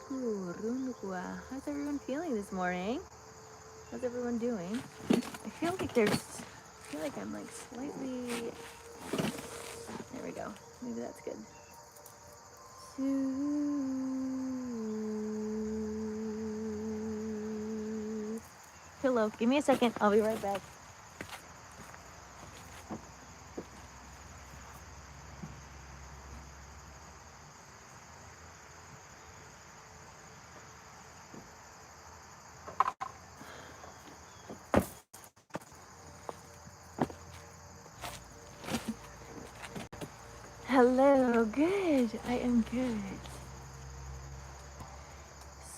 How's everyone feeling this morning? How's everyone doing? I feel like I'm like slightly, there we go. Maybe that's good. Hello, give me a second. I'll be right back. Hello, good. I am good.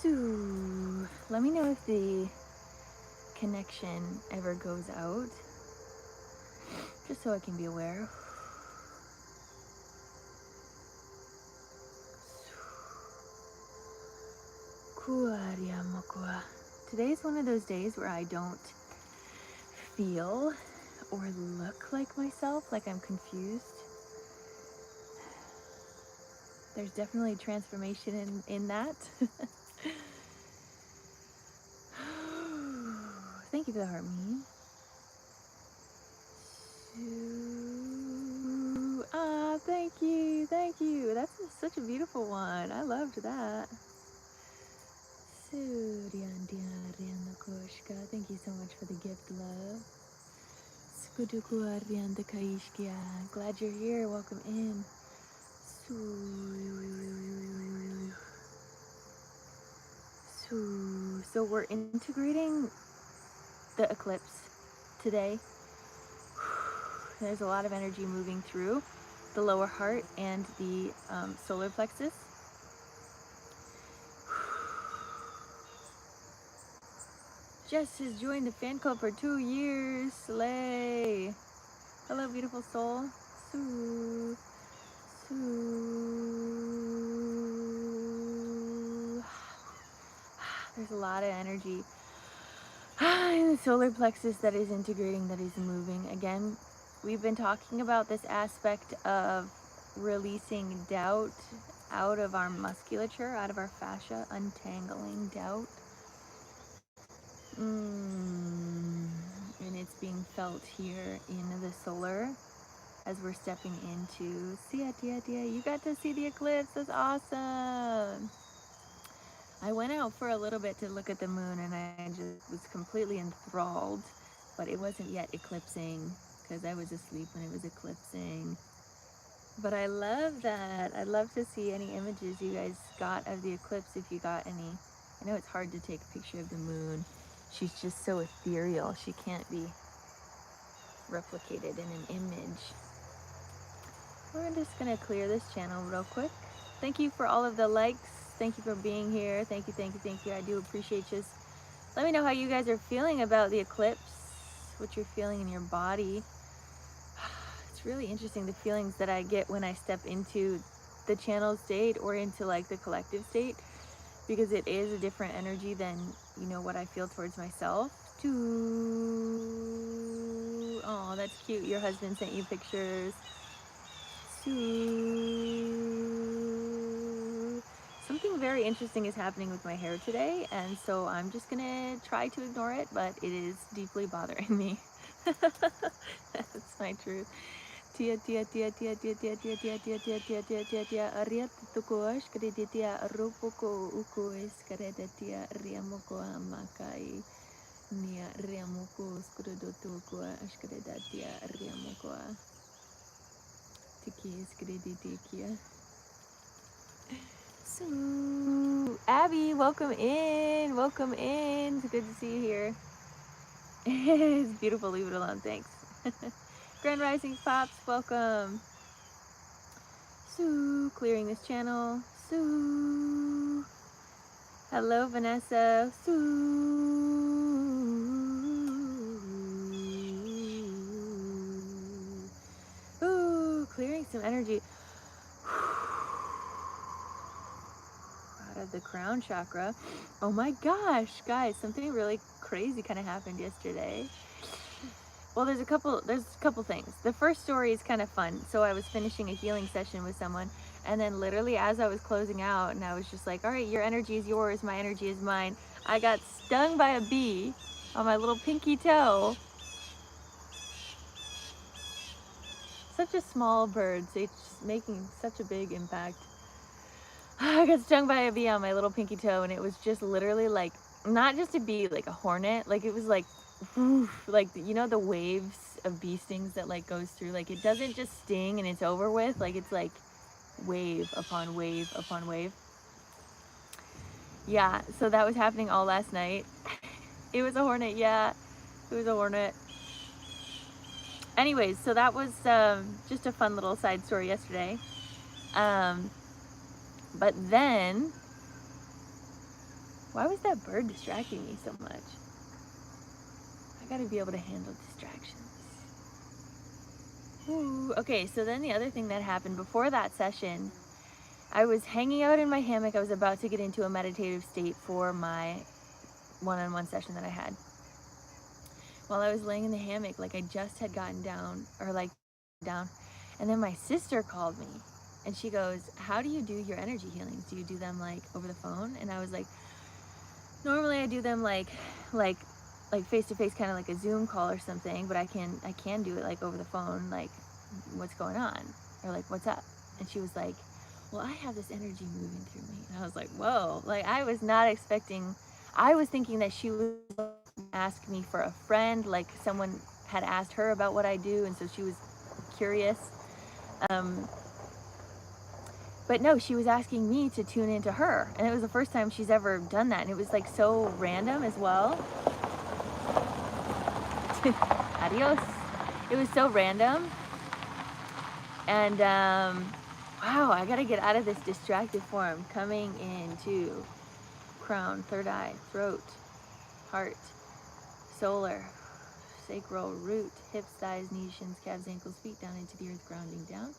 So, let me know if the connection ever goes out, just so I can be aware. Today's one of those days where I don't feel or look like myself, like I'm confused. There's definitely transformation in that. Thank you for the heart, me. Thank you, thank you. That's such a beautiful one. I loved that. Thank you so much for the gift, love. Glad you're here. Welcome in. So we're integrating the eclipse today. There's a lot of energy moving through the lower heart and the solar plexus. Jess has joined the fan club for 2 years. Slay. Hello, beautiful soul. There's a lot of energy in the solar plexus that is integrating, that is moving. Again, we've been talking about this aspect of releasing doubt out of our musculature, out of our fascia, untangling doubt. And it's being felt here in the solar as we're stepping into Tia. You got to see the eclipse. That's awesome. I went out for a little bit to look at the moon and I just was completely enthralled, but it wasn't yet eclipsing because I was asleep when it was eclipsing. But I love that. I'd love to see any images you guys got of the eclipse, if you got any. I know it's hard to take a picture of the moon. She's just so ethereal. She can't be replicated in an image. We're just gonna clear this channel real quick. Thank you for all of the likes. Thank you for being here. Thank you. I do appreciate you. Let me know how you guys are feeling about the eclipse, what you're feeling in your body. It's really interesting, the feelings that I get when I step into the channel state or into like the collective state, because it is a different energy than, you know, what I feel towards myself. Oh, that's cute. Your husband sent you pictures. Something very interesting is happening with my hair today, and so I'm just gonna try to ignore it, but it is deeply bothering me. That's my truth. Tia ariat tukuash kreditia rupoko ukuis kredetia riamoko amakai nia riamoko skrudotukua ashkredatia riamoko tiki skreditia. So, Abby, welcome in. Welcome in. It's good to see you here. It's beautiful. Leave it alone. Thanks. Grand Rising Pops, welcome. So, clearing this channel. So, hello, Vanessa. So, ooh, clearing some energy out of the crown chakra. Oh my gosh, guys, something really crazy kind of happened yesterday. Well, there's a couple things. The first story is kind of fun. So I was finishing a healing session with someone, and then literally as I was closing out, and I was just like, "All right, your energy is yours, my energy is mine." I got stung by a bee on my little pinky toe. Such a small bird, so it's just making such a big impact. I got stung by a bee on my little pinky toe, and it was just literally like not just a bee, like a hornet. Like it was like, woof, like you know the waves of bee stings that like goes through. Like it doesn't just sting and it's over with. Like it's like wave upon wave upon wave. Yeah, so that was happening all last night. It was a hornet. Yeah, it was a hornet. Anyways, so that was just a fun little side story yesterday. Um, but then, why was that bird distracting me so much? I gotta be able to handle distractions. Ooh, okay, so then the other thing that happened before that session, I was hanging out in my hammock. I was about to get into a meditative state for my one-on-one session that I had. While I was laying in the hammock, like I just had gotten down, or like down, and then my sister called me and she goes, "How do you do your energy healings? Do you do them like over the phone?" And I was like, normally I do them like face to face, kind of like a Zoom call or something, but I can do it like over the phone, like what's going on or like what's up. And she was like, "Well, I have this energy moving through me." And I was like, "Whoa!" Like I was not expecting. I was thinking that she was ask me for a friend, like someone had asked her about what I do, and so she was curious. Um, but no, she was asking me to tune into her, and it was the first time she's ever done that, and it was like so random as well. Adios. It was so random, and wow, I gotta get out of this distracted form. Coming into crown, third eye, throat, heart, solar, sacral, root, hips, thighs, knees, shins, calves, ankles, feet, down into the earth, grounding down,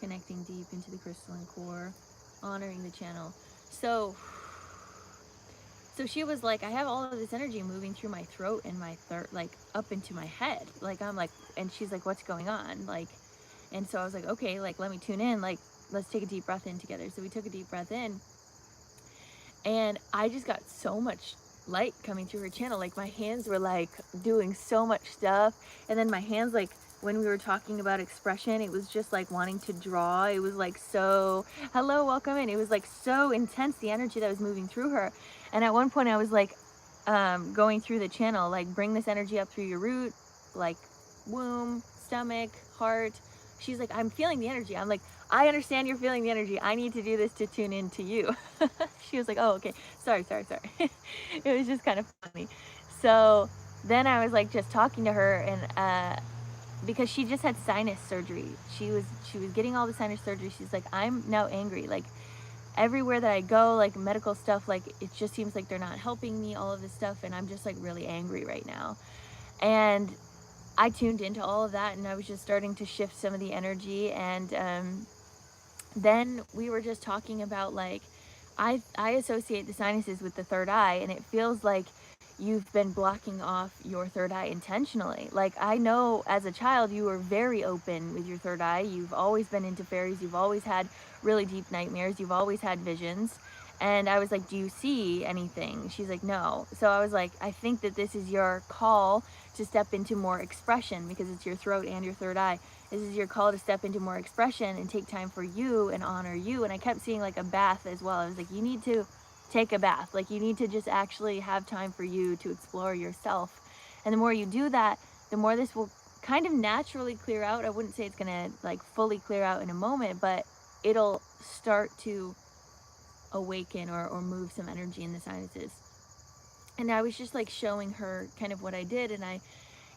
connecting deep into the crystalline core, honoring the channel. So she was like, I have all of this energy moving through my throat and my third, like up into my head. Like I'm like, and she's like, "What's going on?" Like, and so I was like, "Okay, like let me tune in. Like, let's take a deep breath in together." So we took a deep breath in, and I just got so much light coming through her channel. Like my hands were like doing so much stuff, and then my hands, like when we were talking about expression, it was just like wanting to draw. It was like so, hello, welcome in. It was like so intense, the energy that was moving through her. And at one point I was like going through the channel, like bring this energy up through your root, like womb, stomach, heart. She's like, "I'm feeling the energy." I'm like, "I understand you're feeling the energy. I need to do this to tune in to you." She was like, "Oh, okay. Sorry." It was just kind of funny. So then I was like just talking to her, and because she just had sinus surgery. She was getting all the sinus surgery. She's like, "I'm now angry. Like everywhere that I go, like medical stuff, like it just seems like they're not helping me, all of this stuff, and I'm just like really angry right now." And I tuned into all of that, and I was just starting to shift some of the energy. And then we were just talking about like, I associate the sinuses with the third eye, and it feels like you've been blocking off your third eye intentionally. Like I know as a child you were very open with your third eye. You've always been into fairies. You've always had really deep nightmares. You've always had visions. And I was like, "Do you see anything?" She's like, "No." So I was like, "I think that this is your call to step into more expression, because it's your throat and your third eye. This is your call to step into more expression and take time for you and honor you." And I kept seeing like a bath as well. I was like, "You need to take a bath. Like you need to just actually have time for you to explore yourself." And the more you do that, the more this will kind of naturally clear out. I wouldn't say it's gonna like fully clear out in a moment, but it'll start to awaken or move some energy in the sinuses. And I was just like showing her kind of what I did, and I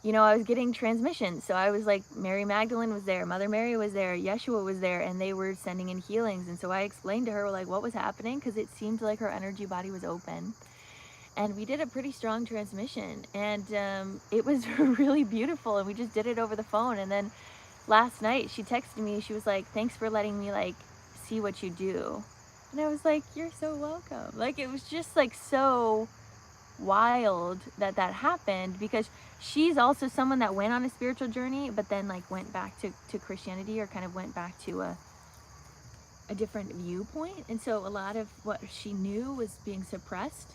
was getting transmissions. So I was like, Mary Magdalene was there, Mother Mary was there, Yeshua was there, and they were sending in healings. And so I explained to her like what was happening, because it seemed like her energy body was open. And we did a pretty strong transmission, and it was really beautiful. And we just did it over the phone. And then last night she texted me. She was like, "Thanks for letting me like see what you do." And I was like, "You're so welcome." Like it was just like so wild that that happened, because she's also someone that went on a spiritual journey, but then like went back to Christianity, or kind of went back to a different viewpoint. And so a lot of what she knew was being suppressed,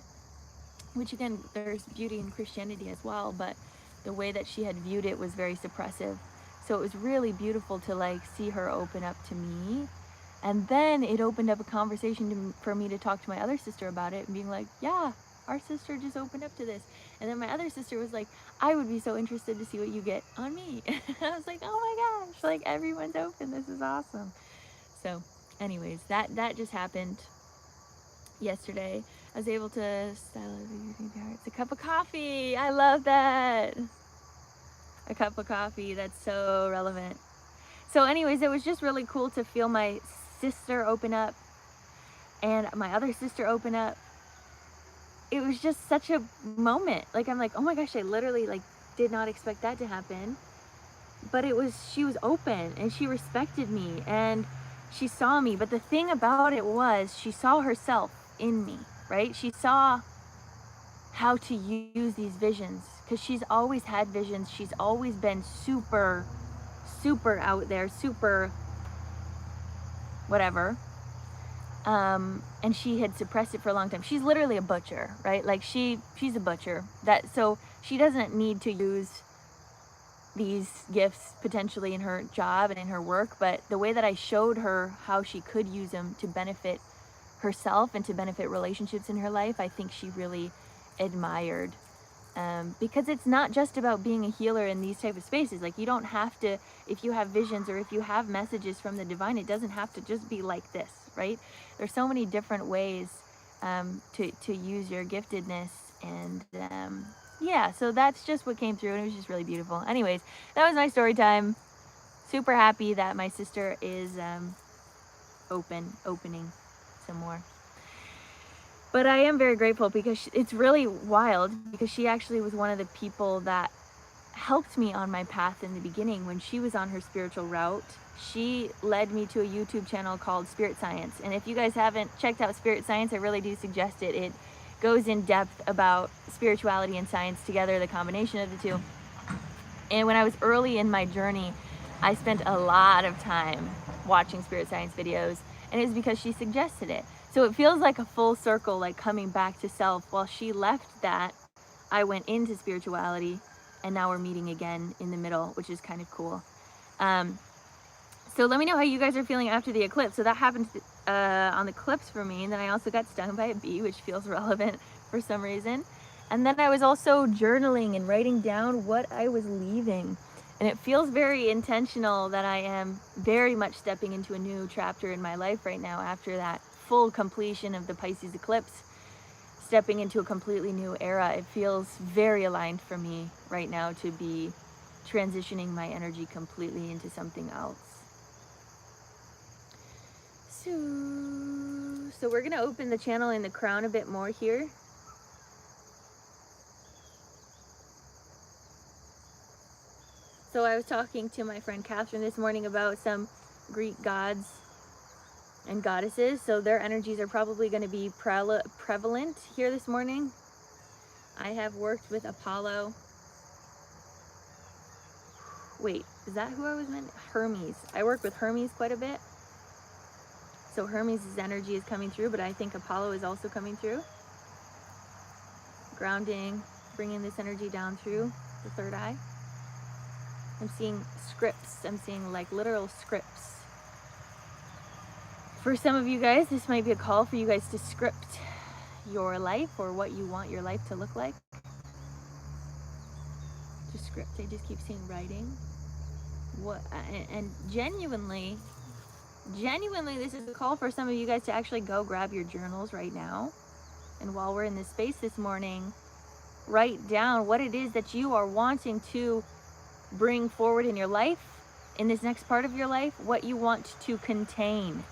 which again, there's beauty in Christianity as well, but the way that she had viewed it was very suppressive. So it was really beautiful to like see her open up to me. And then it opened up a conversation for me to talk to my other sister about it, and being like, yeah, our sister just opened up to this. And then my other sister was like, I would be so interested to see what you get on me. I was like, oh my gosh, like everyone's open. This is awesome. So anyways, that just happened yesterday. I was able to style it's a cup of coffee. I love that. A cup of coffee. That's so relevant. So anyways, it was just really cool to feel my sister open up and my other sister open up. It was just such a moment. Like, I'm like, oh my gosh, I literally like did not expect that to happen. But she was open and she respected me and she saw me. But the thing about it was, she saw herself in me, right? She saw how to use these visions, because she's always had visions. She's always been super, super out there, super whatever. And she had suppressed it for a long time. She's literally a butcher, right? Like she's a butcher. So she doesn't need to use these gifts potentially in her job and in her work, but the way that I showed her how she could use them to benefit herself and to benefit relationships in her life, I think she really admired. Because it's not just about being a healer in these type of spaces. Like, you don't have to, if you have visions or if you have messages from the divine, it doesn't have to just be like this, right? There's so many different ways to use your giftedness. And yeah, so that's just what came through, and it was just really beautiful. Anyways, that was my story time. Super happy that my sister is opening some more. But I am very grateful, because it's really wild, because she actually was one of the people that helped me on my path in the beginning. When she was on her spiritual route, she led me to a YouTube channel called Spirit Science. And if you guys haven't checked out Spirit Science, I really do suggest it. It goes in depth about spirituality and science together, the combination of the two. And when I was early in my journey, I spent a lot of time watching Spirit Science videos, and it was because she suggested it. So it feels like a full circle, like coming back to self. While she left that, I went into spirituality, and now we're meeting again in the middle, which is kind of cool. So let me know how you guys are feeling after the eclipse. So that happened on the eclipse for me, and then I also got stung by a bee, which feels relevant for some reason. And then I was also journaling and writing down what I was leaving. And it feels very intentional that I am very much stepping into a new chapter in my life right now after that full completion of the Pisces eclipse, stepping into a completely new era. It feels very aligned for me right now to be transitioning my energy completely into something else. So we're going to open the channel in the crown a bit more here. So I was talking to my friend Catherine this morning about some Greek gods and goddesses. So their energies are probably going to be prevalent here this morning. I have worked with Apollo. Wait, is that who I was meant? Hermes. I work with Hermes quite a bit. So Hermes' energy is coming through, but I think Apollo is also coming through. Grounding, bringing this energy down through the third eye. I'm seeing scripts. I'm seeing like literal scripts. For some of you guys, this might be a call for you guys to script your life or what you want your life to look like. Just script. I just keep seeing writing. And genuinely, this is a call for some of you guys to actually go grab your journals right now. And while we're in this space this morning, write down what it is that you are wanting to bring forward in your life, in this next part of your life, what you want to contain.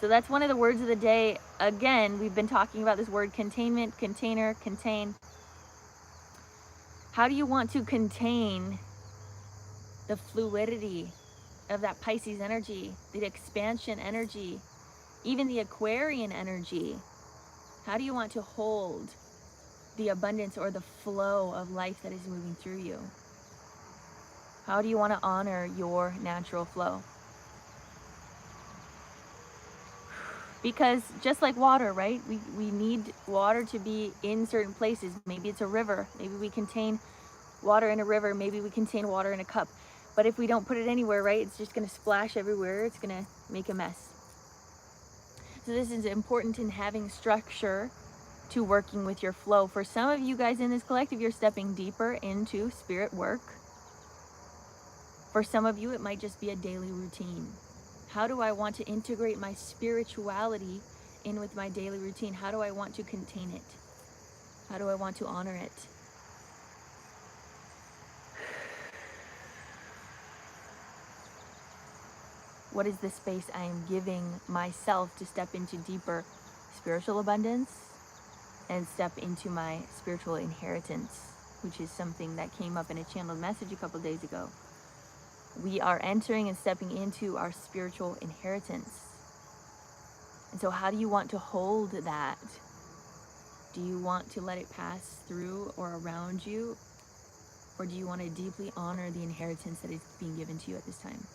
So that's one of the words of the day. Again, we've been talking about this word containment, container, contain. How do you want to contain the fluidity of that Pisces energy, the expansion energy, even the Aquarian energy? How do you want to hold the abundance or the flow of life that is moving through you? How do you want to honor your natural flow? Because just like water, right? We need water to be in certain places. Maybe it's a river. Maybe we contain water in a river. Maybe we contain water in a cup. But if we don't put it anywhere, right, it's just going to splash everywhere. It's going to make a mess. So this is important in having structure to working with your flow. For some of you guys in this collective, you're stepping deeper into spirit work. For some of you, it might just be a daily routine. How do I want to integrate my spirituality in with my daily routine? How do I want to contain it? How do I want to honor it? What is the space I am giving myself to step into deeper spiritual abundance and step into my spiritual inheritance, which is something that came up in a channeled message a couple days ago. We are entering and stepping into our spiritual inheritance. And so how do you want to hold that? Do you want to let it pass through or around you? Or do you want to deeply honor the inheritance that is being given to you at this time?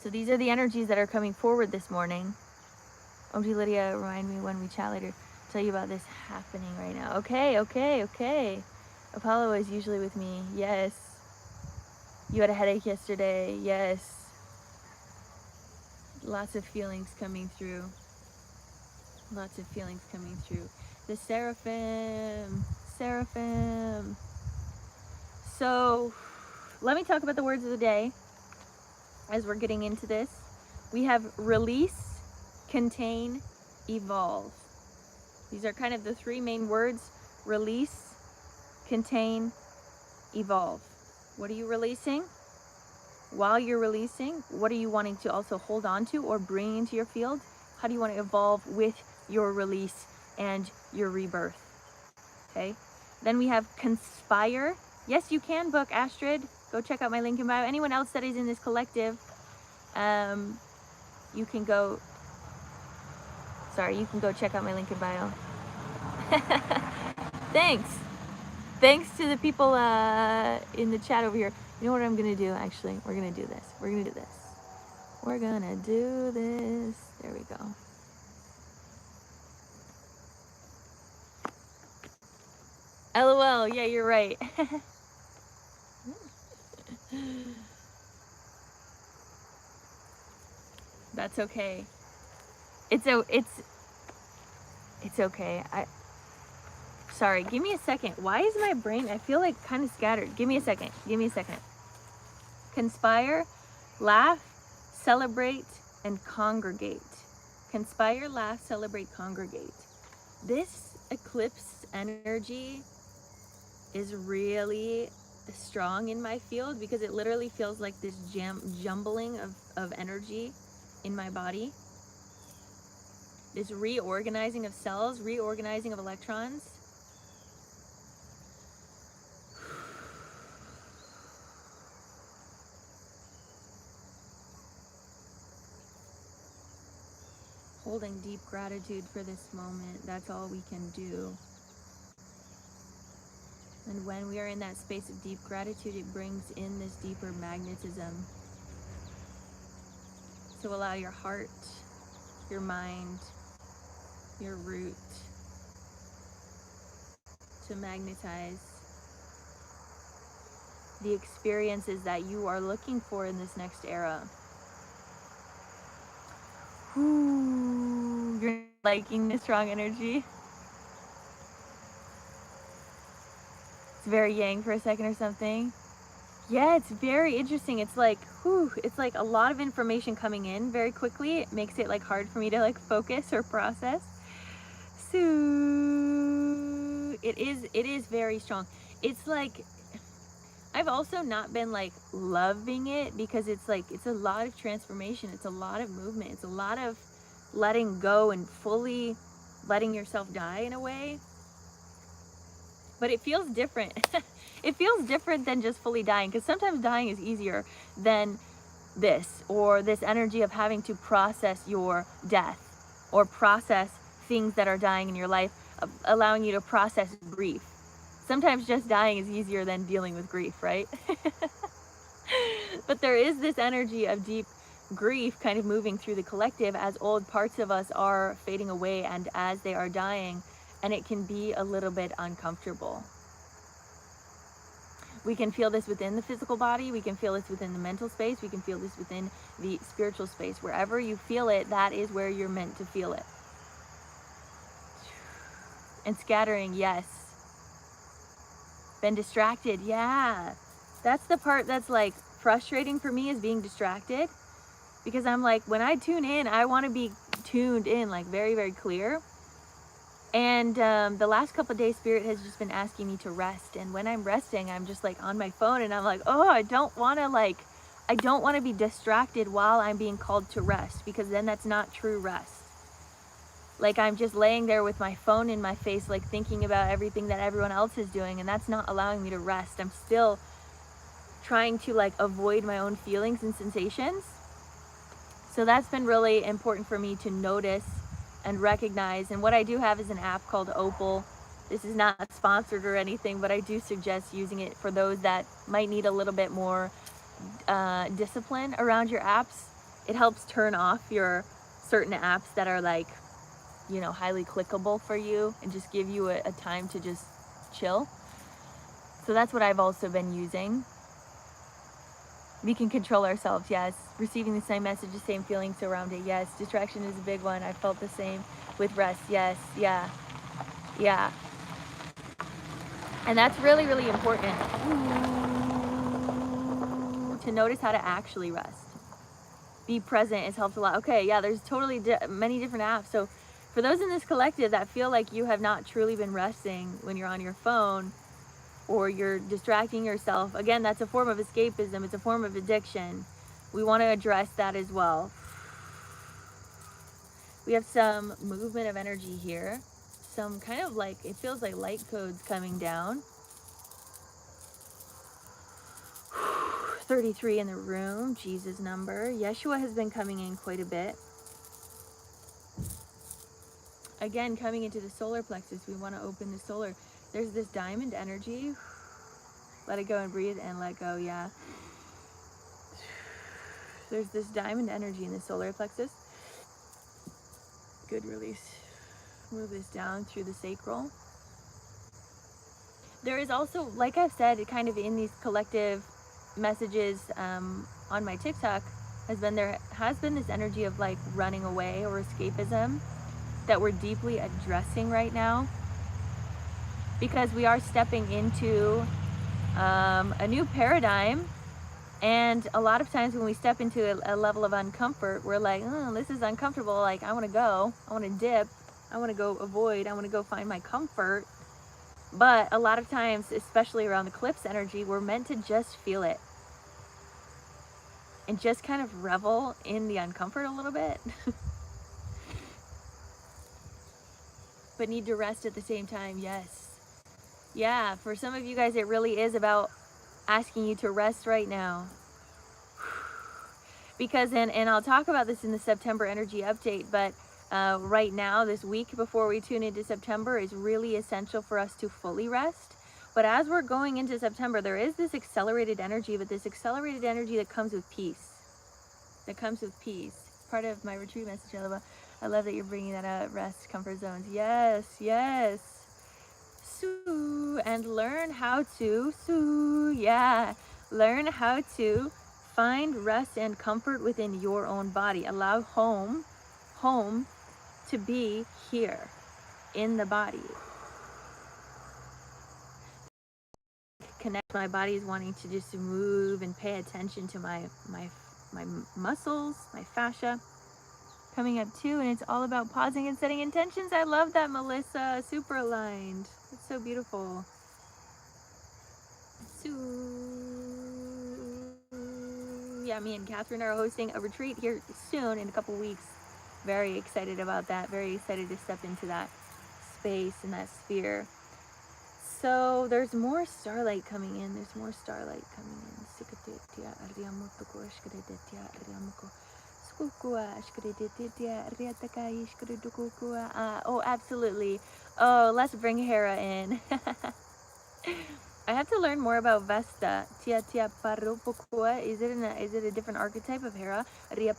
So these are the energies that are coming forward this morning. OMG Lydia, remind me when we chat later. Tell you about this happening right now. Okay. Apollo is usually with me. Yes. You had a headache yesterday. Yes. Lots of feelings coming through. The seraphim. So let me talk about the words of the day as we're getting into this. We have release, contain, evolve. These are kind of the three main words: release, contain, evolve. What are you releasing? While you're releasing, what are you wanting to also hold on to or bring into your field? How do you want to evolve with your release and your rebirth? Okay. Then we have conspire. Yes, you can book Astrid. Go check out my link in bio. Anyone else that is in this collective, you can go check out my link in bio. Thanks to the people in the chat over here. You know what I'm gonna do? Actually, we're gonna do this. There we go. LOL. Yeah, you're right. That's okay. It's okay. Sorry, give me a second. Why is my brain, I feel like kind of scattered. Give me a second. Conspire, laugh, celebrate, and congregate. Conspire, laugh, celebrate, congregate. This eclipse energy is really strong in my field because it literally feels like this jumbling of energy in my body. This reorganizing of cells, reorganizing of electrons. Holding deep gratitude for this moment. That's all we can do. And when we are in that space of deep gratitude, it brings in this deeper magnetism. So allow your heart, your mind, your root to magnetize the experiences that you are looking for in this next era. Ooh, you're liking this strong energy? It's very yang for a second or something. Yeah, it's very interesting. It's like, it's like a lot of information coming in very quickly. It makes it like hard for me to like focus or process. So it is very strong. It's like, I've also not been like loving it because it's like, it's a lot of transformation. It's a lot of movement. It's a lot of letting go and fully letting yourself die in a way. But it feels different. It feels different than just fully dying, because sometimes dying is easier than this, or this energy of having to process your death or process things that are dying in your life. allowing you to process grief. Sometimes just dying is easier than dealing with grief, right? But there is this energy of deep grief kind of moving through the collective as old parts of us are fading away and as they are dying, and it can be a little bit uncomfortable. We can feel this within the physical body, we can feel this within the mental space, we can feel this within the spiritual space. Wherever you feel it, that is where you're meant to feel it. And scattering, yes. Been distracted, yeah. That's the part that's like frustrating for me, is being distracted. Because I'm like, when I tune in, I want to be tuned in, like very, very clear. And the last couple of days, Spirit has just been asking me to rest. And when I'm resting, I'm just like on my phone and I'm like, oh, I don't want to be distracted while I'm being called to rest, because then that's not true rest. Like I'm just laying there with my phone in my face, like thinking about everything that everyone else is doing. And that's not allowing me to rest. I'm still trying to like avoid my own feelings and sensations. So that's been really important for me to notice and recognize. And what I do have is an app called Opal. This is not sponsored or anything, but I do suggest using it for those that might need a little bit more discipline around your apps. It helps turn off your certain apps that are like, you know, highly clickable for you, and just give you a time to just chill. So that's what I've also been using. We can control ourselves, yes. Receiving the same message, the same feelings around it, yes. Distraction is a big one. I felt the same with rest, yes, yeah, yeah. And that's really, really important to notice how to actually rest. Be present has helped a lot. Okay, yeah, there's totally many different apps. So for those in this collective that feel like you have not truly been resting when you're on your phone, or you're distracting yourself, again, that's a form of escapism. It's a form of addiction. We want to address that as well. We have some movement of energy here. Some kind of like, it feels like light codes coming down. 33 in the room, Jesus number. Yeshua has been coming in quite a bit. Again, coming into the solar plexus, we want to open the solar. There's this diamond energy. Let it go and breathe and let go, yeah. There's this diamond energy in the solar plexus. Good release. Move this down through the sacral. There is also, like I've said, kind of in these collective messages on my TikTok, there has been this energy of like running away or escapism that we're deeply addressing right now, because we are stepping into a new paradigm. And a lot of times when we step into a level of uncomfort, we're like, oh, this is uncomfortable. Like, I want to go, I want to dip, I want to go avoid, I want to go find my comfort. But a lot of times, especially around the eclipse energy, we're meant to just feel it and just kind of revel in the uncomfort a little bit. But need to rest at the same time, yes. Yeah, for some of you guys, it really is about asking you to rest right now. Because, and I'll talk about this in the September energy update, but right now, this week before we tune into September is really essential for us to fully rest. But as we're going into September, there is this accelerated energy, but this accelerated energy that comes with peace. That comes with peace. Part of my retreat message, I love that you're bringing that up. Rest, comfort zones. Yes, yes. And learn how to, yeah, learn how to find rest and comfort within your own body. Allow home to be here in the body. Connect. My body is wanting to just move and pay attention to my muscles, my fascia coming up too. And it's all about pausing and setting intentions. I love that, Melissa. Super aligned. It's so beautiful. Yeah, me and Catherine are hosting a retreat here soon in a couple weeks. Very excited about that. Very excited to step into that space and that sphere. So there's more starlight coming in. There's more starlight coming in. Oh, absolutely. Oh, let's bring Hera in. I have to learn more about Vesta. Tia tia parupukua. Is it a different archetype of Hera? They're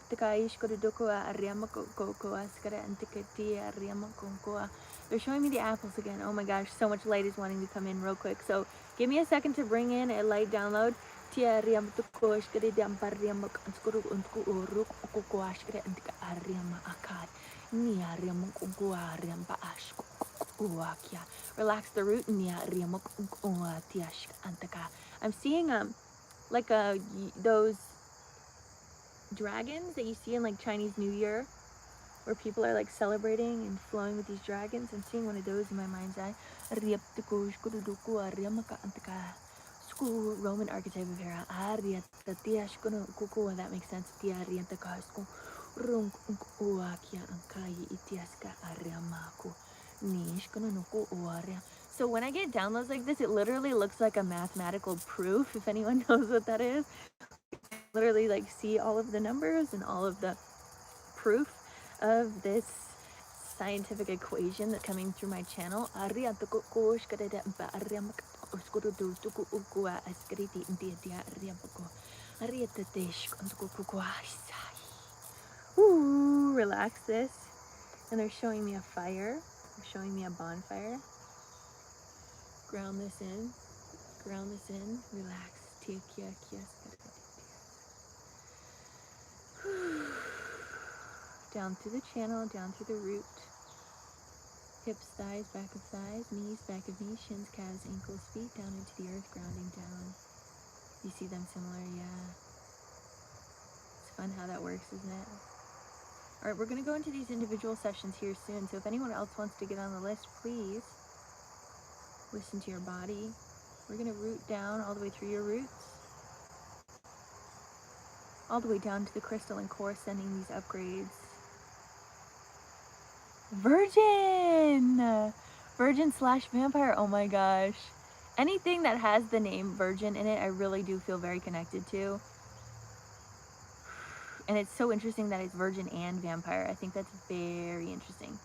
showing me the apples again. Oh my gosh, so much light is wanting to come in real quick. So give me a second to bring in a light download. Tia riam tukosh kede dampar riam skuru unku uruk kukuash kede antika ariam akad. Nia riam kukua riam paashku. Relax the root. I'm seeing like those dragons that you see in like Chinese New Year, where people are like celebrating and flowing with these dragons. I'm seeing one of those in my mind's eye. Roman archetype of Hera. That makes sense. So when I get downloads like this, it literally looks like a mathematical proof, if anyone knows what that is. Literally like see all of the numbers and all of the proof of this scientific equation that's coming through my channel. Ooh, relax this. And they're showing me a fire. They're showing me a bonfire. Ground this in. Ground this in. Relax. Down through the channel, down through the root. Hips, thighs, back of thighs, knees, back of knees, shins, calves, ankles, feet, down into the earth, grounding down. You see them similar? Yeah. It's fun how that works, isn't it? All right, we're going to go into these individual sessions here soon. So if anyone else wants to get on the list, please listen to your body. We're going to root down all the way through your roots, all the way down to the crystalline core, sending these upgrades. Virgin slash vampire. Oh my gosh. Anything that has the name Virgin in it, I really do feel very connected to. And it's so interesting that it's virgin and vampire. I think that's very interesting.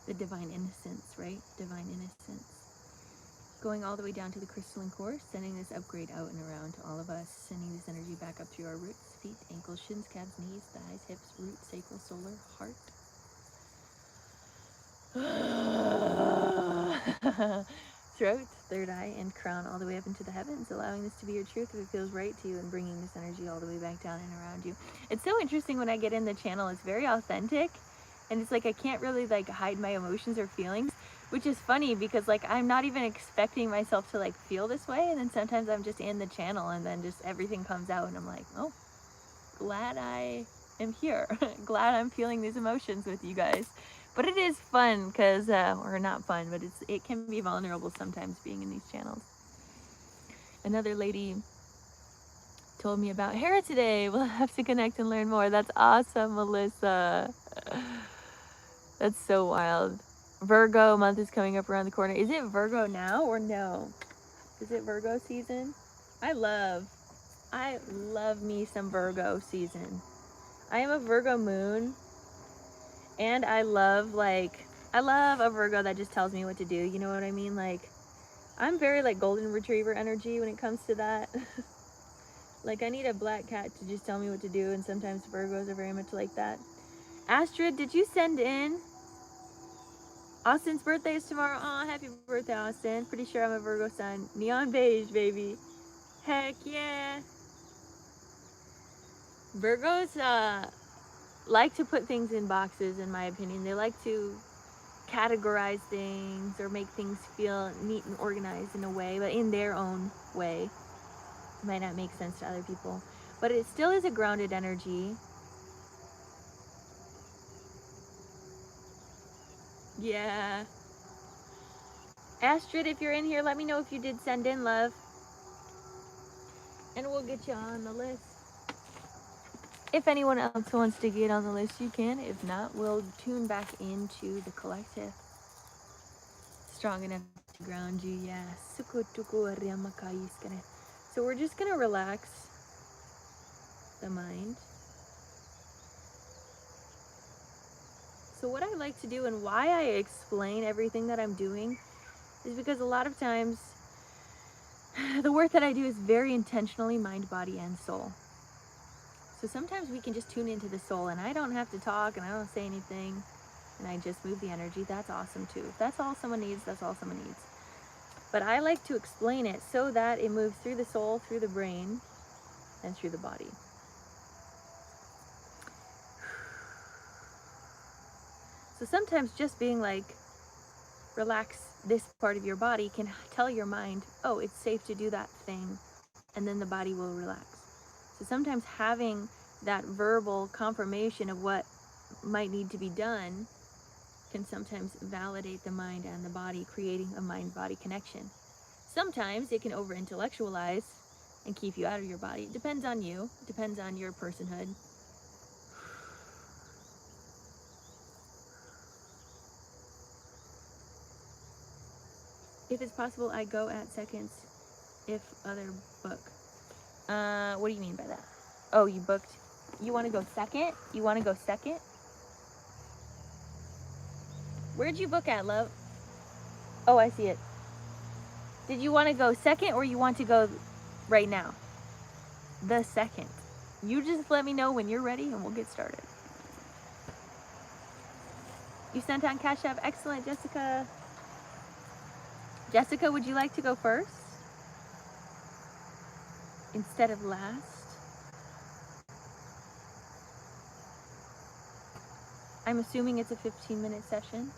The divine innocence, right? Divine innocence. Going all the way down to the crystalline core, sending this upgrade out and around to all of us, sending this energy back up through our roots, feet, ankles, shins, calves, knees, thighs, hips, root, sacral, solar, heart. Throat, third eye, and crown all the way up into the heavens, allowing this to be your truth if it feels right to you, and bringing this energy all the way back down and around you. It's so interesting when I get in the channel. It's very authentic, and it's like I can't really like hide my emotions or feelings, which is funny because like I'm not even expecting myself to like feel this way, and then sometimes I'm just in the channel and then just everything comes out and I'm like, oh, glad I am here. Glad I'm feeling these emotions with you guys. But it is fun because, or not fun, but it can be vulnerable sometimes being in these channels. Another lady told me about Hera today. We'll have to connect and learn more. That's awesome, Melissa. That's so wild. Virgo month is coming up around the corner. Is it Virgo now or no? Is it Virgo season? I love me some Virgo season. I am a Virgo moon. And I love a Virgo that just tells me what to do. You know what I mean? Like, I'm very like golden retriever energy when it comes to that. Like, I need a black cat to just tell me what to do. And sometimes Virgos are very much like that. Astrid, did you send in? Austin's birthday is tomorrow. Oh, happy birthday, Austin. Pretty sure I'm a Virgo sun. Neon beige, baby. Heck yeah. Virgos, like to put things in boxes, in my opinion. They like to categorize things or make things feel neat and organized in a way, but in their own way. It might not make sense to other people, but it still is a grounded energy. Yeah. Astrid, if you're in here, let me know if you did send in, love, and we'll get you on the list. If anyone else wants to get on the list, you can. If not, we'll tune back into the collective. strong enough to ground you. Yeah. So we're just gonna relax the mind. So what I like to do and why I explain everything that I'm doing is because a lot of times the work that I do is very intentionally mind, body, and soul. So sometimes we can just tune into the soul and I don't have to talk and I don't say anything and I just move the energy. That's awesome too. If that's all someone needs, that's all someone needs. But I like to explain it so that it moves through the soul, through the brain, and through the body. So sometimes just being like, relax this part of your body can tell your mind, oh, it's safe to do that thing, and then the body will relax. So sometimes having that verbal confirmation of what might need to be done can sometimes validate the mind and the body, creating a mind-body connection. Sometimes it can over-intellectualize and keep you out of your body. It depends on you. It depends on your personhood. If it's possible, I go at seconds if other book. What do you mean by that? Oh, you booked. You want to go second? You want to go second? Where'd you book at, love? Oh, I see it. Did you want to go second or you want to go right now? The second. You just let me know when you're ready and we'll get started. You sent on Cash App. Excellent, Jessica. Jessica, would you like to go first instead of last? I'm assuming it's a 15-minute session.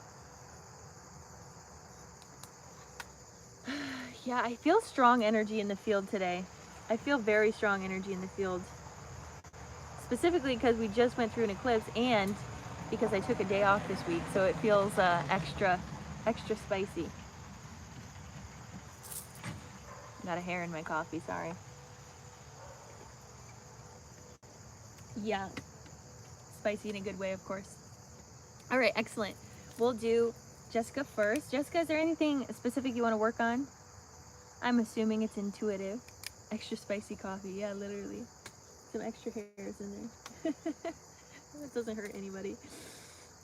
Yeah, I feel strong energy in the field today. I feel very strong energy in the field. Specifically because we just went through an eclipse and because I took a day off this week, so it feels extra spicy. Got a hair in my coffee, sorry. Yeah, spicy in a good way, of course. All right, excellent. We'll do Jessica first. Jessica, is there anything specific you want to work on? I'm assuming it's intuitive. Extra spicy coffee, yeah, literally. Some extra hairs in there. That doesn't hurt anybody.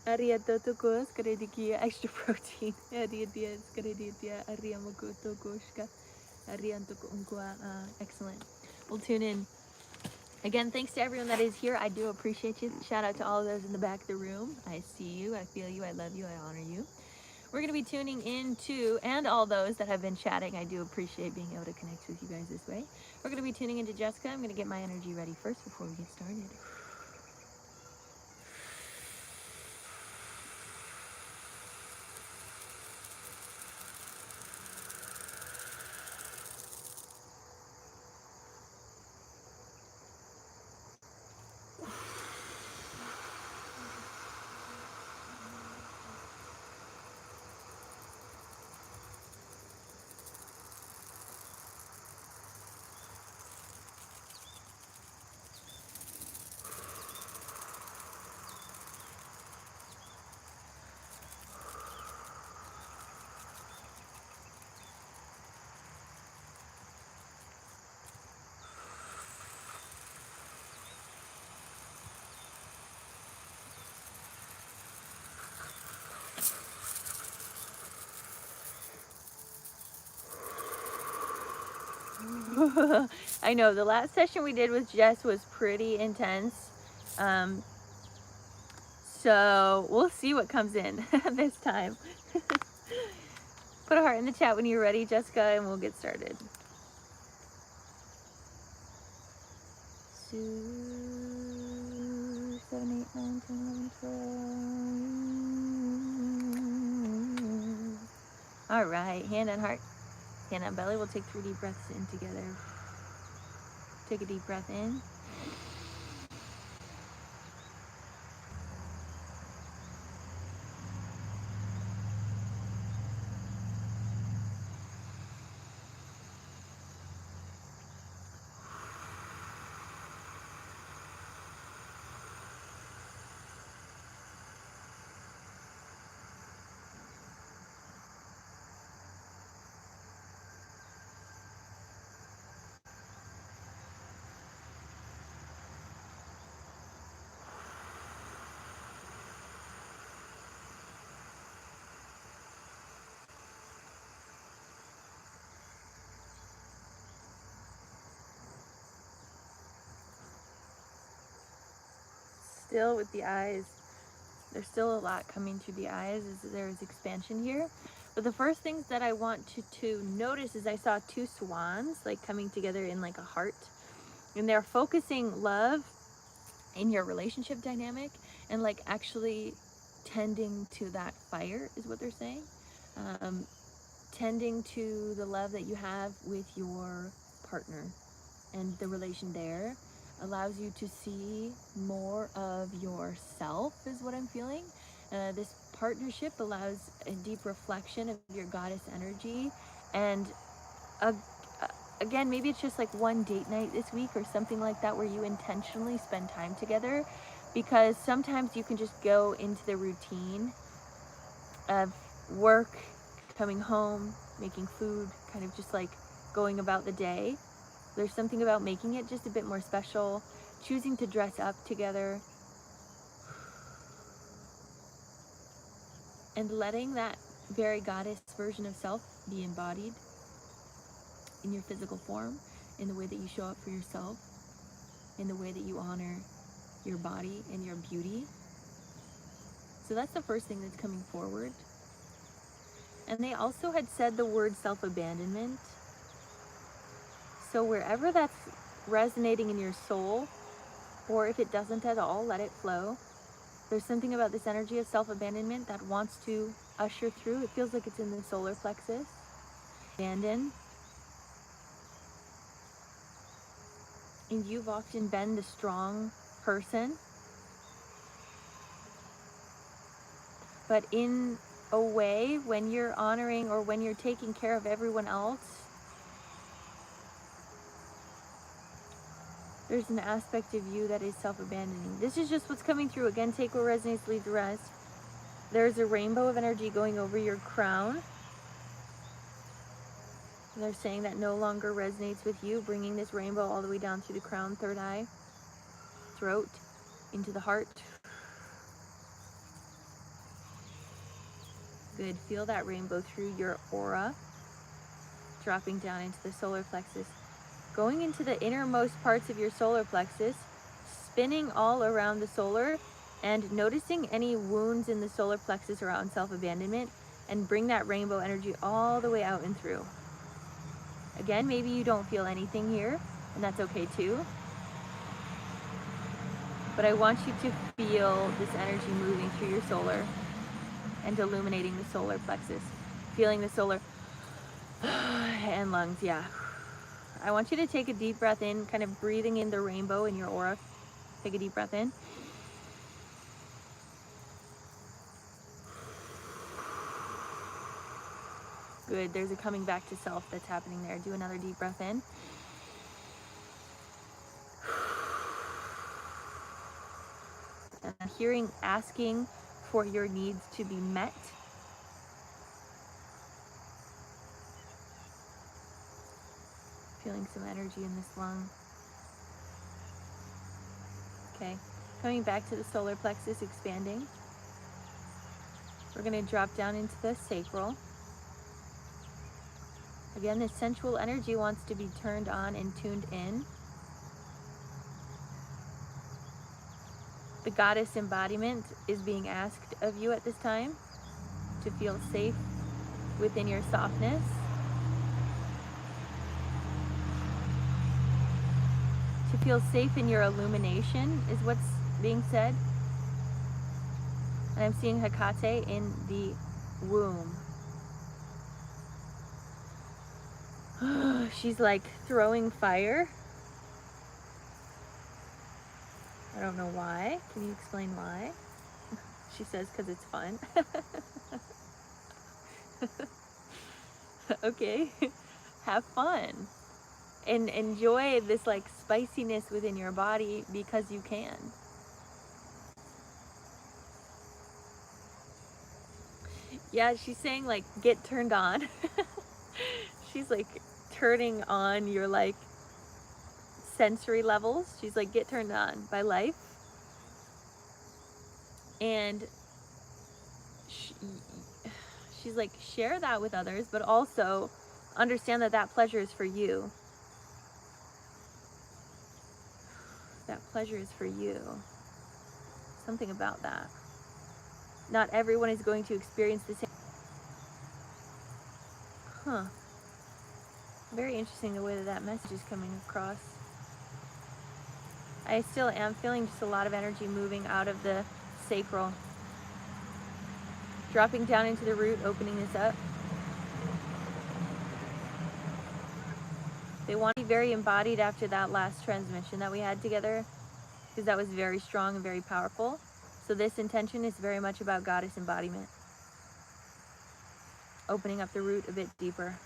Ariato toko skaredikia extra protein. Ariadia skareditia ariamoko tokoshka. Ariantoko unkwa. Excellent. We'll tune in. Again, thanks to everyone that is here. I do appreciate you. Shout out to all of those in the back of the room. I see you. I feel you. I love you. I honor you. We're going to be tuning into, and all those that have been chatting, I do appreciate being able to connect with you guys this way. We're going to be tuning into Jessica. I'm going to get my energy ready first before we get started. I know the last session we did with Jess was pretty intense. So we'll see what comes in this time. Put a heart in the chat when you're ready, Jessica, and we'll get started. 2, 7, 8, 9, 10, 11, 12. All right, hand on heart, hand on belly. We'll take 3 deep breaths in together. Take a deep breath in. still with the eyes. There's still a lot coming through the eyes as there's expansion here. But the first things that I want to notice is I saw two swans like coming together in like a heart. And they're focusing love in your relationship dynamic and like actually tending to that fire is what they're saying. Um, Tending to the love that you have with your partner, and the relation there allows you to see more of yourself is what I'm feeling. This partnership allows a deep reflection of your goddess energy, and uh, again, maybe it's just like one date night this week or something like that where you intentionally spend time together, because sometimes you can just go into the routine of work, coming home, making food, kind of just like going about the day. There's something about making it just a bit more special, choosing to dress up together, and letting that very goddess version of self be embodied in your physical form, in the way that you show up for yourself, in the way that you honor your body and your beauty. So that's the first thing that's coming forward. And they also had said the word self-abandonment. So wherever that's resonating in your soul, or if it doesn't at all, let it flow. There's something about this energy of self-abandonment that wants to usher through. It feels like it's in the solar plexus. Abandon. And you've often been the strong person. But in a way, when you're honoring or when you're taking care of everyone else, there's an aspect of you that is self-abandoning. This is just what's coming through. Again, take what resonates, leave the rest. There's a rainbow of energy going over your crown. And they're saying that no longer resonates with you, bringing this rainbow all the way down through the crown, third eye, throat, into the heart. Good. Feel that rainbow through your aura, dropping down into the solar plexus, going into the innermost parts of your solar plexus, spinning all around the solar, and noticing any wounds in the solar plexus around self-abandonment, and bring that rainbow energy all the way out and through. Again, maybe you don't feel anything here, and that's okay too. But I want you to feel this energy moving through your solar and illuminating the solar plexus. Feeling the solar and lungs, yeah. I want you to take a deep breath in, kind of breathing in the rainbow in your aura. Take a deep breath in. Good, there's a coming back to self that's happening there. Do another deep breath in. And hearing, asking for your needs to be met. Feeling some energy in this lung. Okay, coming back to the solar plexus, expanding. We're going to drop down into the sacral. Again, this sensual energy wants to be turned on and tuned in. The goddess embodiment is being asked of you at this time to feel safe within your softness. To feel safe in your illumination is what's being said. And I'm seeing Hecate in the womb. She's like throwing fire. I don't know why. Can you explain why? She says because it's fun. Okay. Have fun. And enjoy this like spiciness within your body because you can. Yeah, she's saying like get turned on. She's like turning on your like sensory levels. She's like get turned on by life. And she's like share that with others, but also understand that that pleasure is for you. That pleasure is for you. something about that. Not everyone is going to experience the same. Huh. Very interesting the way that that message is coming across. I still am feeling just a lot of energy moving out of the sacral. Dropping down into the root, opening this up. They want to be very embodied after that last transmission that we had together, because that was very strong and very powerful. So this intention is very much about goddess embodiment. Opening up the root a bit deeper.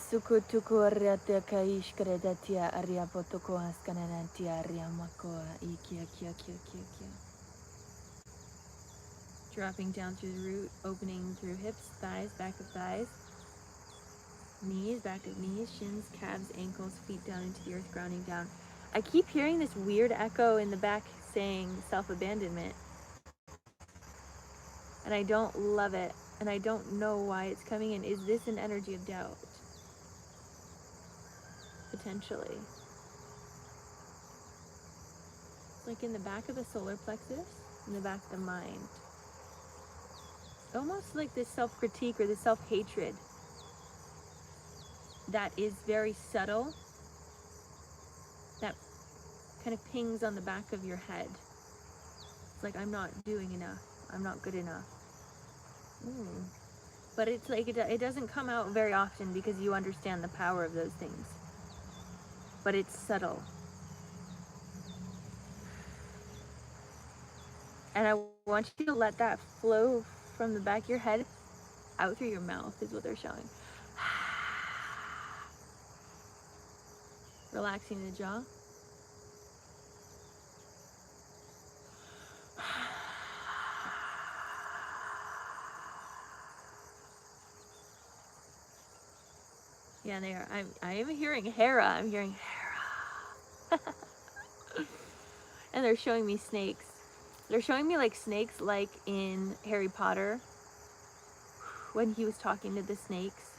Sukutuku ariate kaish kredatia ariapotoko askananantia ariamakoa ikia kia kia kia kia. Dropping down through the root, opening through hips, thighs, back of thighs, knees, back of knees, shins, calves, ankles, feet down into the earth, grounding down. I keep hearing this weird echo in the back saying self-abandonment. And I don't love it. And I don't know why it's coming in. Is this an energy of doubt? Potentially. It's like in the back of the solar plexus, in the back of the mind. Almost like this self-critique or this self-hatred that is very subtle, that kind of pings on the back of your head. It's like, I'm not doing enough. I'm not good enough. But it's like it doesn't come out very often because you understand the power of those things. But it's subtle. And I want you to let that flow from the back of your head out through your mouth is what they're showing. Relaxing the jaw. Yeah, they are. I am hearing Hera. I'm hearing Hera. And they're showing me snakes. They're showing me like snakes like in Harry Potter when he was talking to the snakes.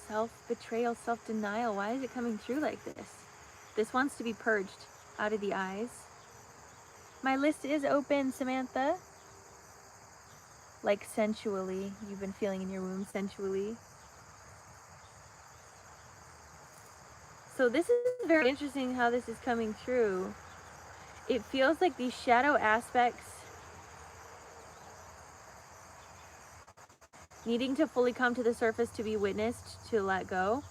Self-betrayal, self-denial. Why is it coming through like this? This wants to be purged out of the eyes. My list is open, Samantha. Like sensually. You've been feeling in your womb sensually. So this is very interesting how this is coming through. It feels like these shadow aspects needing to fully come to the surface to be witnessed, to let go,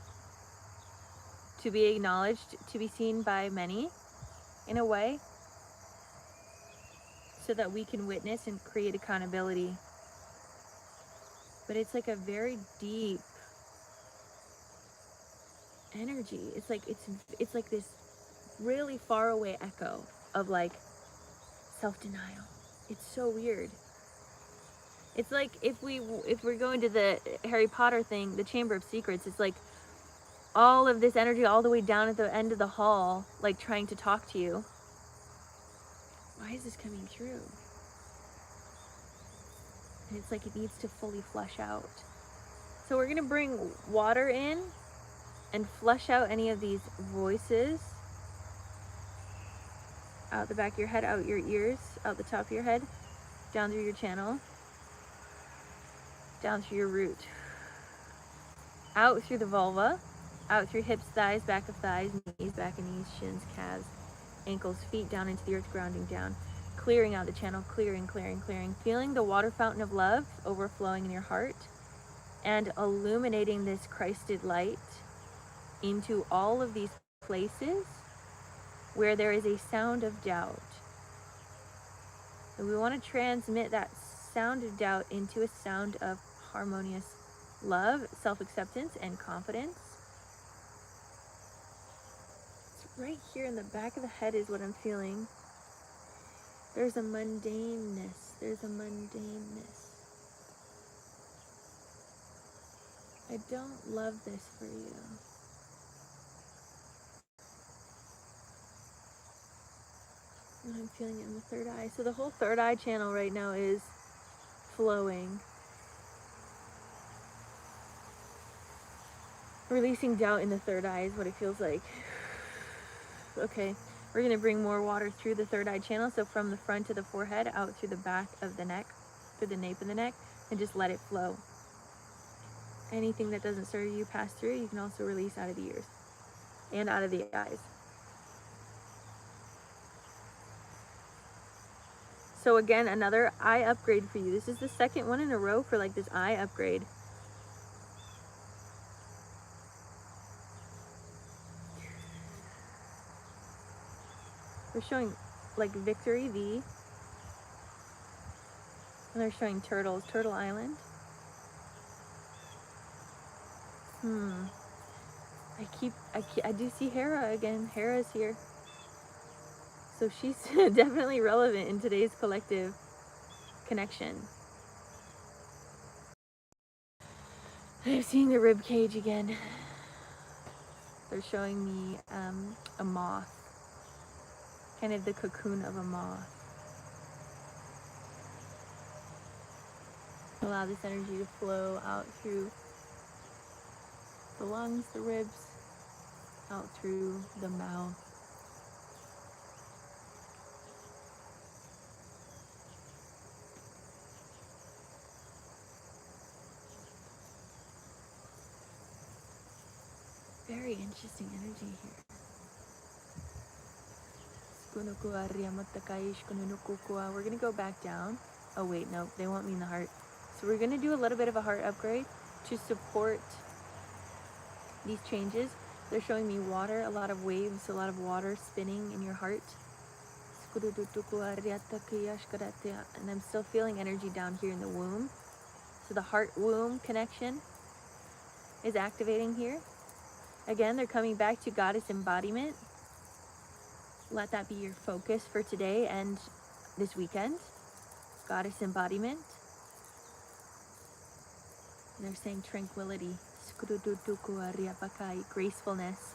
to be acknowledged, to be seen by many in a way, so that we can witness and create accountability. But it's like a very deep energy. It's like this really far away echo of like self-denial. It's so weird. It's like if we're going to the Harry Potter thing, the Chamber of Secrets, it's like all of this energy all the way down at the end of the hall, like trying to talk to you. Why is this coming through? And it's like it needs to fully flush out. So we're gonna bring water in and flush out any of these voices. Out the back of your head, out your ears, out the top of your head, down through your channel, down through your root, out through the vulva, out through hips, thighs, back of thighs, knees, back of knees, shins, calves, ankles, feet down into the earth, grounding down, clearing out the channel, clearing, clearing, clearing, feeling the water fountain of love overflowing in your heart and illuminating this Christed light into all of these places where there is a sound of doubt. And we want to transmit that sound of doubt into a sound of harmonious love, self-acceptance, and confidence. It's right here in the back of the head is what I'm feeling. There's a mundaneness. There's a mundaneness. I don't love this for you. And I'm feeling it in the third eye. So the whole third eye channel right now is flowing. Releasing doubt in the third eye is what it feels like. Okay, we're going to bring more water through the third eye channel. So from the front to the forehead, out through the back of the neck, through the nape of the neck, and just let it flow. Anything that doesn't serve you pass through. You can also release out of the ears and out of the eyes. So again, another eye upgrade for you. This is the second one in a row for like this eye upgrade. They're showing like Victory V. And they're showing turtles, Turtle Island. I do see Hera again. Hera's here. So she's definitely relevant in today's collective connection. I'm seeing the rib cage again. They're showing me a moth. Kind of the cocoon of a moth. Allow this energy to flow out through the lungs, the ribs, out through the mouth. Very interesting energy here. We're going to go back down. Oh wait, no, they want me in the heart. So we're going to do a little bit of a heart upgrade to support these changes. They're showing me water, a lot of waves, a lot of water spinning in your heart. And I'm still feeling energy down here in the womb. So the heart-womb connection is activating here. Again, they're coming back to Goddess Embodiment. Let that be your focus for today and this weekend. Goddess Embodiment. And they're saying tranquility. Gracefulness.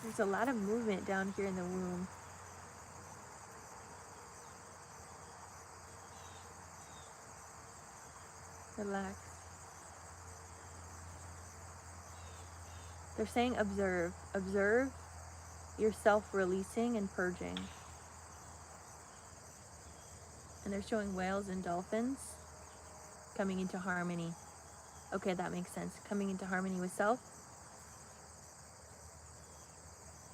There's a lot of movement down here in the womb. Relax. They're saying observe. Observe yourself releasing and purging. And they're showing whales and dolphins coming into harmony. Okay, that makes sense. Coming into harmony with self.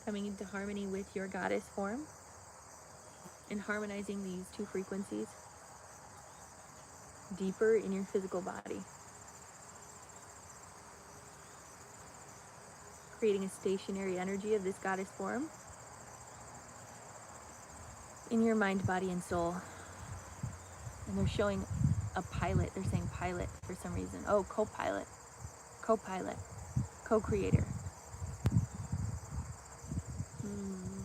Coming into harmony with your goddess form. And harmonizing these two frequencies deeper in your physical body. Creating a stationary energy of this goddess form in your mind, body, and soul. And they're showing a pilot. They're saying pilot for some reason. Oh, co-pilot, co-pilot, co-creator.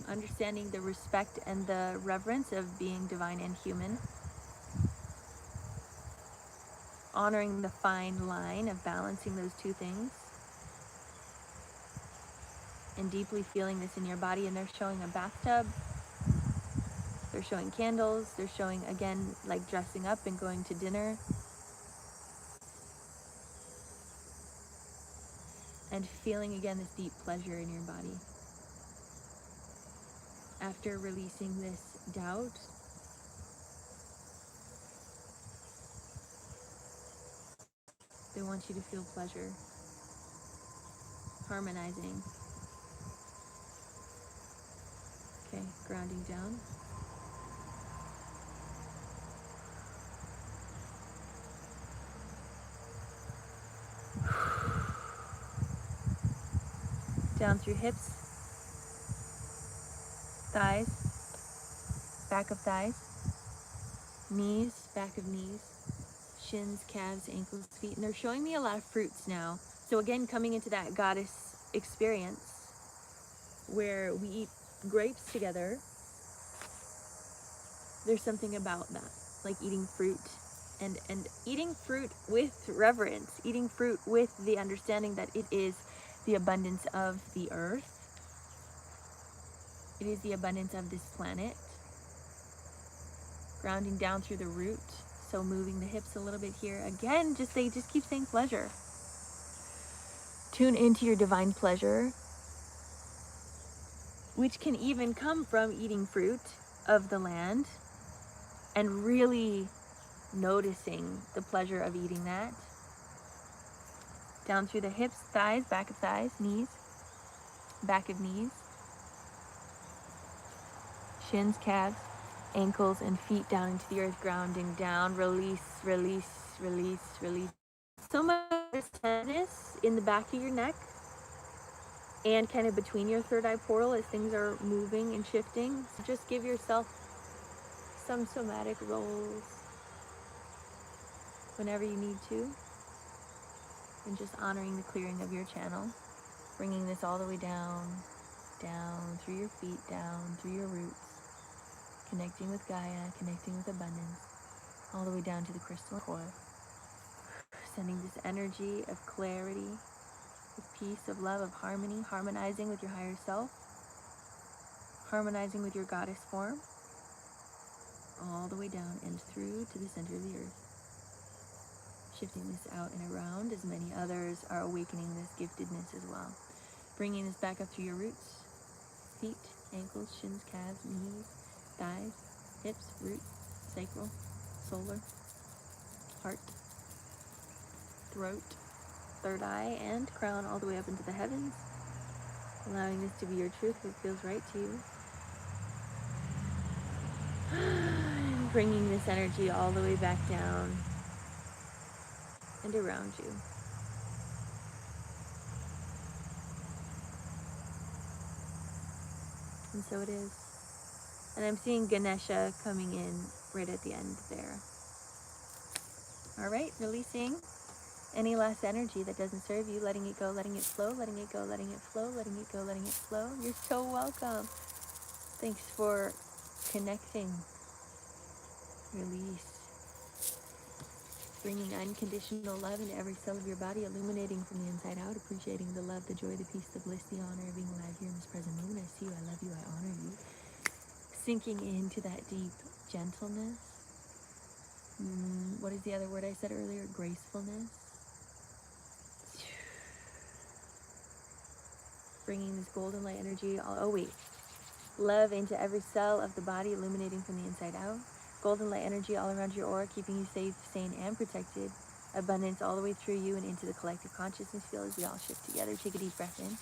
Understanding the respect and the reverence of being divine and human. Honoring the fine line of balancing those two things. And deeply feeling this in your body. And they're showing a bathtub. They're showing candles. They're showing, again, like dressing up and going to dinner. And feeling, again, this deep pleasure in your body. After releasing this doubt, they want you to feel pleasure. Harmonizing. Okay, grounding down. Down through hips, thighs, back of thighs, knees, back of knees, shins, calves, ankles, feet. And they're showing me a lot of fruits now. So again, coming into that goddess experience where we eat grapes together. There's something about that, like eating fruit and eating fruit with reverence, eating fruit with the understanding that it is the abundance of the earth. It is the abundance of this planet. Grounding down through the root, So moving the hips a little bit here. Again, they just keep saying pleasure. Tune into your divine pleasure, which can even come from eating fruit of the land and really noticing the pleasure of eating that. Down through the hips, thighs, back of thighs, knees, back of knees, shins, calves, ankles, and feet down into the earth, grounding down. Release, release, release, release. So much tenseness in the back of your neck and kind of between your third eye portal as things are moving and shifting. So just give yourself some somatic rolls whenever you need to, and just honoring the clearing of your channel, bringing this all the way down, down through your feet, down through your roots, connecting with Gaia, connecting with abundance, all the way down to the crystal core, sending this energy of clarity, of peace, of love, of harmony, harmonizing with your higher self, harmonizing with your goddess form, all the way down and through to the center of the earth. Shifting this out and around as many others are awakening this giftedness as well. Bringing this back up through your roots, feet, ankles, shins, calves, knees, thighs, hips, roots, sacral, solar, heart, throat, third eye, and crown, all the way up into the heavens. Allowing this to be your truth, what feels right to you. And bringing this energy all the way back down and around you. And so it is. And I'm seeing Ganesha coming in right at the end there. All right, releasing any last energy that doesn't serve you, letting it go, letting it flow, letting it go, letting it flow, letting it go, letting it flow. You're so welcome. Thanks for connecting. Release. Bringing unconditional love into every cell of your body, illuminating from the inside out, appreciating the love, the joy, the peace, the bliss, the honor of being alive here in this present moment. I see you, I love you, I honor you. Sinking into that deep gentleness. What is the other word I said earlier? Gracefulness. Bringing this golden light energy, love into every cell of the body, illuminating from the inside out. Golden light energy all around your aura, keeping you safe, sane, and protected. Abundance all the way through you and into the collective consciousness field as we all shift together. Take a deep breath in.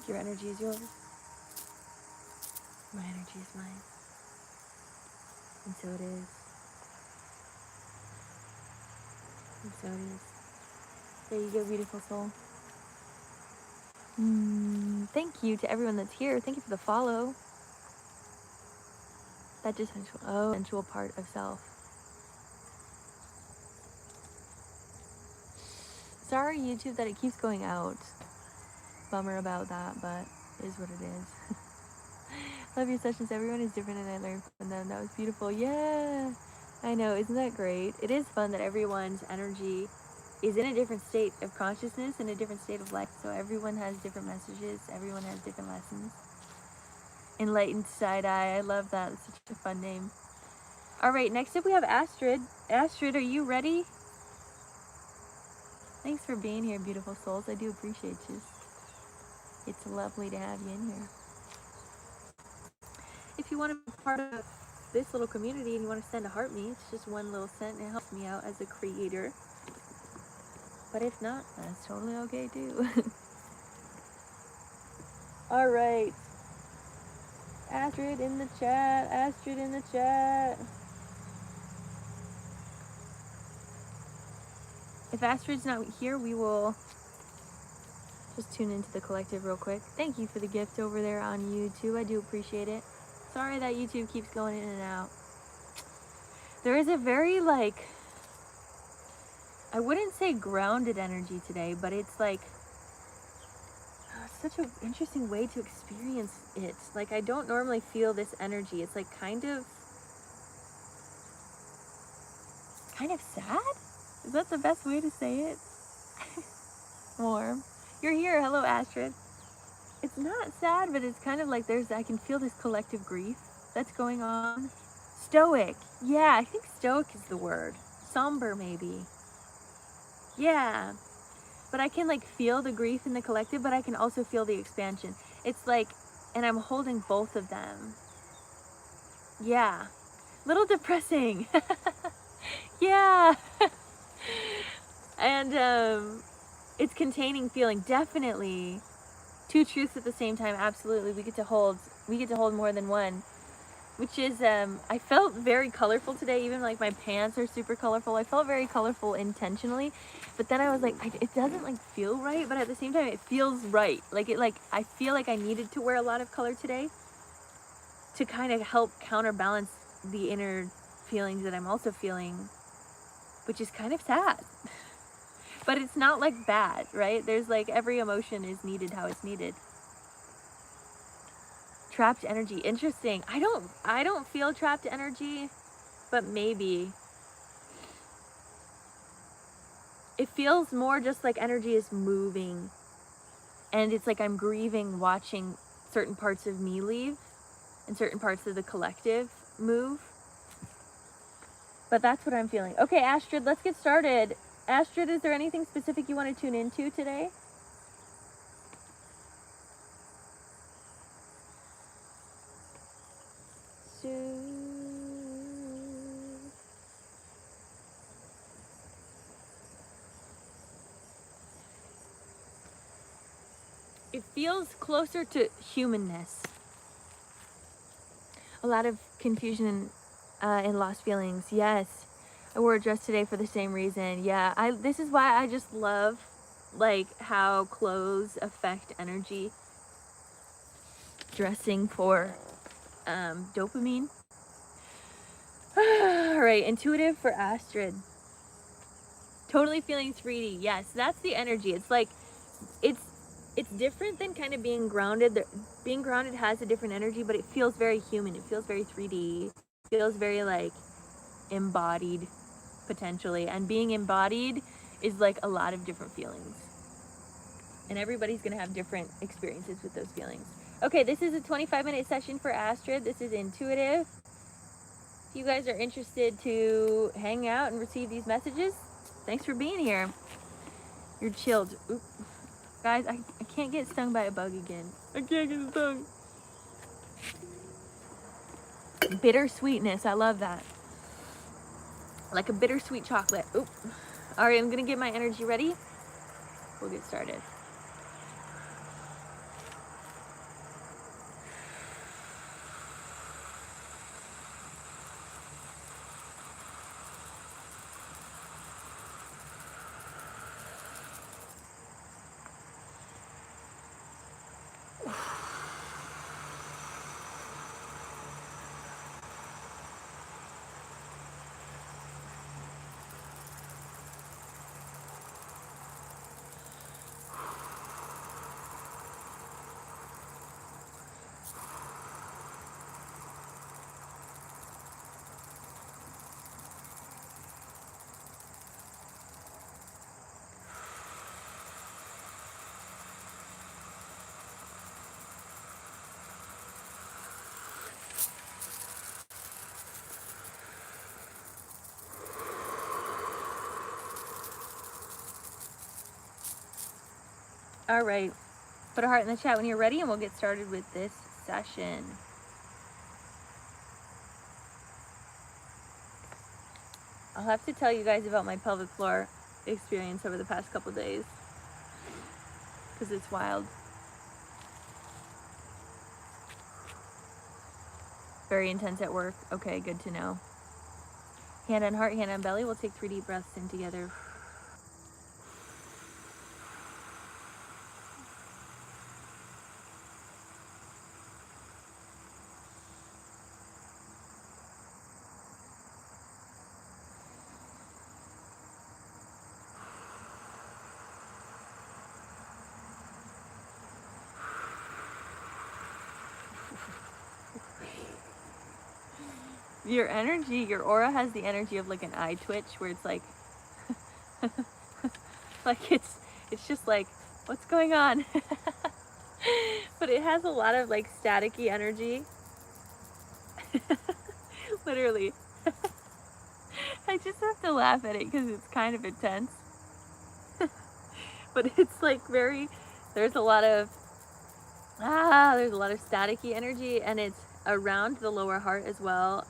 Your energy is yours. My energy is mine. And so it is. And so it is. There you go, beautiful soul. Thank you to everyone that's here. Thank you for the follow. That just sensual part of self. Sorry, YouTube, that it keeps going out. Bummer about that, but it is what it is. Love your sessions. Everyone is different and I learned from them. That was beautiful. Yeah, I know. Isn't that great? It is fun that everyone's energy is in a different state of consciousness, in a different state of life. So everyone has different messages. Everyone has different lessons. Enlightened Side-Eye. I love that. It's such a fun name. All right, next up we have Astrid. Astrid, are you ready? Thanks for being here, beautiful souls. I do appreciate you. It's lovely to have you in here. If you want to be part of this little community and you want to send a heart me, it's just one little cent and it helps me out as a creator. But if not, that's totally okay too. All right. Astrid in the chat. Astrid in the chat. If Astrid's not here, we will just tune into the collective real quick. Thank you for the gift over there on YouTube. I do appreciate it. Sorry that YouTube keeps going in and out. There is a very, I wouldn't say grounded energy today, but it's such an interesting way to experience it. I don't normally feel this energy. It's kind of sad? Is that the best way to say it? Warm. You're here. Hello, Astrid. It's not sad, but it's kind of like I can feel this collective grief that's going on. Stoic. Yeah, I think stoic is the word. Somber, maybe. Yeah. But I can like feel the grief in the collective, but I can also feel the expansion. It's like, and I'm holding both of them. Yeah. Little depressing. Yeah. And it's containing feeling, definitely. Two truths at the same time, absolutely. We get to hold more than one. Which is, I felt very colorful today. Even like my pants are super colorful. I felt very colorful intentionally, but then I was like, it doesn't like feel right, but at the same time, it feels right. I feel like I needed to wear a lot of color today to kind of help counterbalance the inner feelings that I'm also feeling, which is kind of sad. But it's not like bad, right? There's like every emotion is needed how it's needed. Trapped energy. Interesting. I don't feel trapped energy, but maybe. It feels more just like energy is moving. And it's like I'm grieving watching certain parts of me leave and certain parts of the collective move. But that's what I'm feeling. Okay, Astrid, let's get started. Astrid, is there anything specific you want to tune into today? It feels closer to humanness. A lot of confusion and lost feelings. Yes, I wore a dress today for the same reason. Yeah, this is why I just love like how clothes affect energy. Dressing for dopamine. All right, intuitive for Astrid. Totally feeling 3D. Yes, that's the energy. It's like it's different than kind of being grounded. Being grounded has a different energy, but it feels very human. It feels very 3D. It feels very like embodied potentially. And being embodied is like a lot of different feelings. And everybody's going to have different experiences with those feelings. Okay, this is a 25-minute session for Astrid. This is intuitive. If you guys are interested to hang out and receive these messages, thanks for being here. You're chilled. Oop. Guys, I can't get stung by a bug again. I can't get stung. Bittersweetness. I love that. Like a bittersweet chocolate. Oop. All right, I'm going to get my energy ready. We'll get started. All right, put a heart in the chat when you're ready and we'll get started with this session. I'll have to tell you guys about my pelvic floor experience over the past couple days because it's wild. Very intense at work. Okay, good to know. Hand on heart, hand on belly. We'll take 3 deep breaths in together. Your energy, your aura has the energy of like an eye twitch where it's like like It's just like, what's going on? But it has a lot of like staticky energy. Literally. I just have to laugh at it because it's kind of intense. But it's like there's a lot of staticky energy, and it's around the lower heart as well.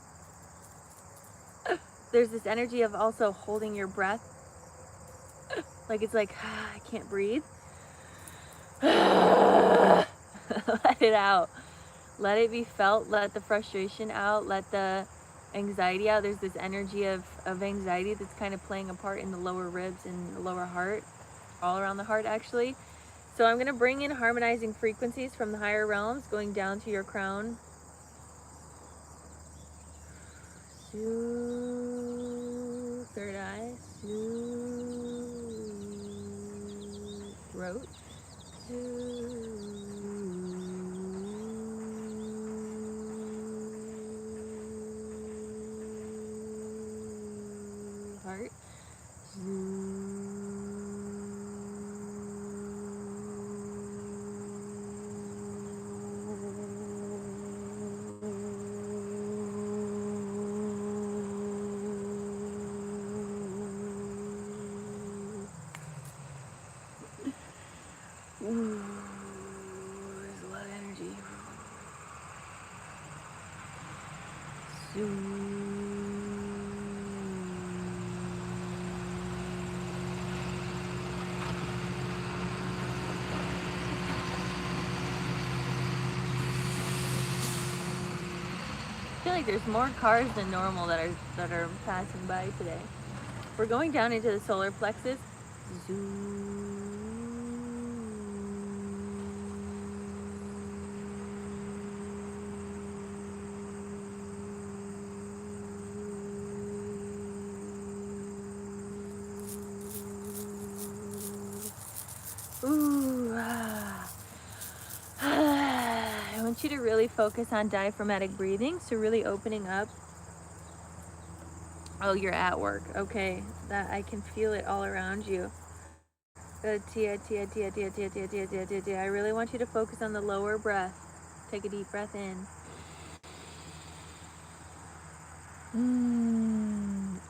There's this energy of also holding your breath. Like it's like, I can't breathe. Let it out. Let it be felt. Let the frustration out. Let the anxiety out. There's this energy of anxiety that's kind of playing a part in the lower ribs and the lower heart, all around the heart actually. So I'm going to bring in harmonizing frequencies from the higher realms, going down to your crown. Third eye, throat, heart, there's a lot of energy. I feel like there's more cars than normal that are passing by today. We're going down into the solar plexus. I want you to really focus on diaphragmatic breathing, so really opening up. Oh, you're at work. Okay, that I can feel it all around you. Tia, tia, tia, tia, tia, tia, tia, tia, tia, tia. I really want you to focus on the lower breath. Take a deep breath in.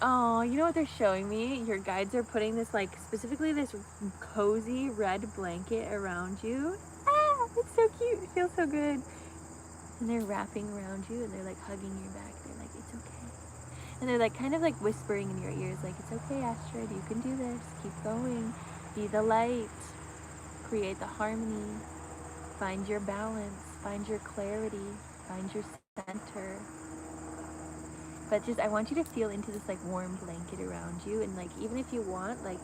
Oh, you know what they're showing me? Your guides are putting this, like, specifically this cozy red blanket around you. Ah, it's so cute. It feels so good. And they're wrapping around you, and they're, like, hugging your back. They're like, it's okay. And they're, like, kind of, like, whispering in your ears, like, it's okay, Astrid. You can do this. Keep going. Be the light. Create the harmony. Find your balance. Find your clarity. Find your center. But just, I want you to feel into this like warm blanket around you, and like, even if you want, like,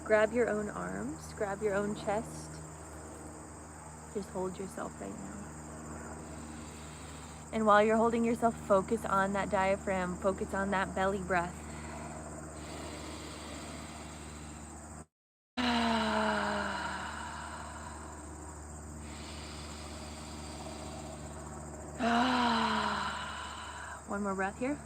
grab your own arms, grab your own chest, just hold yourself right now. And while you're holding yourself, focus on that diaphragm, focus on that belly breath. One more breath here.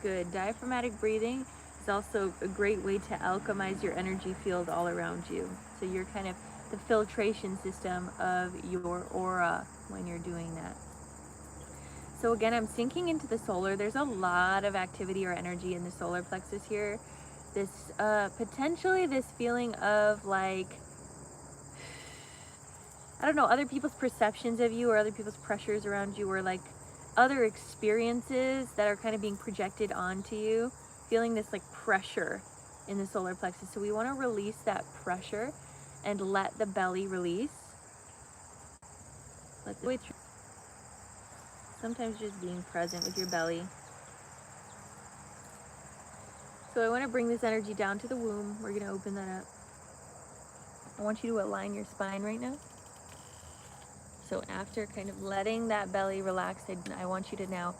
Good. Diaphragmatic breathing is also a great way to alchemize your energy field all around you. So you're kind of the filtration system of your aura when you're doing that. So again, I'm sinking into the solar. There's a lot of activity or energy in the solar plexus here. This potentially this feeling of like, I don't know, other people's perceptions of you, or other people's pressures around you, or like other experiences that are kind of being projected onto you, feeling this like pressure in the solar plexus. So we want to release that pressure and let the belly release. Let the way through. Sometimes just being present with your belly. So I want to bring this energy down to the womb. We're going to open that up. I want you to align your spine right now. So after kind of letting that belly relax, I want you to now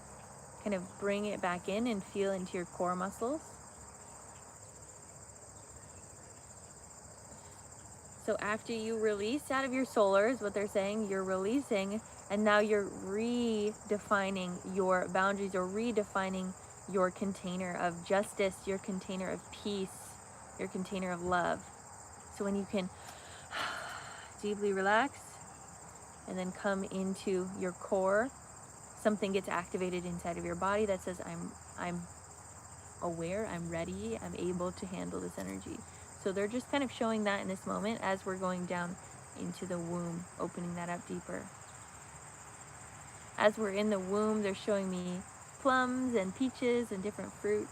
kind of bring it back in and feel into your core muscles. So after you release out of your solar, is what they're saying, you're releasing, and now you're redefining your boundaries, or redefining your container of justice, your container of peace, your container of love. So when you can deeply relax and then come into your core, something gets activated inside of your body that says, I'm aware, I'm ready, I'm able to handle this energy. So they're just kind of showing that in this moment as we're going down into the womb, opening that up deeper. As we're in the womb, they're showing me plums and peaches and different fruits.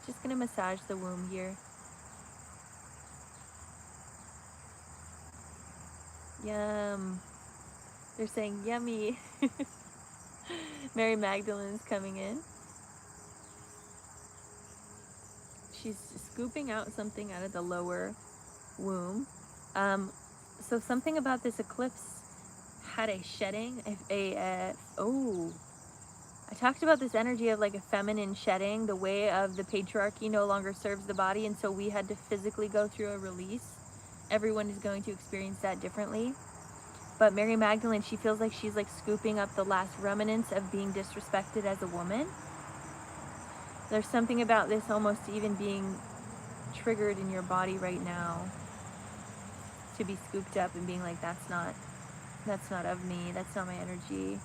Just gonna massage the womb here. Yum. They're saying yummy. Mary Magdalene's coming in. She's scooping out something out of the lower womb. So something about this eclipse had a shedding, I talked about this energy of like a feminine shedding. The way of the patriarchy no longer serves the body, and so we had to physically go through a release. Everyone is going to experience that differently. But Mary Magdalene, she feels like she's like scooping up the last remnants of being disrespected as a woman. There's something about this almost even being triggered in your body right now, to be scooped up and being like, that's not of me, that's not my energy.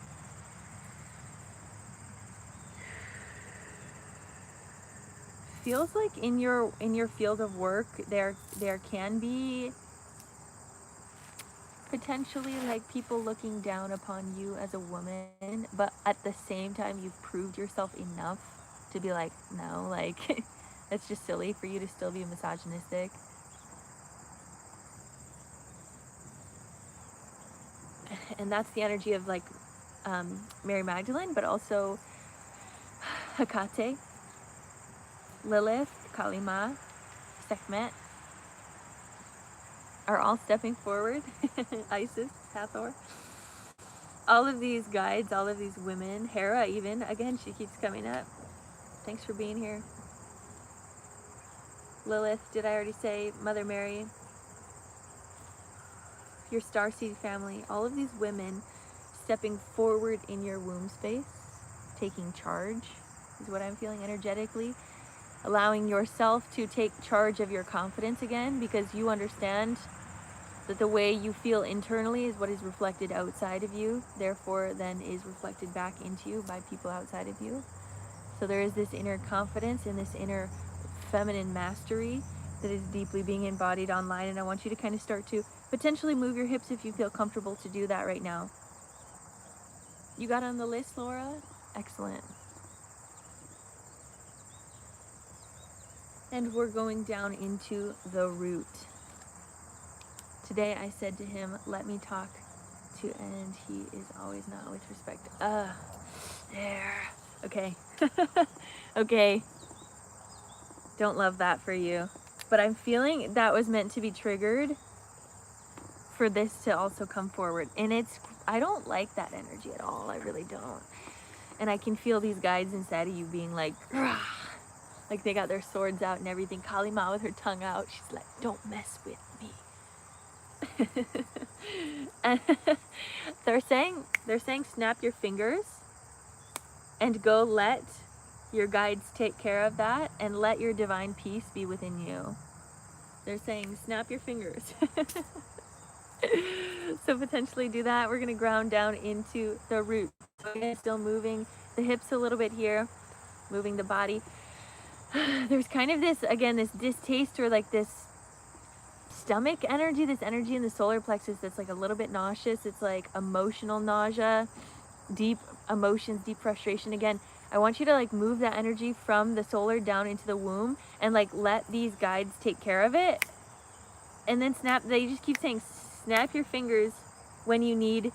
Feels like in your field of work there can be potentially like people looking down upon you as a woman, but at the same time you've proved yourself enough to be like, no, like that's just silly for you to still be misogynistic. And that's the energy of like Mary Magdalene, but also Hecate, Lilith, Kalima, Sekhmet are all stepping forward. Isis, Hathor. All of these guides, all of these women, Hera even, again, she keeps coming up. Thanks for being here. Lilith, did I already say? Mother Mary, your starseed family, all of these women stepping forward in your womb space, taking charge is what I'm feeling energetically. Allowing yourself to take charge of your confidence again, because you understand that the way you feel internally is what is reflected outside of you, therefore then is reflected back into you by people outside of you. So there is this inner confidence and this inner feminine mastery that is deeply being embodied online, and I want you to kind of start to potentially move your hips if you feel comfortable to do that right now. You got on the list, Laura? Excellent. And we're going down into the root. Today I said to him, let me talk to, and he is always not with respect. There. Okay. Okay. Don't love that for you. But I'm feeling that was meant to be triggered for this to also come forward. And I don't like that energy at all. I really don't. And I can feel these guides inside of you being like, rah! Like they got their swords out and everything. Kalima with her tongue out. She's like, don't mess with me. And they're saying snap your fingers and go let your guides take care of that and let your divine peace be within you. They're saying snap your fingers. So potentially do that. We're going to ground down into the root. Still moving the hips a little bit here, moving the body. There's kind of this, again, this distaste or like this stomach energy, this energy in the solar plexus that's like a little bit nauseous. It's like emotional nausea, deep emotions, deep frustration. Again, I want you to like move that energy from the solar down into the womb and like let these guides take care of it. And then they just keep saying snap your fingers when you need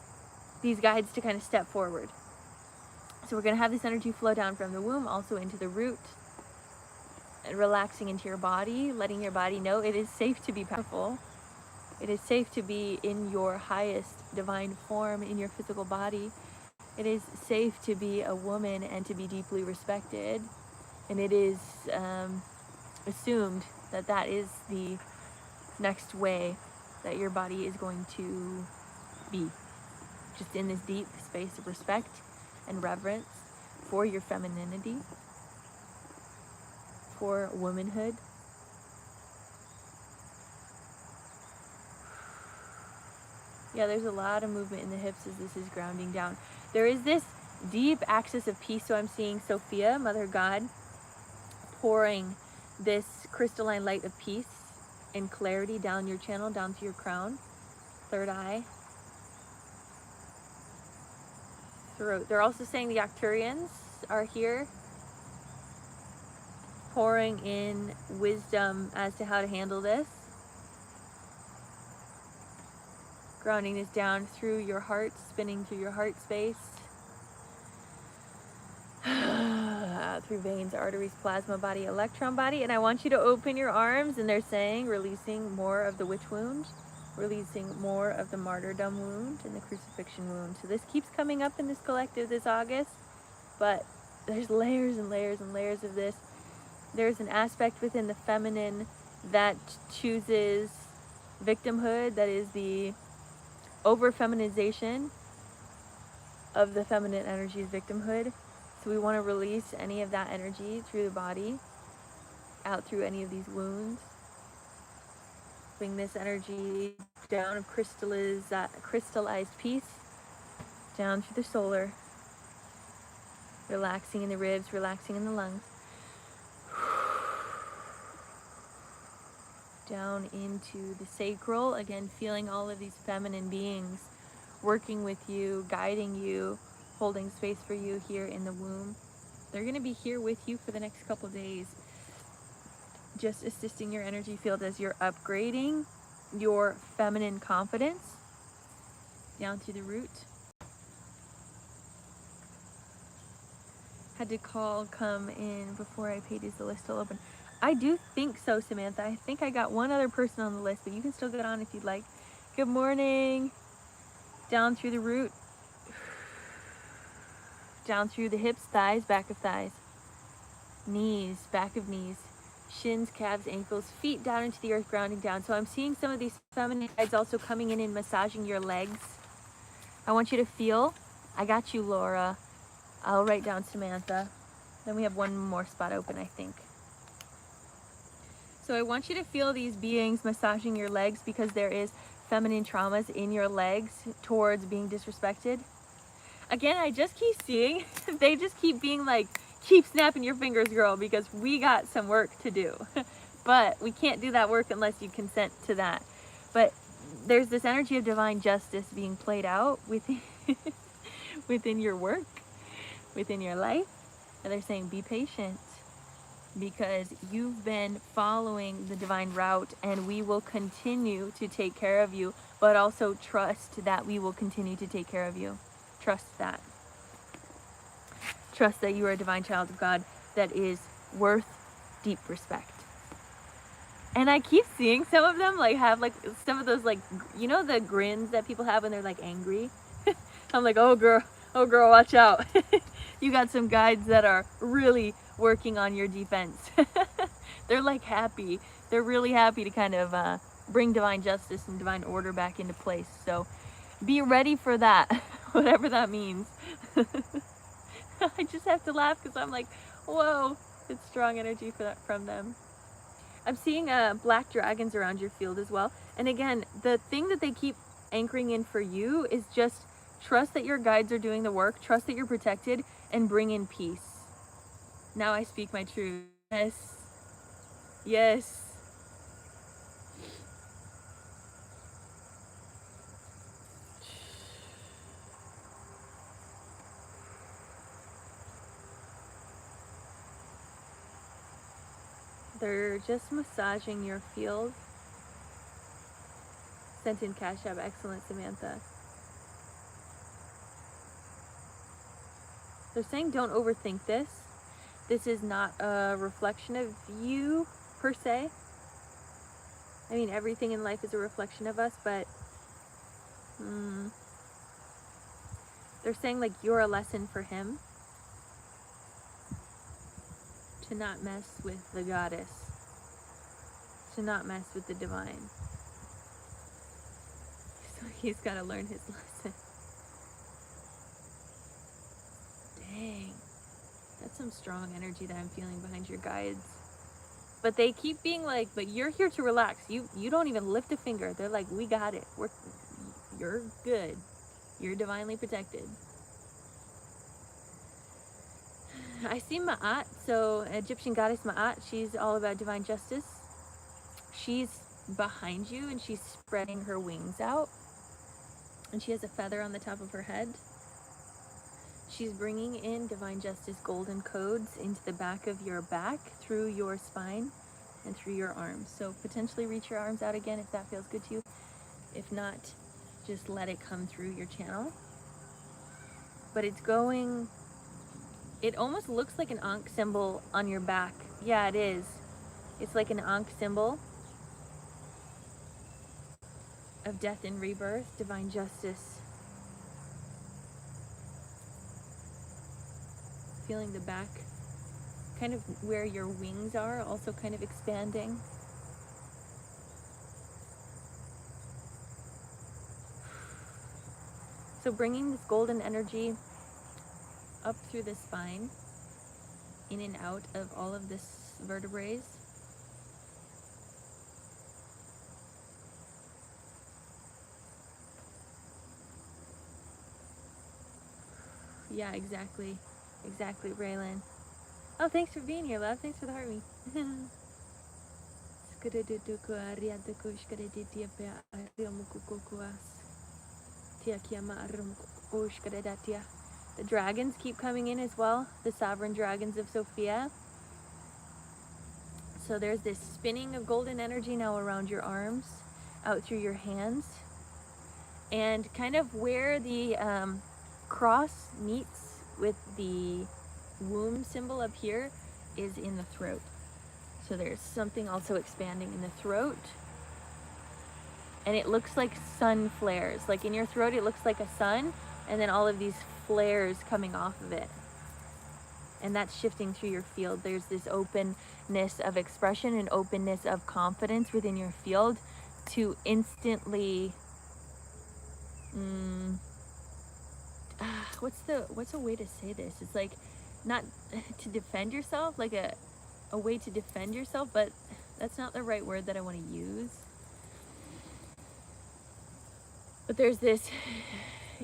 these guides to kind of step forward. So we're going to have this energy flow down from the womb also into the root. And relaxing into your body, letting your body know it is safe to be powerful. It is safe to be in your highest divine form in your physical body. It is safe to be a woman and to be deeply respected. And it is assumed that that is the next way that your body is going to be. Just in this deep space of respect and reverence. for your femininity, for womanhood. Yeah, there's a lot of movement in the hips as this is grounding down. There is this deep axis of peace. So I'm seeing Sophia, Mother God, pouring this crystalline light of peace and clarity down your channel, down to your crown, third eye, throat. They're also saying the Arcturians are here, pouring in wisdom as to how to handle this. Grounding this down through your heart, spinning through your heart space. Through veins, arteries, plasma body, electron body. And I want you to open your arms, and they're saying releasing more of the witch wound, releasing more of the martyrdom wound and the crucifixion wound. So this keeps coming up in this collective this August, but there's layers and layers and layers of this. There's an aspect within the feminine that chooses victimhood, that is the over-feminization of the feminine energy's victimhood. So we want to release any of that energy through the body, out through any of these wounds. Bring this energy down of crystallized peace, down through the solar, relaxing in the ribs, relaxing in the lungs. Down into the sacral, again feeling all of these feminine beings working with you, guiding you, holding space for you here in the womb. They're going to be here with you for the next couple days, just assisting your energy field as you're upgrading your feminine confidence down to the root. Had to come in before I paid. Is the list still open? I do think so, Samantha. I think I got one other person on the list, but you can still get on if you'd like. Good morning. Down through the root. Down through the hips, thighs, back of thighs. Knees, back of knees. Shins, calves, ankles, feet down into the earth, grounding down. So I'm seeing some of these feminine guides also coming in and massaging your legs. I want you to feel. I got you, Laura. I'll write down Samantha. Then we have one more spot open, I think. So I want you to feel these beings massaging your legs, because there is feminine traumas in your legs towards being disrespected. Again, I just keep seeing, they just keep being like, keep snapping your fingers, girl, because we got some work to do. But we can't do that work unless you consent to that. But there's this energy of divine justice being played out within, within your work, within your life. And they're saying, be patient, because you've been following the divine route, and we will continue to take care of you, but also trust that we will continue to take care of you. Trust that. Trust that you are a divine child of God that is worth deep respect. And I keep seeing some of them like have like some of those, like, you know, the grins that people have when they're like angry. I'm like, oh girl, watch out. You got some guides that are really working on your defense. They're like happy. They're really happy to kind of bring divine justice and divine order back into place. So be ready for that, whatever that means. I just have to laugh because I'm like, whoa, it's strong energy for that, from them. I'm seeing black dragons around your field as well. And again, the thing that they keep anchoring in for you is just trust that your guides are doing the work, trust that you're protected, and bring in peace. Now I speak my truth. Yes. Yes. They're just massaging your field. Sent in Cash App. Excellent, Samantha. They're saying don't overthink this. This is not a reflection of you, per se. I mean, everything in life is a reflection of us, but they're saying like you're a lesson for him. To not mess with the goddess. To not mess with the divine. So he's got to learn his lesson. Dang. That's some strong energy that I'm feeling behind your guides. But they keep being like, but you're here to relax. You don't even lift a finger. They're like, we got it. You're good. You're divinely protected. I see Ma'at, so Egyptian goddess Ma'at, she's all about divine justice. She's behind you and she's spreading her wings out. And she has a feather on the top of her head. She's bringing in divine justice golden codes into the back of your back, through your spine, and through your arms. So potentially reach your arms out again if that feels good to you. If not, just let it come through your channel. But it's going, it almost looks like an Ankh symbol on your back. Yeah, it is. It's like an Ankh symbol of death and rebirth, divine justice. Feeling the back, kind of where your wings are, also kind of expanding. So bringing this golden energy up through the spine, in and out of all of this vertebrae. Yeah, exactly. Exactly, Raylan. Oh, thanks for being here, love. Thanks for the heartbeat. The dragons keep coming in as well, the sovereign dragons of Sophia. So there's this spinning of golden energy now around your arms, out through your hands, and kind of where the cross meets with the womb symbol up here is in the throat. So there's something also expanding in the throat. And it looks like sun flares. Like in your throat, it looks like a sun, and then all of these flares coming off of it. And that's shifting through your field. There's this openness of expression and openness of confidence within your field to instantly, what's a way to say this? It's like not to defend yourself, like a way to defend yourself, but that's not the right word that I want to use. But there's this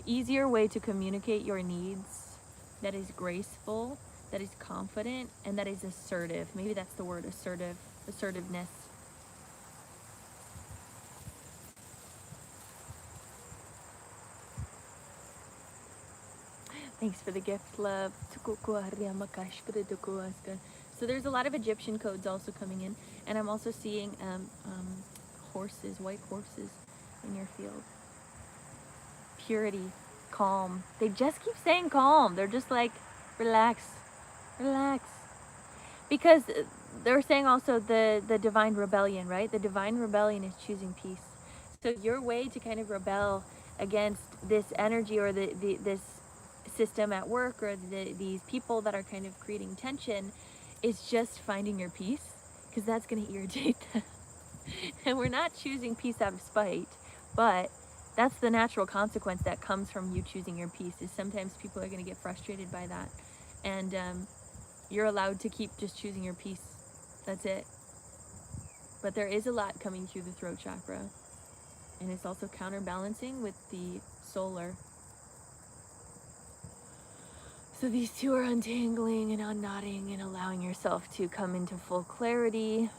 easier way to communicate your needs that is graceful, that is confident, and that is assertive. Maybe that's the word, assertiveness. Thanks for the gift, love. So there's a lot of Egyptian codes also coming in, and I'm also seeing horses, white horses in your field. Purity, calm. They just keep saying calm. They're just like, relax, relax. Because they're saying also the divine rebellion, right? The divine rebellion is choosing peace. So your way to kind of rebel against this energy or this system at work or these people that are kind of creating tension is just finding your peace, because that's going to irritate them. And we're not choosing peace out of spite, but that's the natural consequence that comes from you choosing your peace, is sometimes people are going to get frustrated by that. And you're allowed to keep just choosing your peace. That's it. But there is a lot coming through the throat chakra. And it's also counterbalancing with the solar. So these two are untangling and unknotting and allowing yourself to come into full clarity.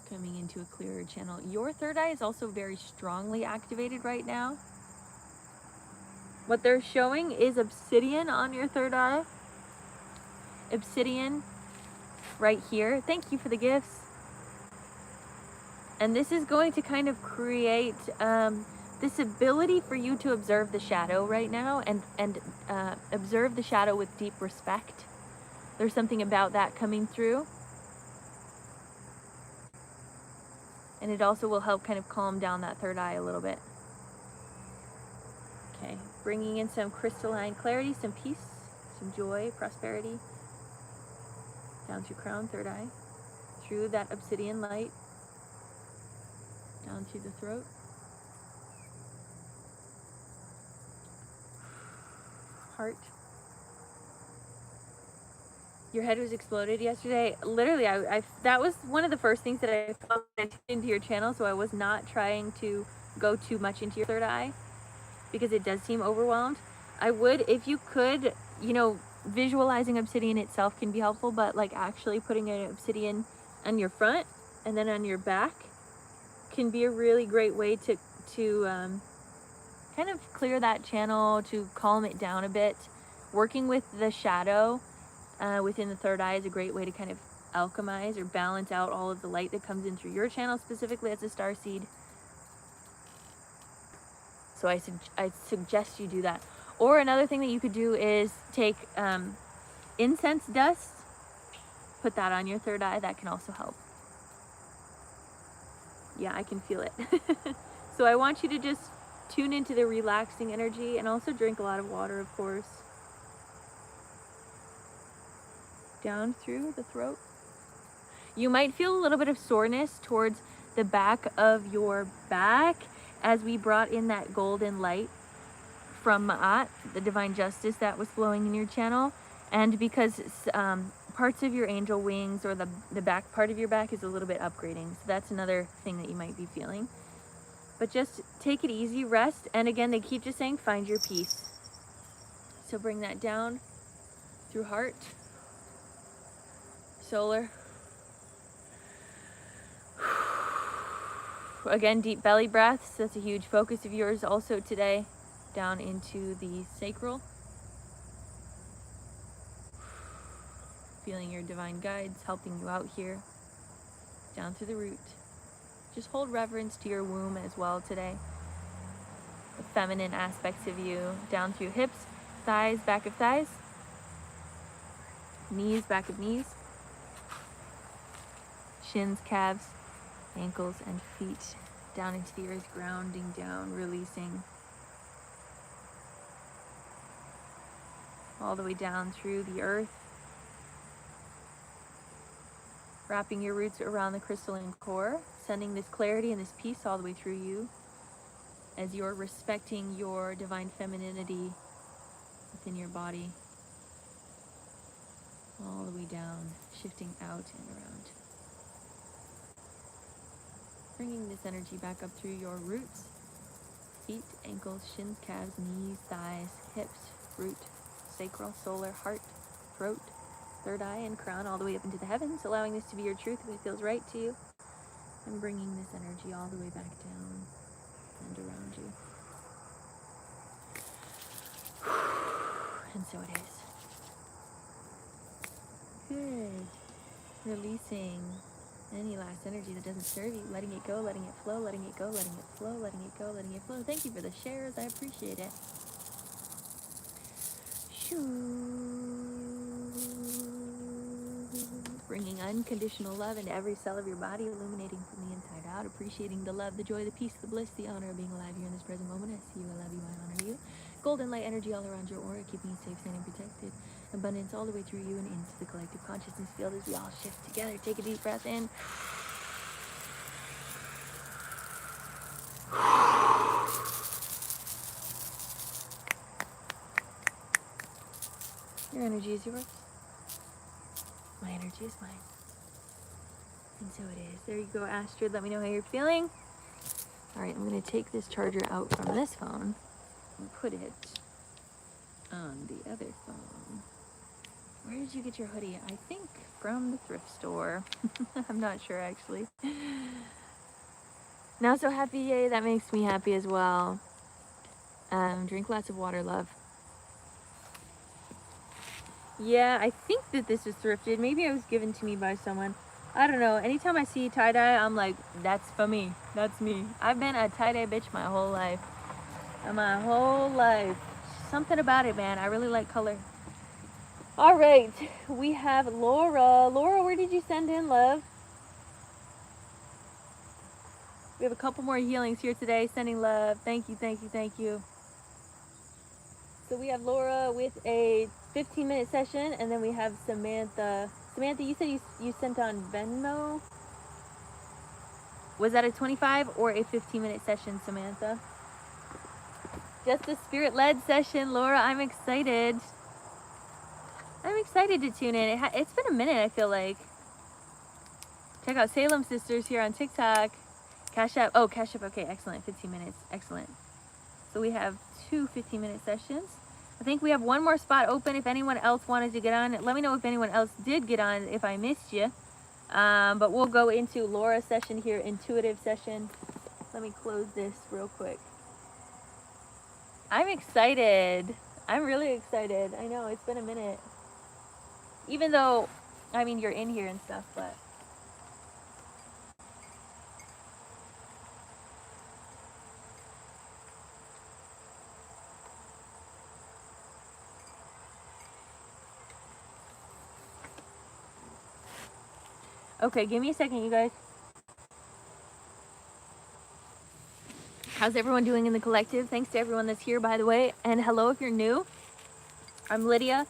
Coming into a clearer channel. Your third eye is also very strongly activated right now. What they're showing is obsidian on your third eye. Obsidian right here. Thank you for the gifts. And this is going to kind of create this ability for you to observe the shadow right now and observe the shadow with deep respect. There's something about that coming through. And it also will help kind of calm down that third eye a little bit. Okay, bringing in some crystalline clarity, some peace, some joy, prosperity. Down through crown, third eye. Through that obsidian light. Down through the throat. heart. Your head was exploded yesterday. Literally, I that was one of the first things that I felt when I tuned into your channel, so I was not trying to go too much into your third eye because it does seem overwhelmed. I would, if you could, you know, visualizing obsidian itself can be helpful, but like actually putting an obsidian on your front and then on your back can be a really great way to kind of clear that channel, to calm it down a bit. Working with the shadow within the third eye is a great way to kind of alchemize or balance out all of the light that comes in through your channel, specifically as a starseed. So I suggest you do that. Or another thing that you could do is take incense dust, put that on your third eye. That can also help. Yeah, I can feel it. So I want you to just tune into the relaxing energy and also drink a lot of water, of course. Down through the throat. You might feel a little bit of soreness towards the back of your back as we brought in that golden light from Ma'at, the divine justice that was flowing in your channel. And because parts of your angel wings or the back part of your back is a little bit upgrading. So that's another thing that you might be feeling. But just take it easy, rest. And again, they keep just saying, find your peace. So bring that down through heart, solar. Again, deep belly breaths. That's a huge focus of yours also today. Down into the sacral. Feeling your divine guides helping you out here. Down through the root. Just hold reverence to your womb as well today. The feminine aspects of you. Down through hips, thighs, back of thighs. Knees, back of knees. Shins, calves, ankles, and feet. Down into the earth, grounding down, releasing. All the way down through the earth. Wrapping your roots around the crystalline core, sending this clarity and this peace all the way through you as you're respecting your divine femininity within your body. All the way down, shifting out and around. Bringing this energy back up through your roots, feet, ankles, shins, calves, knees, thighs, hips, root, sacral, solar, heart, throat, third eye, and crown, all the way up into the heavens, allowing this to be your truth if it feels right to you, and bringing this energy all the way back down and around you. And so it is. Good. Releasing any last energy that doesn't serve you, letting it go, letting it flow, letting it go, letting it flow, letting it go, letting it flow. Thank you for the shares. I appreciate it. Bringing unconditional love into every cell of your body, illuminating from the inside out, appreciating the love, the joy, the peace, the bliss, the honor of being alive here in this present moment. I see you, I love you, I honor you. Golden light energy all around your aura, keeping you safe, sane, and protected. Abundance all the way through you and into the collective consciousness field as we all shift together. Take a deep breath in. Your energy is yours. My energy is mine. And so it is. There you go, Astrid. Let me know how you're feeling. All right, I'm going to take this charger out from this phone and put it on the other phone. Where did you get your hoodie? I think from the thrift store. I'm not sure, actually. Now so happy, yay. That makes me happy as well. Drink lots of water, love. Yeah, I think that this was thrifted. Maybe it was given to me by someone. I don't know. Anytime I see tie-dye, I'm like, that's for me. That's me. I've been a tie-dye bitch my whole life. My whole life. Something about it, man. I really like color. All right. We have Laura. Laura, where did you send in, love? We have a couple more healings here today. Sending love. Thank you, thank you, thank you. So we have Laura with a 15-minute session, and then we have Samantha. Samantha, you said you sent on Venmo? Was that a 25 or a 15-minute session, Samantha? Just a spirit-led session, Laura. I'm excited. I'm excited to tune in. It's been a minute, I feel like. Check out Salem Sisters here on TikTok. Cash App. Oh, Cash App. Okay, excellent. 15 minutes. Excellent. So we have 2 15-minute sessions. I think we have one more spot open if anyone else wanted to get on. Let me know if anyone else did get on, if I missed you. But we'll go into Laura's session here, intuitive session. Let me close this real quick. I'm excited. I'm really excited. I know, it's been a minute. Even though, I mean, you're in here and stuff, but... Okay, give me a second, you guys. How's everyone doing in the collective? Thanks to everyone that's here, by the way. And hello if you're new. I'm Lydia.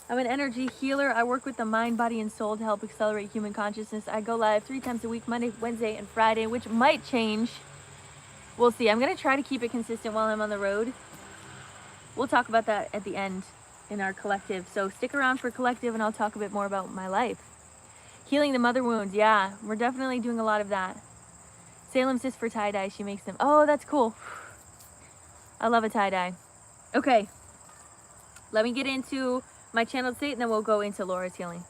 I'm an energy healer. I work with the mind, body, and soul to help accelerate human consciousness. I go live 3 times a week, Monday, Wednesday, and Friday, which might change. We'll see. I'm going to try to keep it consistent while I'm on the road. We'll talk about that at the end in our collective. So stick around for collective and I'll talk a bit more about my life. Healing the mother wounds. Yeah, we're definitely doing a lot of that. Salem sis for tie-dye. She makes them. Oh, that's cool. I love a tie-dye. Okay. Let me get into my channeled state and then we'll go into Laura's healing.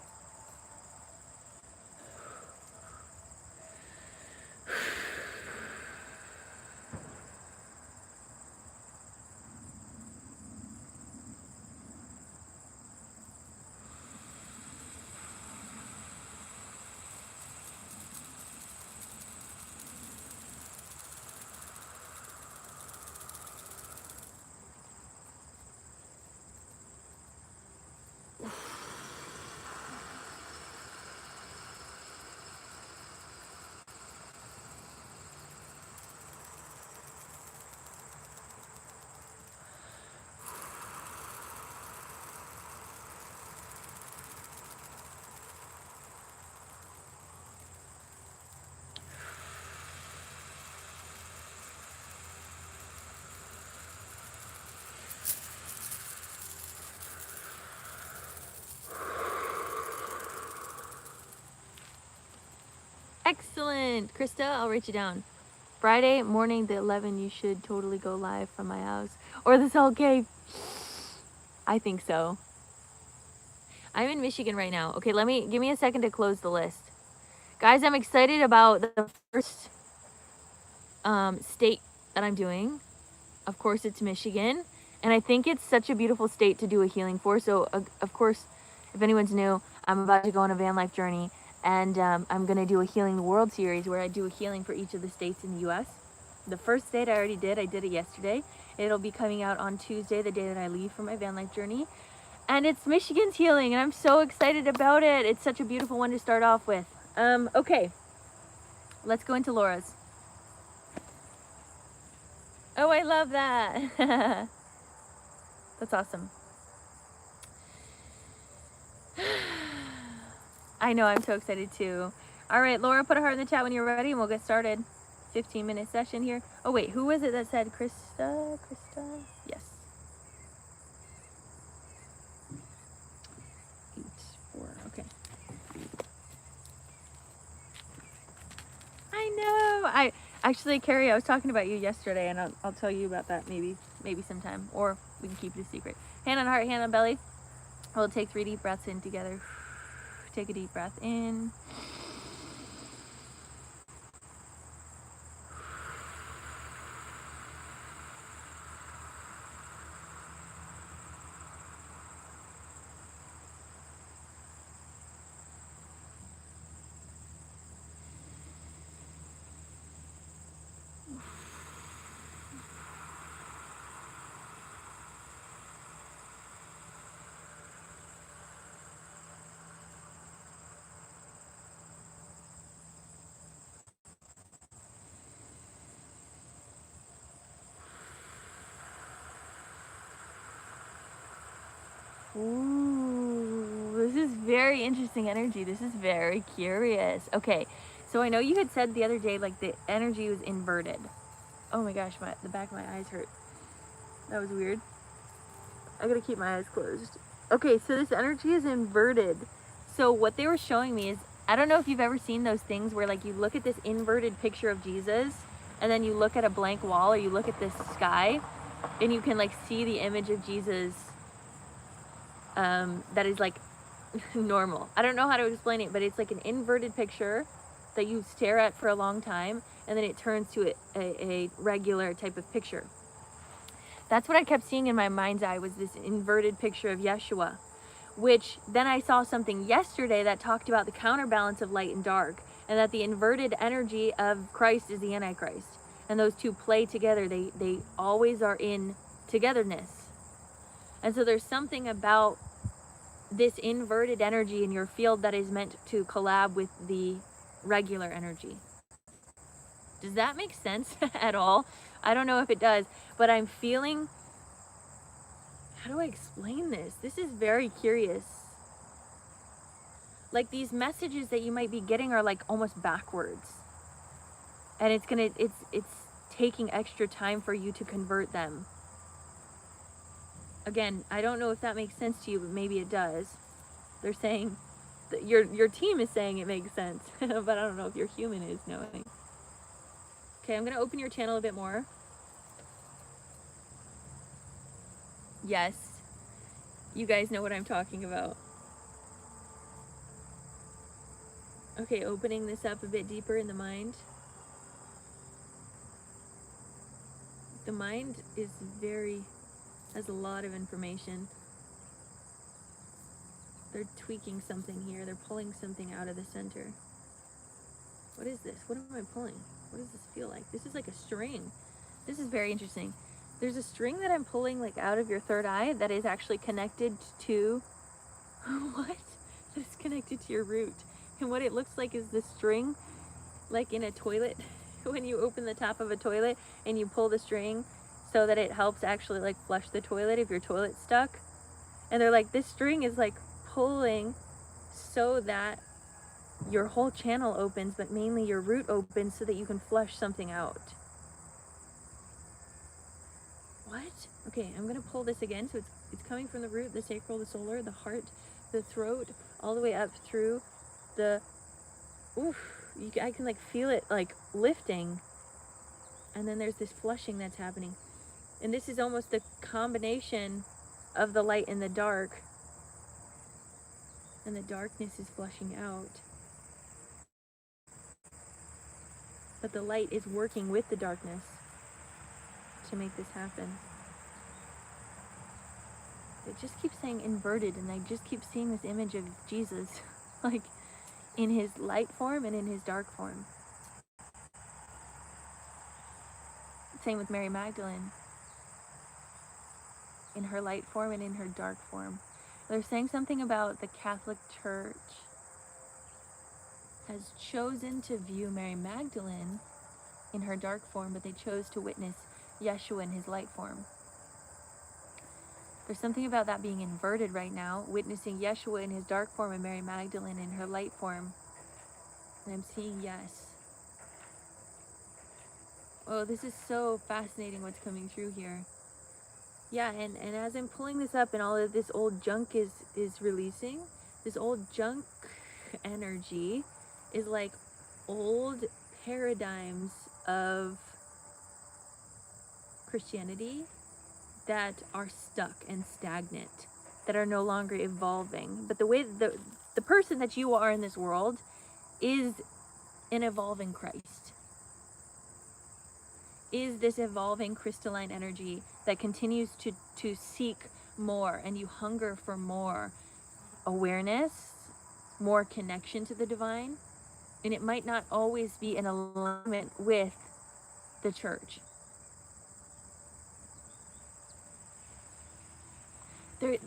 Excellent. Krista, I'll write you down. Friday morning, the 11, you should totally go live from my house. Or the Salt Cave. I think so. I'm in Michigan right now. Okay, give me a second to close the list. Guys, I'm excited about the first state that I'm doing. Of course, it's Michigan. And I think it's such a beautiful state to do a healing for. So, of course, if anyone's new, I'm about to go on a van life journey. And I'm going to do a Healing the World series where I do a healing for each of the states in the U.S. The first state I already did. I did it yesterday. It'll be coming out on Tuesday, the day that I leave for my van life journey. And it's Michigan's healing, and I'm so excited about it. It's such a beautiful one to start off with. Okay. Let's go into Laura's. Oh, I love that. That's awesome. I know, I'm so excited too. All right, Laura, put a heart in the chat when you're ready and we'll get started. 15-minute session here. Oh, wait, who was it that said Krista? Krista? Yes. 8, 4, okay. I know. Actually, Carrie, I was talking about you yesterday and I'll tell you about that maybe sometime. Or we can keep it a secret. Hand on heart, hand on belly. We'll take 3 deep breaths in together. Take a deep breath in. Ooh, this is very interesting energy. This is very curious. Okay, so I know you had said the other day, like, the energy was inverted. Oh my gosh, the back of my eyes hurt. That was weird. I gotta keep my eyes closed. Okay, so this energy is inverted. So what they were showing me is, I don't know if you've ever seen those things where like you look at this inverted picture of Jesus and then you look at a blank wall, or you look at this sky and you can like see the image of Jesus that is like normal. I don't know how to explain it, but it's like an inverted picture that you stare at for a long time and then it turns to a regular type of picture. That's what I kept seeing in my mind's eye, was this inverted picture of Yeshua, which then I saw something yesterday that talked about the counterbalance of light and dark, and that the inverted energy of Christ is the Antichrist. And those two play together. They always are in togetherness. And so there's something about this inverted energy in your field that is meant to collab with the regular energy. Does that make sense at all? I don't know if it does, but I'm feeling, how do I explain this? This is very curious. Like these messages that you might be getting are like almost backwards. And it's taking extra time for you to convert them. Again, I don't know if that makes sense to you, but maybe it does. They're saying, that your team is saying it makes sense, but I don't know if your human is knowing. Okay, I'm gonna open your channel a bit more. Yes, you guys know what I'm talking about. Okay, opening this up a bit deeper in the mind. The mind is has a lot of information. They're tweaking something here. They're pulling something out of the center. What is this? What am I pulling? What does this feel like? This is like a string. This is very interesting. There's a string that I'm pulling like out of your third eye that is actually connected to what? It's connected to your root. And what it looks like is the string, like in a toilet, when you open the top of a toilet and you pull the string so that it helps actually like flush the toilet if your toilet's stuck. And they're like, this string is like pulling so that your whole channel opens, but mainly your root opens so that you can flush something out. What? Okay, I'm gonna pull this again. So it's coming from the root, the sacral, the solar, the heart, the throat, all the way up through the, I can like feel it like lifting. And then there's this flushing that's happening. And this is almost the combination of the light and the dark. And the darkness is flushing out. But the light is working with the darkness to make this happen. It just keeps saying inverted, and I just keep seeing this image of Jesus, like in his light form and in his dark form. Same with Mary Magdalene, in her light form and in her dark form. They're saying something about the Catholic Church has chosen to view Mary Magdalene in her dark form, but they chose to witness Yeshua in his light form. There's something about that being inverted right now, witnessing Yeshua in his dark form and Mary Magdalene in her light form. And I'm seeing yes. Oh, this is so fascinating what's coming through here. Yeah, and as I'm pulling this up and all of this old junk is releasing, this old junk energy is like old paradigms of Christianity that are stuck and stagnant, that are no longer evolving. But the way the person that you are in this world is an evolving Christ, is this evolving crystalline energy that continues to seek more, and you hunger for more awareness, more connection to the divine. And it might not always be in alignment with the church.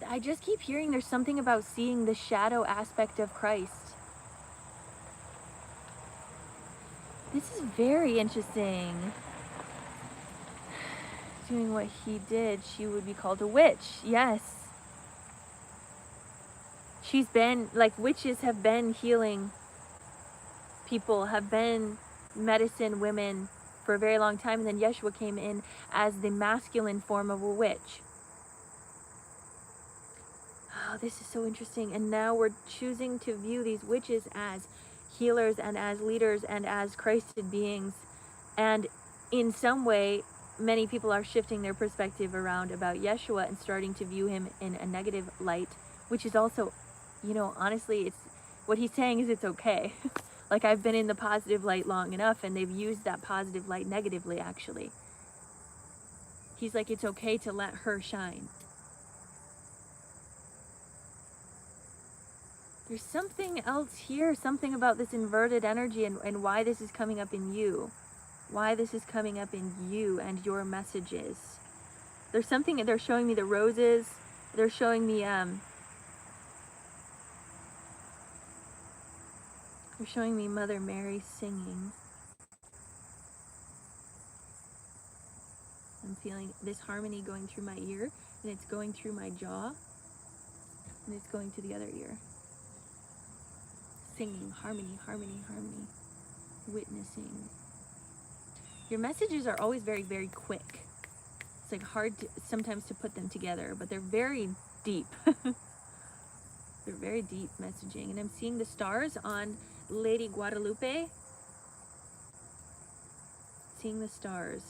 I just keep hearing there's something about seeing the shadow aspect of Christ. This is very interesting. Doing what he did, she would be called a witch. Yes. She's been, like, witches have been healing people, have been medicine women for a very long time, and then Yeshua came in as the masculine form of a witch. Oh, this is so interesting. And now we're choosing to view these witches as healers and as leaders and as Christed beings. And in some way, many people are shifting their perspective around about Yeshua and starting to view him in a negative light, which is also, you know, honestly, it's what he's saying is it's okay. Like, I've been in the positive light long enough, and they've used that positive light negatively, actually. He's like, it's okay to let her shine. There's something else here, something about this inverted energy and why this is coming up in you. Why this is coming up in you and your messages. There's something, they're showing me the roses. They're showing me, Mother Mary singing. I'm feeling this harmony going through my ear, and it's going through my jaw, and it's going to the other ear. Singing, harmony, harmony, harmony. Witnessing. Your messages are always very, very quick. It's like hard sometimes to put them together, but they're very deep. They're very deep messaging. And I'm seeing the stars on Lady Guadalupe. Seeing the stars.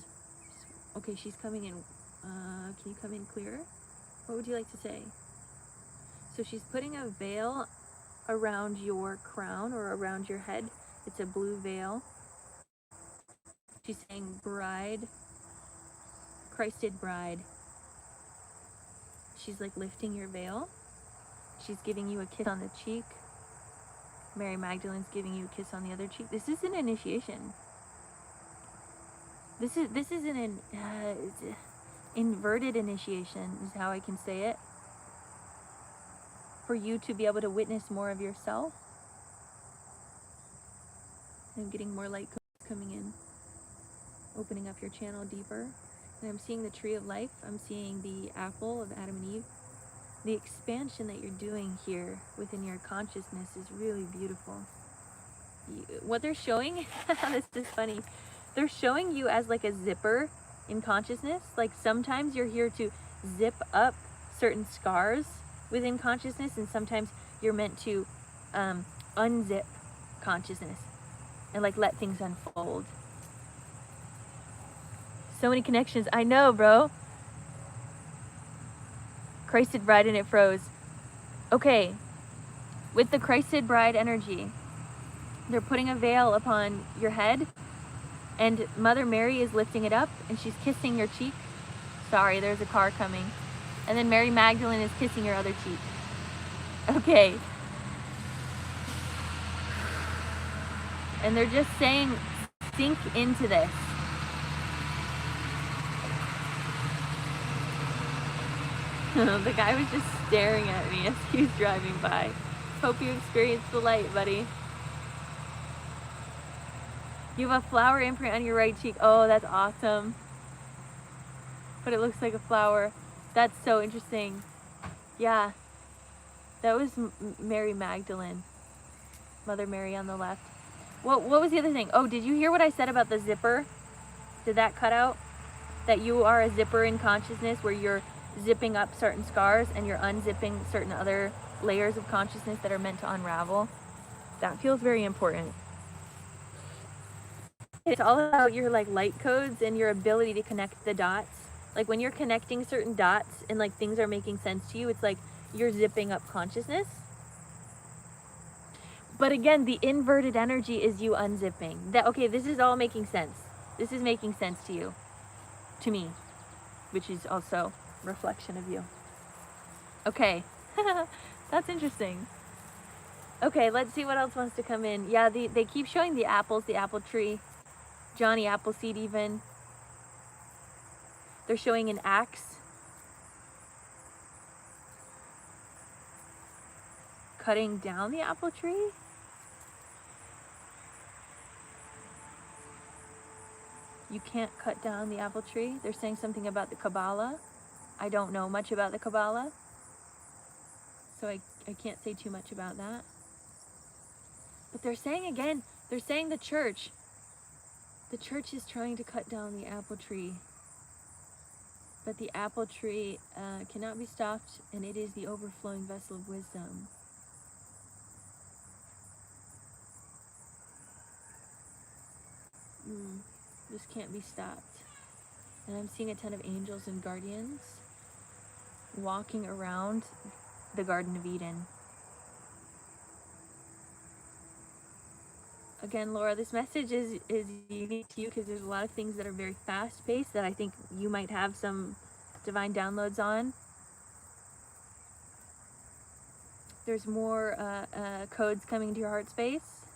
Okay, she's coming in. Can you come in clearer? What would you like to say? So she's putting a veil around your crown or around your head. It's a blue veil. She's saying bride, Christed bride. She's like lifting your veil. She's giving you a kiss on the cheek. Mary Magdalene's giving you a kiss on the other cheek. This is an initiation. This is an inverted initiation is how I can say it. For you to be able to witness more of yourself. I'm getting more light coming in. Opening up your channel deeper. And I'm seeing the tree of life. I'm seeing the apple of Adam and Eve. The expansion that you're doing here within your consciousness is really beautiful. What they're showing, this is funny. They're showing you as like a zipper in consciousness. Like sometimes you're here to zip up certain scars within consciousness, and sometimes you're meant to unzip consciousness and like let things unfold. So many connections. I know, bro. Christed bride and it froze. Okay, with the Christed bride energy, they're putting a veil upon your head, and Mother Mary is lifting it up, and she's kissing your cheek. Sorry, there's a car coming. And then Mary Magdalene is kissing your other cheek. Okay. And they're just saying, sink into this. The guy was just staring at me as he was driving by. Hope you experienced the light, buddy. You have a flower imprint on your right cheek. Oh, that's awesome. But it looks like a flower. That's so interesting. Yeah. That was Mary Magdalene. Mother Mary on the left. What was the other thing? Oh, did you hear what I said about the zipper? Did that cut out? That you are a zipper in consciousness where you're zipping up certain scars and you're unzipping certain other layers of consciousness that are meant to unravel. That feels very important. It's all about your like light codes and your ability to connect the dots. Like when you're connecting certain dots and like things are making sense to you, it's like you're zipping up consciousness. But again, the inverted energy is you unzipping. That okay, this is all making sense. This is making sense to you. To me. Which is also reflection of you. Okay. That's interesting. Okay, let's see what else wants to come in. Yeah, they keep showing the apples, the apple tree. Johnny Appleseed even. They're showing an axe. Cutting down the apple tree. You can't cut down the apple tree. They're saying something about the Kabbalah. I don't know much about the Kabbalah, so I can't say too much about that. But they're saying again, they're saying the church. The church is trying to cut down the apple tree, but the apple tree cannot be stopped, and it is the overflowing vessel of wisdom. This can't be stopped. And I'm seeing a ton of angels and guardians walking around the Garden of Eden. Again, Laura, this message is unique to you because there's a lot of things that are very fast-paced that I think you might have some divine downloads on. There's more codes coming to your heart space.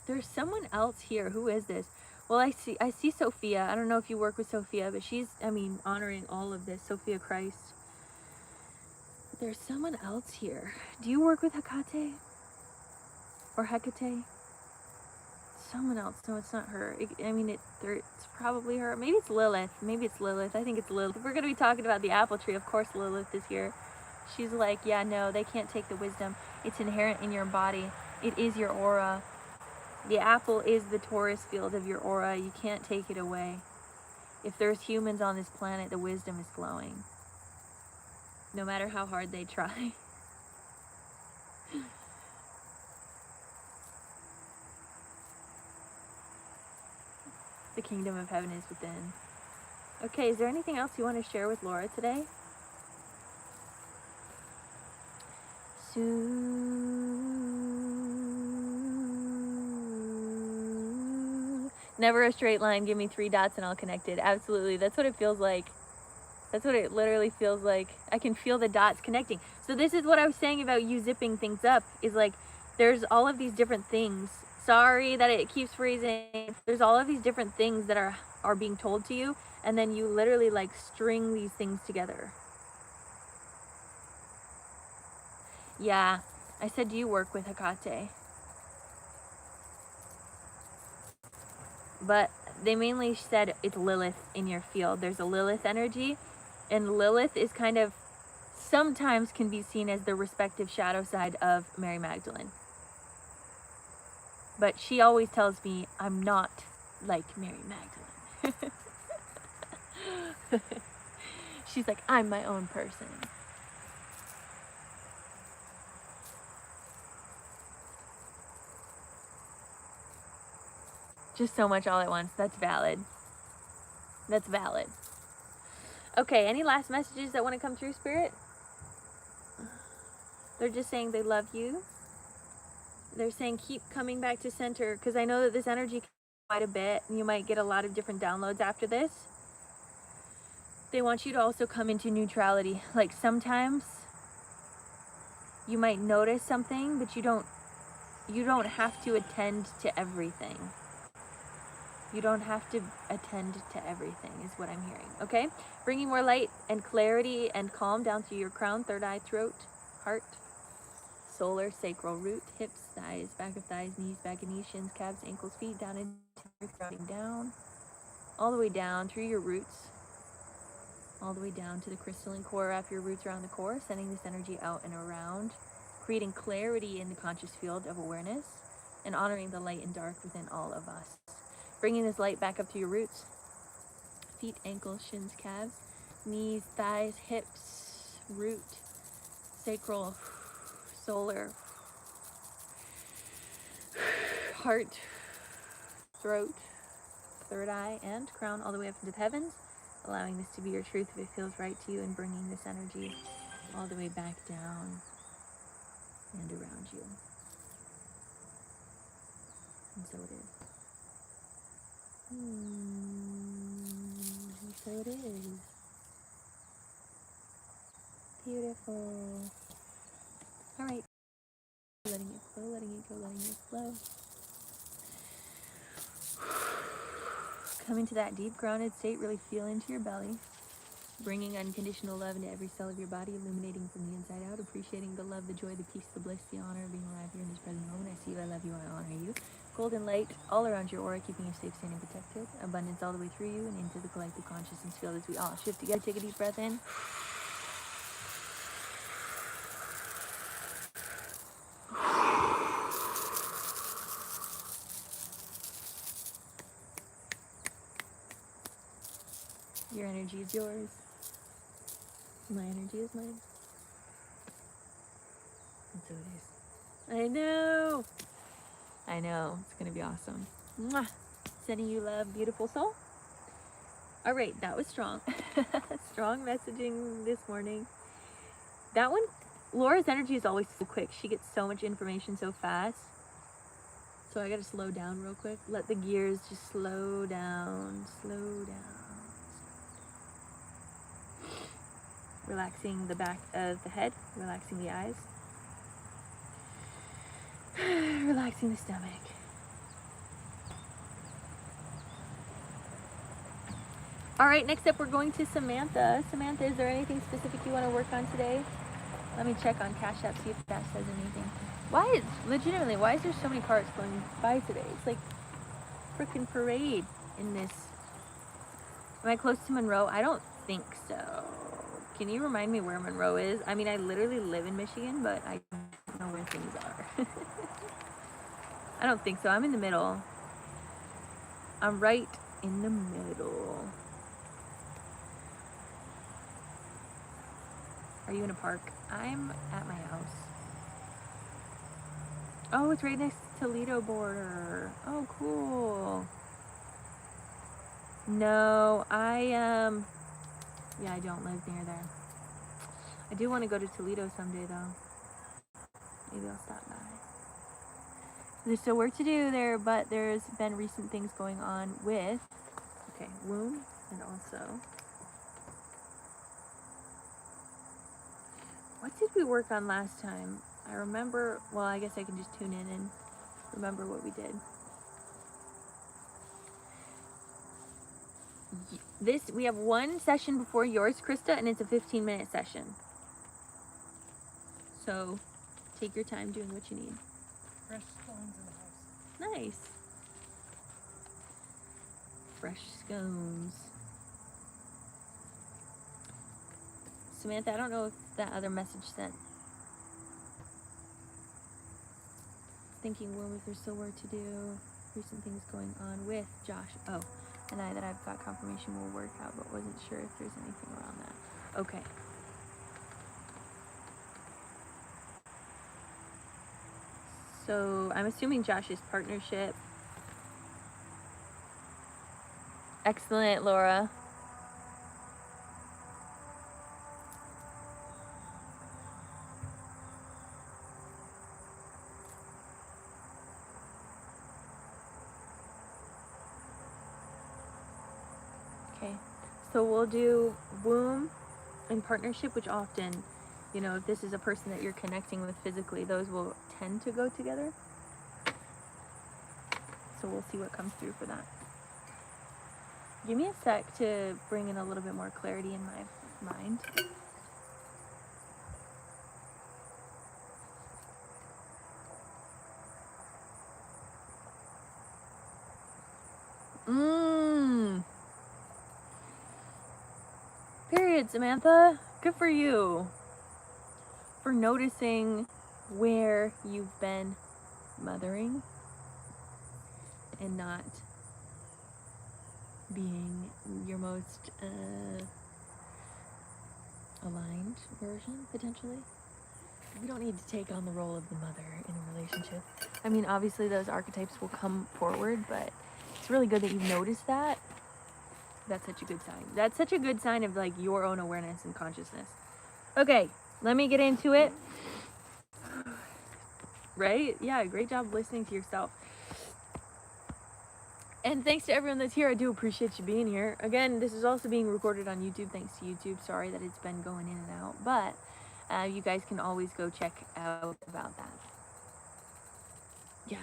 There's someone else here. Who is this? Well, I see Sophia. I don't know if you work with Sophia, but she's, honoring all of this. Sophia Christ. But there's someone else here. Do you work with Hecate? Or Hecate? Someone else. No, it's not her. It's probably her. Maybe it's Lilith. I think it's Lilith. If we're going to be talking about the apple tree, of course Lilith is here. She's like, yeah, no, they can't take the wisdom. It's inherent in your body. It is your aura. The apple is the Taurus field of your aura. You can't take it away. If there's humans on this planet, the wisdom is flowing. No matter how hard they try. The kingdom of heaven is within. Okay, is there anything else you want to share with Laura today? Never a straight line. Give me 3 dots and I'll connect it. Absolutely. That's what it feels like. That's what it literally feels like. I can feel the dots connecting. So this is what I was saying about you zipping things up, is like there's all of these different things. Sorry that it keeps freezing. There's all of these different things that are being told to you, and then you literally like string these things together. Yeah, I said, do you work with Hecate? But they mainly said it's Lilith in your field. There's a Lilith energy, and Lilith is kind of, sometimes can be seen as the respective shadow side of Mary Magdalene. But she always tells me I'm not like Mary Magdalene. She's like, I'm my own person. Just so much all at once. That's valid. That's valid. Okay, any last messages that want to come through, Spirit? They're just saying they love you. They're saying keep coming back to center, because I know that this energy can quite a bit, and you might get a lot of different downloads after this. They want you to also come into neutrality. Like sometimes you might notice something, but you don't have to attend to everything. You don't have to attend to everything is what I'm hearing, okay? Bringing more light and clarity and calm down through your crown, third eye, throat, heart, solar, sacral, root, hips, thighs, back of thighs, knees, back of knees, shins, calves, ankles, feet, down into earth, grounding down, all the way down through your roots, all the way down to the crystalline core. Wrap your roots around the core, sending this energy out and around, creating clarity in the conscious field of awareness, and honoring the light and dark within all of us. Bringing this light back up to your roots. Feet, ankles, shins, calves, knees, thighs, hips, root, sacral, solar, heart, throat, third eye, and crown, all the way up into the heavens. Allowing this to be your truth if it feels right to you, and bringing this energy all the way back down and around you. And so it is. And so it is. Beautiful. All right. Letting it flow, letting it go, letting it flow. Come into that deep grounded state. Really feel into your belly. Bringing unconditional love into every cell of your body, illuminating from the inside out, appreciating the love, the joy, the peace, the bliss, the honor of being alive here in this present moment. I see you, I love you, I honor you. Golden light all around your aura, keeping you safe, sane, and protected. Abundance all the way through you and into the collective consciousness field as we all shift together. Take a deep breath in. Your energy is yours. My energy is mine. And so it is. I know. I know. It's going to be awesome. Mwah. Sending you love, beautiful soul. All right. That was strong. Strong messaging this morning. That one, Laura's energy is always so quick. She gets so much information so fast. So I got to slow down real quick. Let the gears just slow down. Slow down. Relaxing the back of the head, relaxing the eyes, relaxing the stomach. All right, next up we're going to Samantha. Samantha, is there anything specific you want to work on today? Let me check on Cash App, see if that says anything. Legitimately, why is there so many cars going by today? It's like freaking parade in this. Am I close to Monroe? I don't think so. Can you remind me where Monroe is? I mean, I literally live in Michigan, but I don't know where things are. I don't think so. I'm in the middle. I'm right in the middle. Are you in a park? I'm at my house. Oh, it's right next to Toledo border. Oh, cool. No, yeah, I don't live near there. I do want to go to Toledo someday, though. Maybe I'll stop by. There's still work to do there, but there's been recent things going on with, okay, womb, and also, what did we work on last time? I remember, well, I guess I can just tune in and remember what we did. We have one session before yours, Krista, and it's a 15-minute session. So take your time doing what you need. Fresh scones in the house. Nice. Fresh scones. Samantha, I don't know if that other message sent. Thinking, well, if there's still work to do, recent things going on with Josh. Oh, and that I've got confirmation will work out, but wasn't sure if there's anything around that. Okay. So I'm assuming Josh's partnership. Excellent, Laura. Okay, so we'll do womb and partnership, which often, you know, if this is a person that you're connecting with physically, those will tend to go together. So we'll see what comes through for that. Give me a sec to bring in a little bit more clarity in my mind. Period, Samantha. Good for you for noticing where you've been mothering and not being your most aligned version, potentially. We don't need to take on the role of the mother in a relationship. I mean, obviously those archetypes will come forward, but it's really good that you've noticed that. That's such a good sign. That's such a good sign of like your own awareness and consciousness. Okay, let me get into it. Right? Yeah, great job listening to yourself. And thanks to everyone that's here. I do appreciate you being here. Again, this is also being recorded on YouTube. Thanks to YouTube. Sorry that it's been going in and out. But you guys can always go check out about that. Yeah.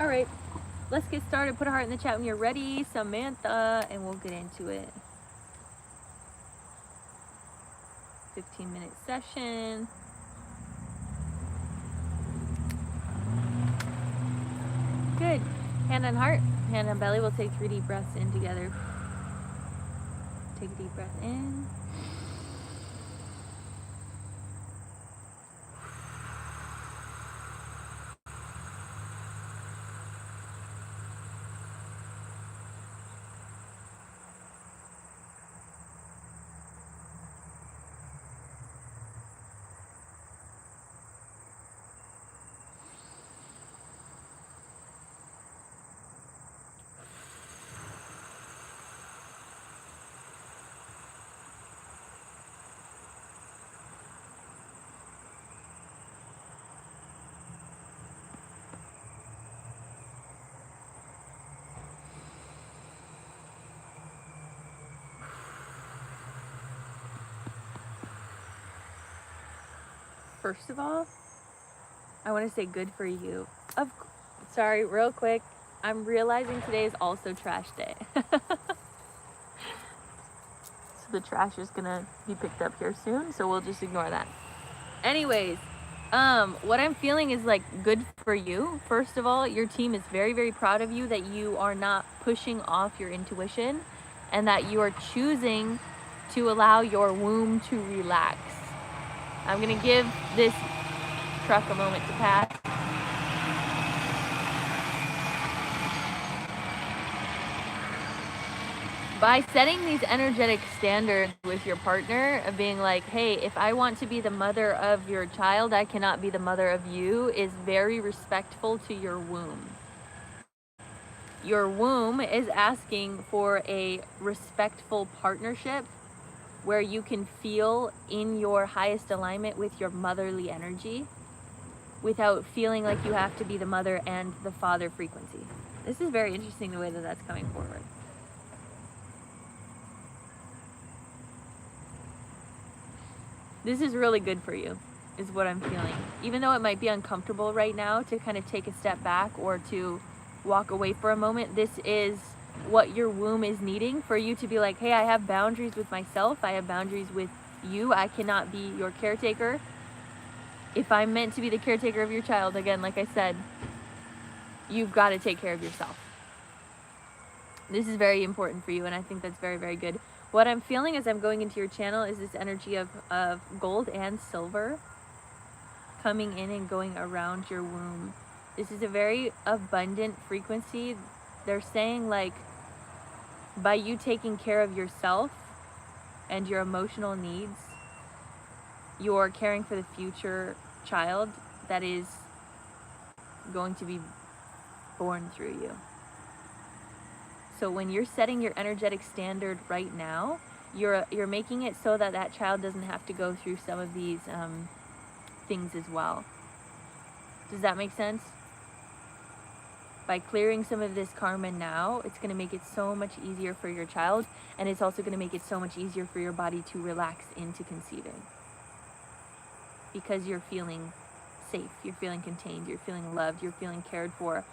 All right, let's get started. Put a heart in the chat when you're ready, Samantha, and we'll get into it. 15-minute session. Good. Hand on heart, hand on belly. We'll take 3 deep breaths in together. Take a deep breath in. First of all, I want to say good for you. Sorry, real quick. I'm realizing today is also trash day. So the trash is gonna be picked up here soon, so we'll just ignore that. Anyways, what I'm feeling is like good for you. First of all, your team is very, very proud of you that you are not pushing off your intuition and that you are choosing to allow your womb to relax. I'm gonna give this truck a moment to pass. By setting these energetic standards with your partner of being like, hey, if I want to be the mother of your child, I cannot be the mother of you, is very respectful to your womb. Your womb is asking for a respectful partnership where you can feel in your highest alignment with your motherly energy without feeling like you have to be the mother and the father frequency. This is very interesting the way that that's coming forward. This is really good for you, is what I'm feeling. Even though it might be uncomfortable right now to kind of take a step back or to walk away for a moment, this is what your womb is needing for you to be like, hey, I have boundaries with myself. I have boundaries with you. I cannot be your caretaker. If I'm meant to be the caretaker of your child, again, like I said, you've got to take care of yourself. This is very important for you, and I think that's very, very good. What I'm feeling as I'm going into your channel is this energy of gold and silver coming in and going around your womb. This is a very abundant frequency. They're saying like, by you taking care of yourself and your emotional needs, you're caring for the future child that is going to be born through you. So when you're setting your energetic standard right now, you're making it so that that child doesn't have to go through some of these things as well. Does that make sense? By clearing some of this karma now, it's going to make it so much easier for your child, and it's also going to make it so much easier for your body to relax into conceiving. Because you're feeling safe, you're feeling contained, you're feeling loved, you're feeling cared for.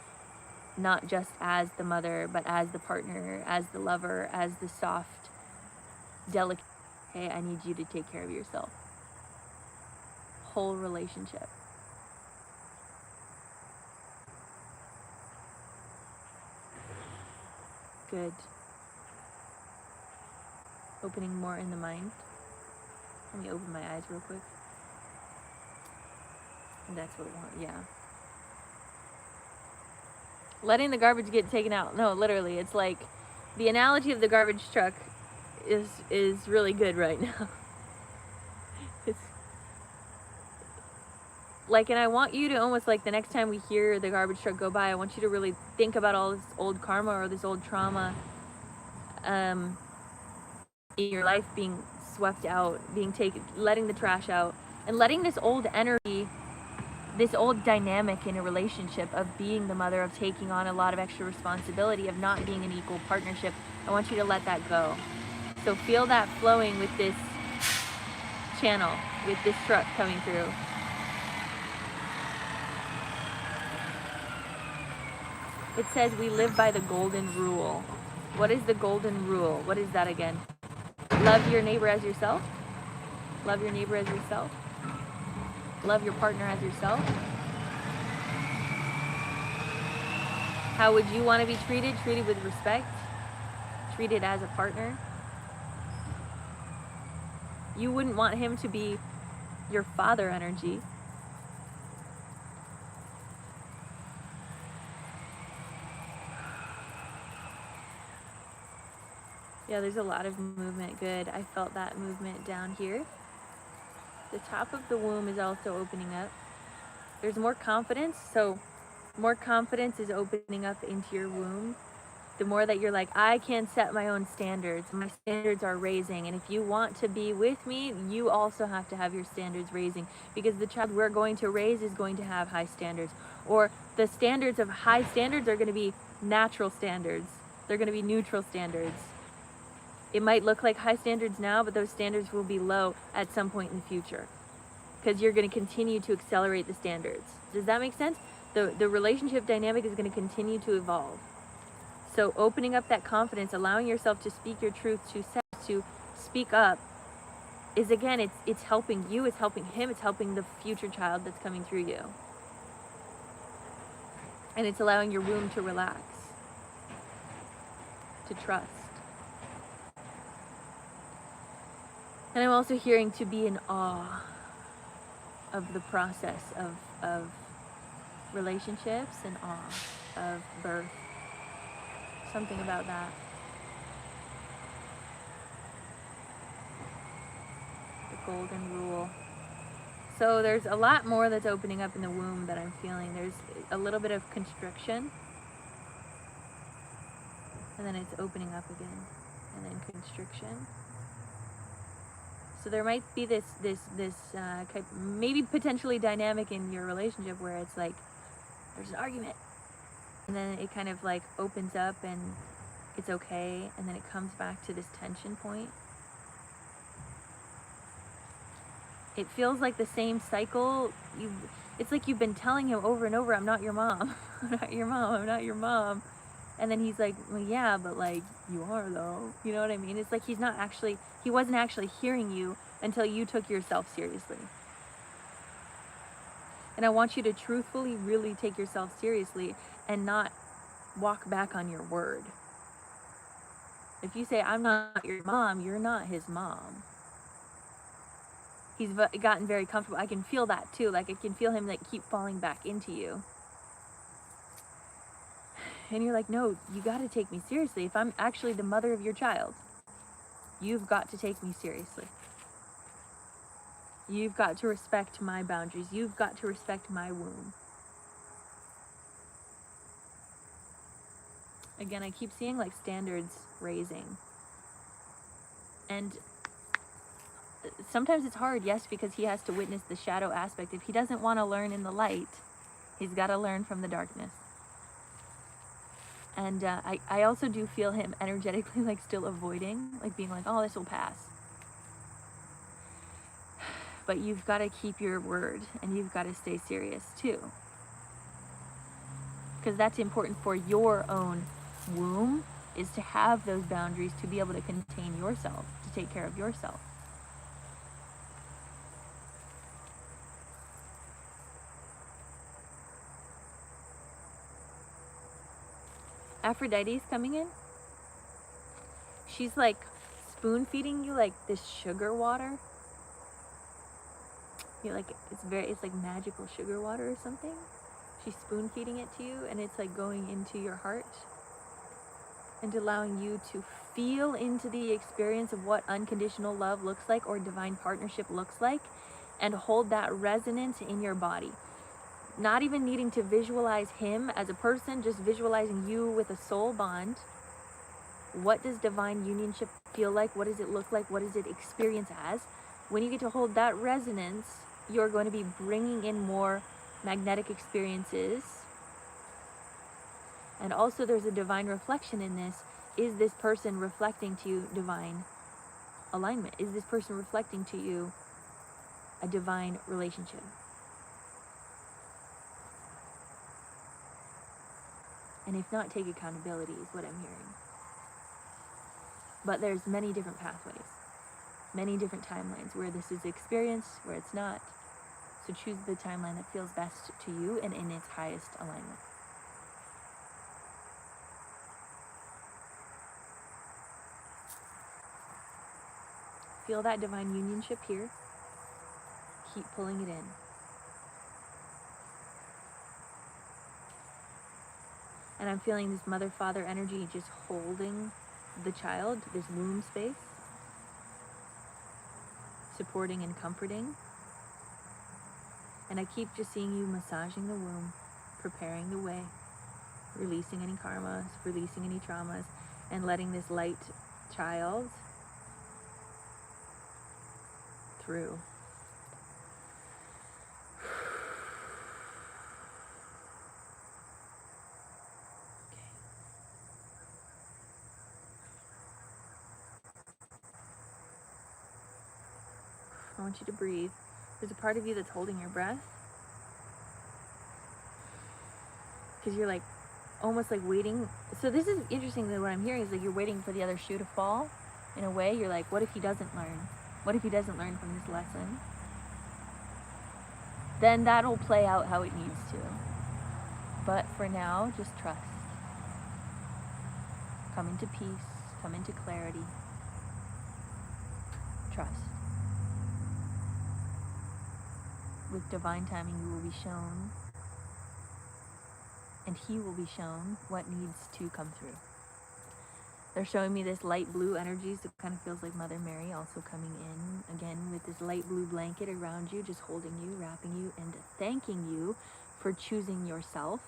Not just as the mother, but as the partner, as the lover, as the soft, delicate, hey, I need you to take care of yourself. Whole relationship. Good. Opening more in the mind. Let me open my eyes real quick. And that's what I want, yeah. Letting the garbage get taken out. No, literally, it's like the analogy of the garbage truck is really good right now. It's like, and I want you to almost like the next time we hear the garbage truck go by, I want you to really think about all this old karma or this old trauma in your life being swept out, being taken, letting the trash out, and letting this old energy, this old dynamic in a relationship of being the mother, of taking on a lot of extra responsibility, of not being an equal partnership. I want you to let that go. So feel that flowing with this channel, with this truck coming through. It says we live by the golden rule. What is the golden rule? What is that again? Love your neighbor as yourself. Love your neighbor as yourself. Love your partner as yourself. How would you want to be treated? Treated with respect. Treated as a partner. You wouldn't want him to be your father energy. Yeah, there's a lot of movement. Good. I felt that movement down here. The top of the womb is also opening up. There's more confidence. So more confidence is opening up into your womb. The more that you're like, I can set my own standards. My standards are raising. And if you want to be with me, you also have to have your standards raising, because the child we're going to raise is going to have high standards. Or the standards of high standards are going to be natural standards. They're going to be neutral standards. It might look like high standards now, but those standards will be low at some point in the future, because you're going to continue to accelerate the standards. Does that make sense? The relationship dynamic is going to continue to evolve. So opening up that confidence, allowing yourself to speak your truth, to speak up, is again, it's helping you, it's helping him, it's helping the future child that's coming through you. And it's allowing your womb to relax, to trust. And I'm also hearing to be in awe of the process of relationships, and awe of birth. Something about that. The golden rule. So there's a lot more that's opening up in the womb that I'm feeling. There's a little bit of constriction, and then it's opening up again, and then constriction. So there might be this maybe potentially dynamic in your relationship where it's like there's an argument, and then it kind of like opens up and it's okay, and then it comes back to this tension point. It feels like the same cycle. It's like you've been telling him over and over, I'm not your mom. I'm not your mom. I'm not your mom. And then he's like, well, yeah, but like, you are though. You know what I mean? It's like he wasn't actually hearing you until you took yourself seriously. And I want you to truthfully really take yourself seriously and not walk back on your word. If you say, I'm not your mom, you're not his mom. He's gotten very comfortable. I can feel that too. Like I can feel him like keep falling back into you. And you're like, no, you got to take me seriously. If I'm actually the mother of your child, you've got to take me seriously. You've got to respect my boundaries. You've got to respect my womb. Again, I keep seeing like standards raising. And sometimes it's hard, yes, because he has to witness the shadow aspect. If he doesn't want to learn in the light, he's got to learn from the darkness. And I also do feel him energetically like still avoiding, like being like, oh, this will pass. But you've got to keep your word, and you've got to stay serious too. Because that's important for your own womb, is to have those boundaries, to be able to contain yourself, to take care of yourself. Aphrodite's coming in. She's like spoon feeding you like this sugar water. You're like, it's like magical sugar water or something. She's spoon feeding it to you, and it's like going into your heart and allowing you to feel into the experience of what unconditional love looks like, or divine partnership looks like, and hold that resonance in your body. Not even needing to visualize him as a person, just visualizing you with a soul bond. What does divine unionship feel like? What does it look like? What does it experience as? When you get to hold that resonance, you're going to be bringing in more magnetic experiences. And also there's a divine reflection in this. Is this person reflecting to you divine alignment? Is this person reflecting to you a divine relationship? And if not, take accountability is what I'm hearing. But there's many different pathways, many different timelines where this is experienced, where it's not. So choose the timeline that feels best to you and in its highest alignment. Feel that divine unionship here. Keep pulling it in. And I'm feeling this mother-father energy just holding the child, this womb space, supporting and comforting. And I keep just seeing you massaging the womb, preparing the way, releasing any karmas, releasing any traumas, and letting this light child through. I want you to breathe. There's a part of you that's holding your breath. Because you're like, almost like waiting. So this is interesting that what I'm hearing is like you're waiting for the other shoe to fall. In a way, you're like, what if he doesn't learn? What if he doesn't learn from this lesson? Then that'll play out how it needs to. But for now, just trust. Come into peace, come into clarity. Trust. With divine timing, you will be shown, and he will be shown what needs to come through. They're showing me this light blue energy, so it kind of feels like Mother Mary also coming in, again, with this light blue blanket around you, just holding you, wrapping you, and thanking you for choosing yourself,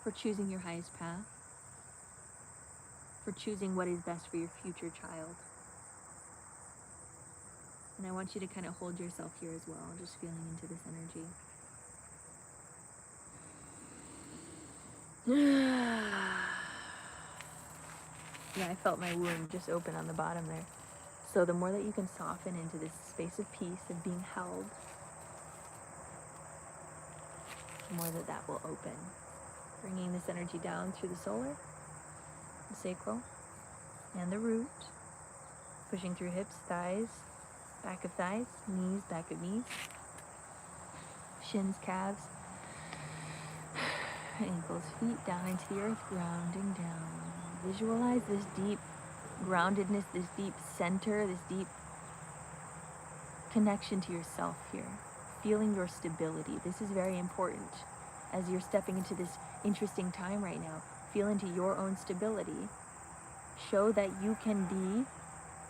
for choosing your highest path, for choosing what is best for your future child. And I want you to kind of hold yourself here as well, just feeling into this energy. Yeah, I felt my womb just open on the bottom there. So the more that you can soften into this space of peace, of being held, the more that that will open. Bringing this energy down through the solar, the sacral, and the root. Pushing through hips, thighs, back of thighs, knees, back of knees, shins, calves, ankles, feet, down into the earth, grounding down. Visualize this deep groundedness, this deep center, this deep connection to yourself here. Feeling your stability. This is very important as you're stepping into this interesting time right now. Feel into your own stability. Show that you can be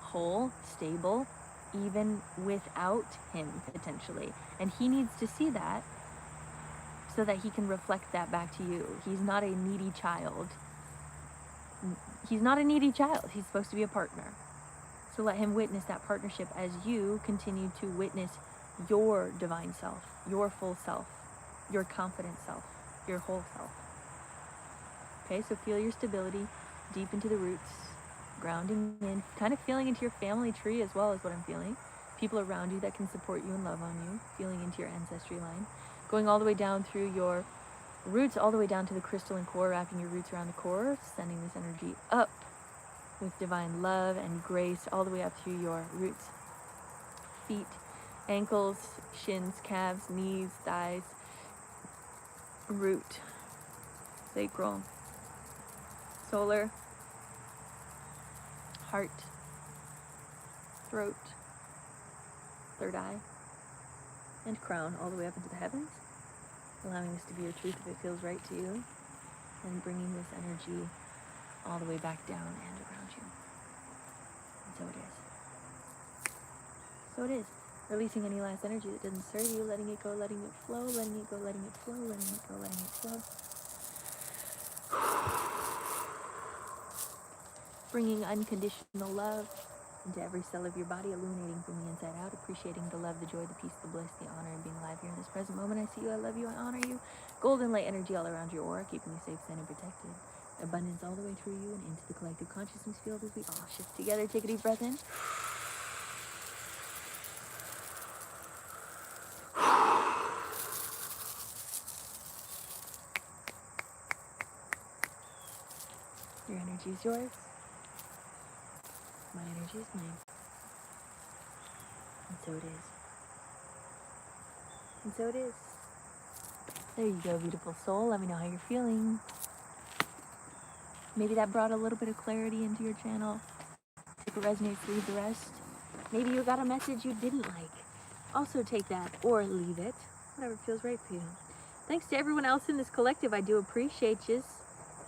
whole, stable, even without him, potentially. And he needs to see that so that he can reflect that back to you. He's not a needy child. He's not a needy child. He's supposed to be a partner. So let him witness that partnership as you continue to witness your divine self, your full self, your confident self, your whole self. Okay, so feel your stability deep into the roots, grounding in, kind of feeling into your family tree as well as what I'm feeling. People around you that can support you and love on you, feeling into your ancestry line, going all the way down through your roots, all the way down to the crystalline core, wrapping your roots around the core, sending this energy up with divine love and grace all the way up through your roots, feet, ankles, shins, calves, knees, thighs, root, sacral, solar, heart, throat, third eye, and crown, all the way up into the heavens, allowing this to be your truth if it feels right to you, and bringing this energy all the way back down and around you. And so it is. So it is. Releasing any last energy that doesn't serve you, letting it go, letting it flow, letting it go, letting it flow, letting it go, letting it flow. Bringing unconditional love into every cell of your body, illuminating from the inside out, appreciating the love, the joy, the peace, the bliss, the honor, and being alive here in this present moment. I see you, I love you, I honor you. Golden light energy all around your aura, keeping you safe, sane, and protected. Abundance all the way through you and into the collective consciousness field as we all shift together. Take a deep breath in. energy is yours. My energy is mine. And so it is. And so it is. There you go, beautiful soul. Let me know how you're feeling. Maybe that brought a little bit of clarity into your channel. If it resonates, leave the rest. Maybe you got a message you didn't like. Also take that or leave it. Whatever feels right for you. Thanks to everyone else in this collective. I do appreciate you.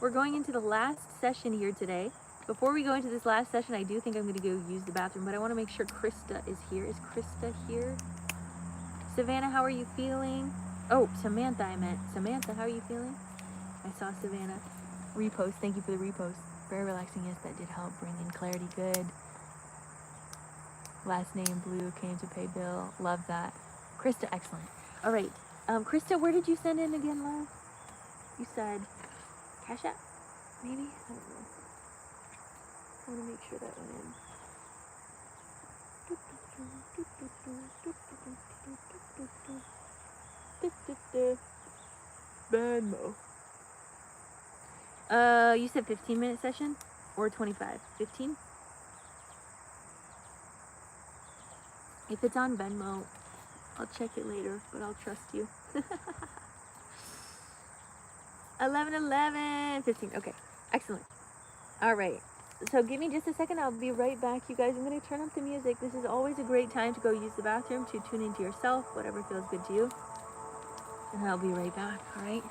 We're going into the last session here today. Before we go into this last session, I do think I'm going to go use the bathroom, but I want to make sure Krista is here. Is Krista here? Savannah, how are you feeling? Oh, Samantha, I meant. Samantha, how are you feeling? I saw Savannah. Repost. Thank you for the repost. Very relaxing. Yes, that did help bring in clarity. Good. Last name, Blue, came to pay bill. Love that. Krista, excellent. All right. Krista, where did you send in again, love? You said Cash App? Maybe? I don't know. I want to make sure that went in. Venmo. You said 15-minute session or 25? 15? If it's on Venmo, I'll check it later, but I'll trust you. 11, 15. Okay, excellent. All right. So give me just a second. I'll be right back, you guys. I'm going to turn up the music. This is always a great time to go use the bathroom, to tune into yourself, whatever feels good to you. And I'll be right back, all right?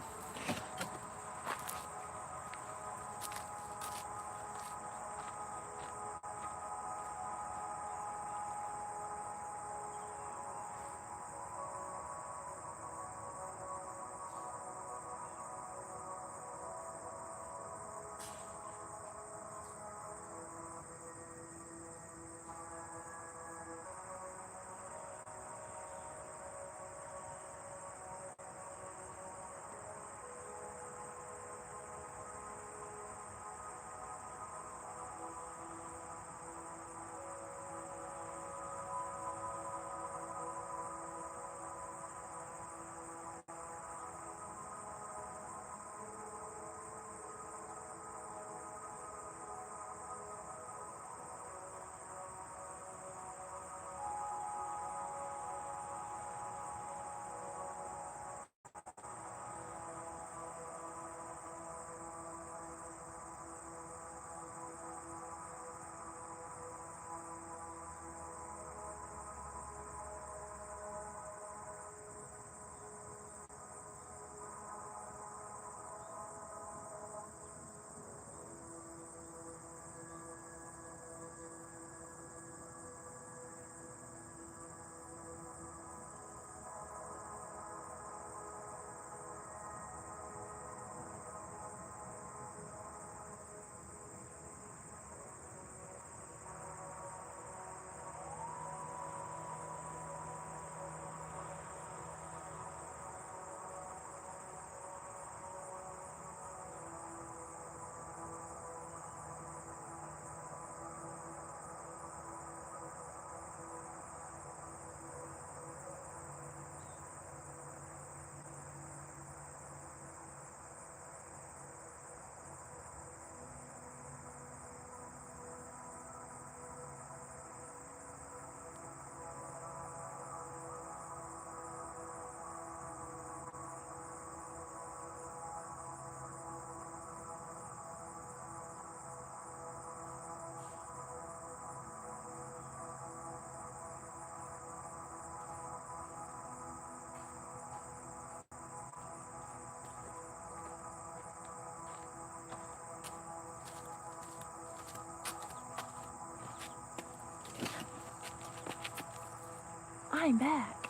I'm back.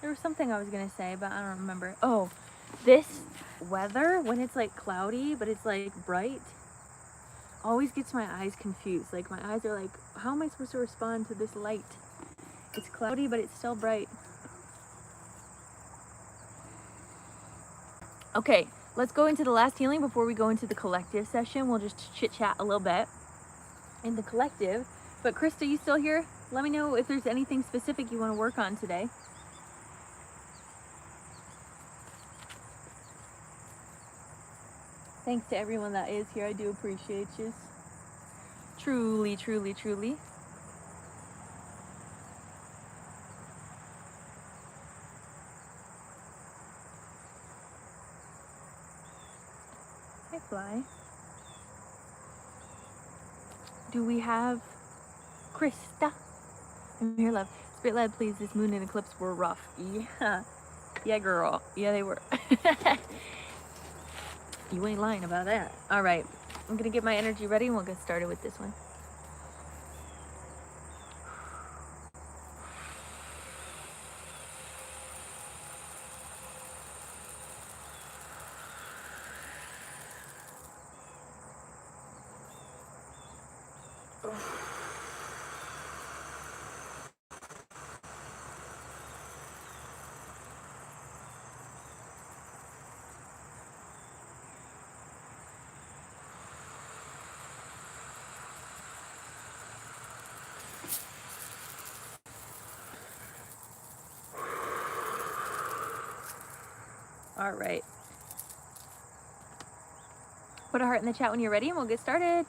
There was something I was gonna say, but I don't remember. Oh, this weather, when it's like cloudy, but it's like bright, always gets my eyes confused. Like my eyes are like, how am I supposed to respond to this light? It's cloudy, but it's still bright. Okay, let's go into the last healing before we go into the collective session. We'll just chit chat a little bit in the collective. But Krista, you still here? Let me know if there's anything specific you want to work on today. Thanks to everyone that is here. I do appreciate you. Truly, truly, truly. Hi, Fly. Do we have Krista? I'm here, love. Spirit led, please. This moon and eclipse were rough. Yeah. Yeah, girl. Yeah, they were. You ain't lying about that. All right. I'm going to get my energy ready and we'll get started with this one. All right. Put a heart in the chat when you're ready and we'll get started.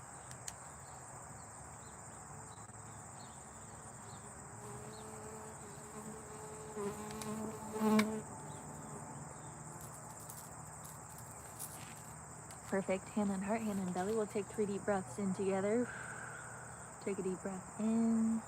Perfect. Hand on heart, hand on belly. We'll take 3 deep breaths in together. Take a deep breath in.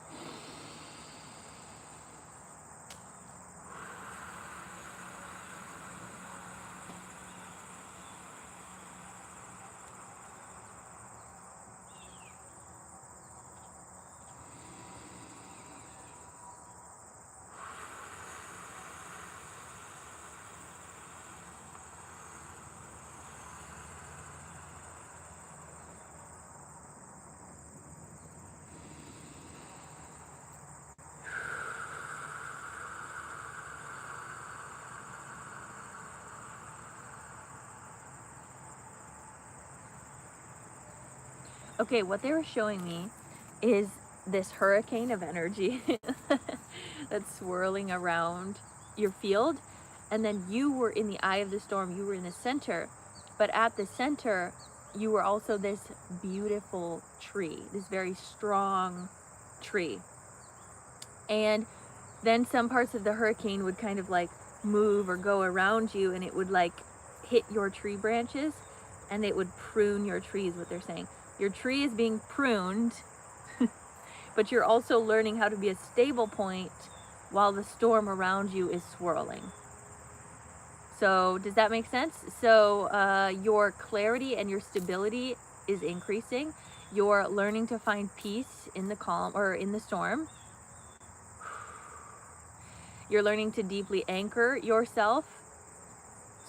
Okay, what they were showing me is this hurricane of energy that's swirling around your field. And then you were in the eye of the storm, you were in the center. But at the center, you were also this beautiful tree, this very strong tree. And then some parts of the hurricane would kind of like move or go around you, and it would like hit your tree branches and it would prune your trees, what they're saying. Your tree is being pruned, but you're also learning how to be a stable point while the storm around you is swirling. So does that make sense? So your clarity and your stability is increasing. You're learning to find peace in the calm or in the storm. You're learning to deeply anchor yourself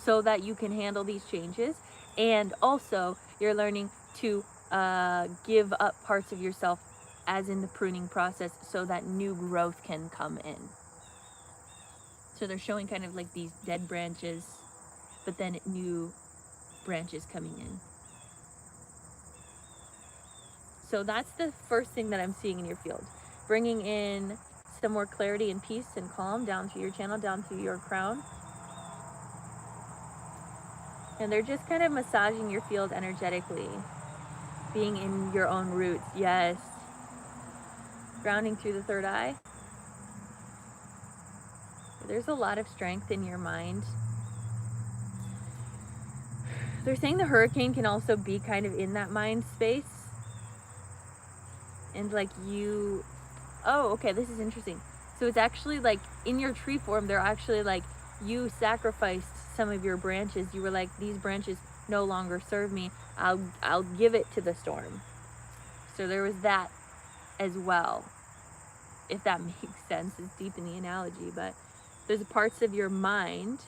so that you can handle these changes. And also you're learning to give up parts of yourself as in the pruning process so that new growth can come in. So they're showing kind of like these dead branches, but then new branches coming in. So that's the first thing that I'm seeing in your field. Bringing in some more clarity and peace and calm down through your channel, down through your crown. And they're just kind of massaging your field energetically. Being in your own roots, yes. Grounding through the third eye. There's a lot of strength in your mind. They're saying the hurricane can also be kind of in that mind space. And like you, oh, okay, this is interesting. So it's actually like in your tree form, they're actually like you sacrificed some of your branches. You were like, these branches no longer serve me. I'll give it to the storm. So there was that as well, if that makes sense. It's deep in the analogy, but there's parts of your mind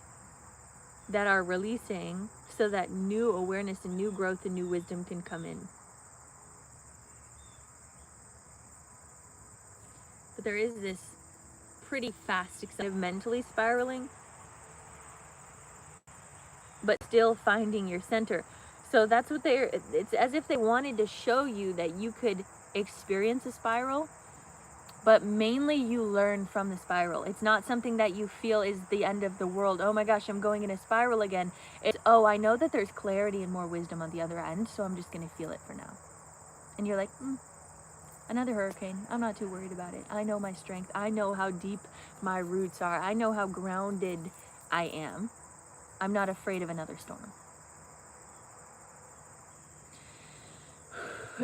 that are releasing so that new awareness and new growth and new wisdom can come in. But there is this pretty fast excitement of mentally spiraling, but still finding your center. So that's what it's as if they wanted to show you that you could experience a spiral, but mainly you learn from the spiral. It's not something that you feel is the end of the world. Oh my gosh, I'm going in a spiral again. It's, oh, I know that there's clarity and more wisdom on the other end, so I'm just going to feel it for now. And you're like, another hurricane. I'm not too worried about it. I know my strength. I know how deep my roots are. I know how grounded I am. I'm not afraid of another storm.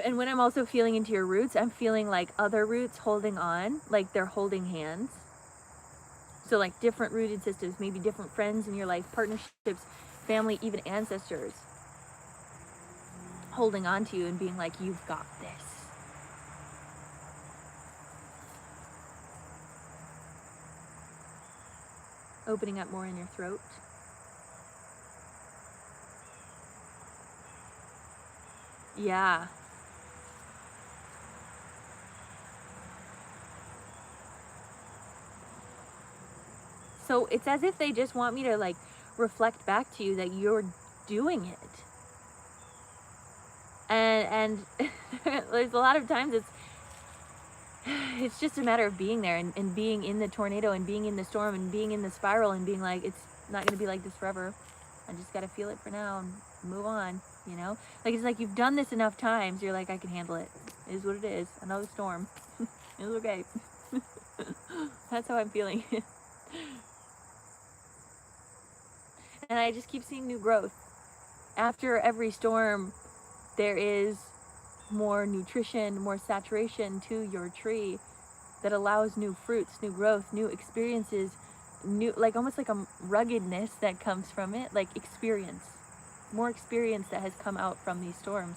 And when I'm also feeling into your roots, I'm feeling like other roots holding on, like they're holding hands. So like different rooted systems, maybe different friends in your life, partnerships, family, even ancestors holding on to you and being like, you've got this. Opening up more in your throat. Yeah. So it's as if they just want me to like reflect back to you that you're doing it. And there's a lot of times it's just a matter of being there and being in the tornado and being in the storm and being in the spiral and being like, it's not going to be like this forever. I just got to feel it for now and move on, you know? Like, it's like you've done this enough times. You're like, I can handle it. It is what it is. Another storm. It's okay. That's how I'm feeling. And I just keep seeing new growth. After every storm, there is more nutrition, more saturation to your tree that allows new fruits, new growth, new experiences, new, like almost like a ruggedness that comes from it, like experience, more experience that has come out from these storms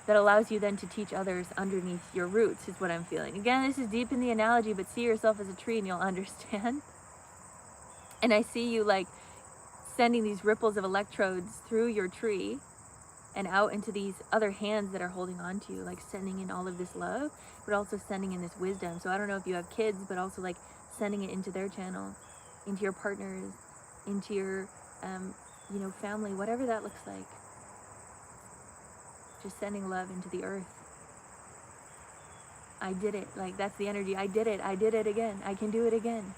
that allows you then to teach others underneath your roots is what I'm feeling. Again, this is deep in the analogy, but see yourself as a tree and you'll understand. And I see you like sending these ripples of electrodes through your tree and out into these other hands that are holding on to you, like sending in all of this love, but also sending in this wisdom. So I don't know if you have kids, but also like sending it into their channel, into your partners, into your, you know, family, whatever that looks like. Just sending love into the earth. I did it. Like, that's the energy. I did it. I did it again. I can do it again.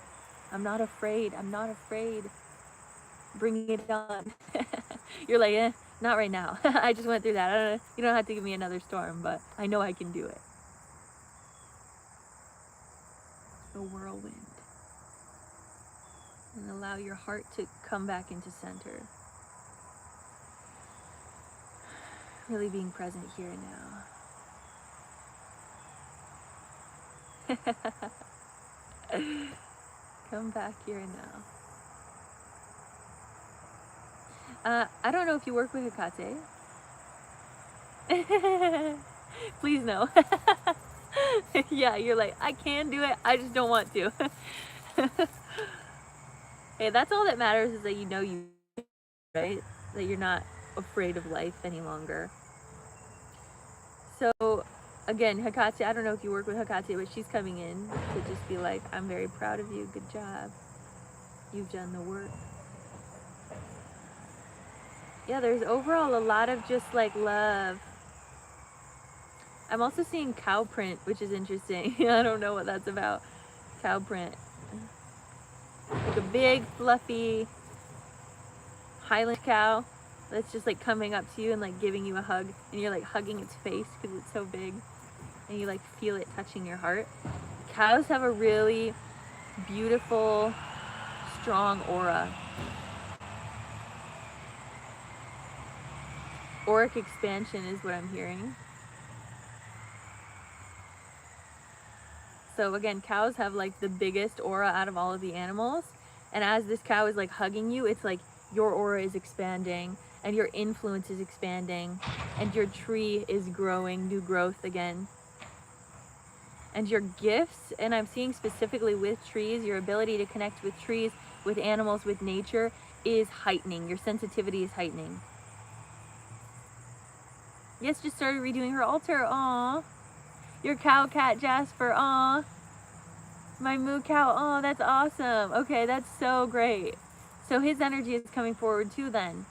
I'm not afraid. I'm not afraid. Bring it on. You're like, not right now. I just went through that. I don't know. You don't have to give me another storm, but I know I can do it. A whirlwind. And allow your heart to come back into center. Really being present here and now. Come back here and now. I don't know if you work with Hecate. Please no. Yeah, you're like, I can do it, I just don't want to. Hey, that's all that matters, is that you know you, right? That you're not afraid of life any longer. So again, Hecate, I don't know if you work with Hecate, but she's coming in to just be like, I'm very proud of you, good job. You've done the work. Yeah, there's overall a lot of just like love. I'm also seeing cow print, which is interesting. I don't know what that's about. Cow print. Like a big, fluffy Highland cow that's just like coming up to you and like giving you a hug. And you're like hugging its face because it's so big. And you like feel it touching your heart. Cows have a really beautiful, strong aura. Auric expansion is what I'm hearing. So again, cows have like the biggest aura out of all of the animals. And as this cow is like hugging you, it's like your aura is expanding and your influence is expanding and your tree is growing, new growth again. And your gifts, and I'm seeing specifically with trees, your ability to connect with trees, with animals, with nature is heightening. Your sensitivity is heightening. Yes, just started redoing her altar. Aw. Your cow cat Jasper. Aw. My moo cow. Oh, that's awesome. Okay, that's so great. So his energy is coming forward too then.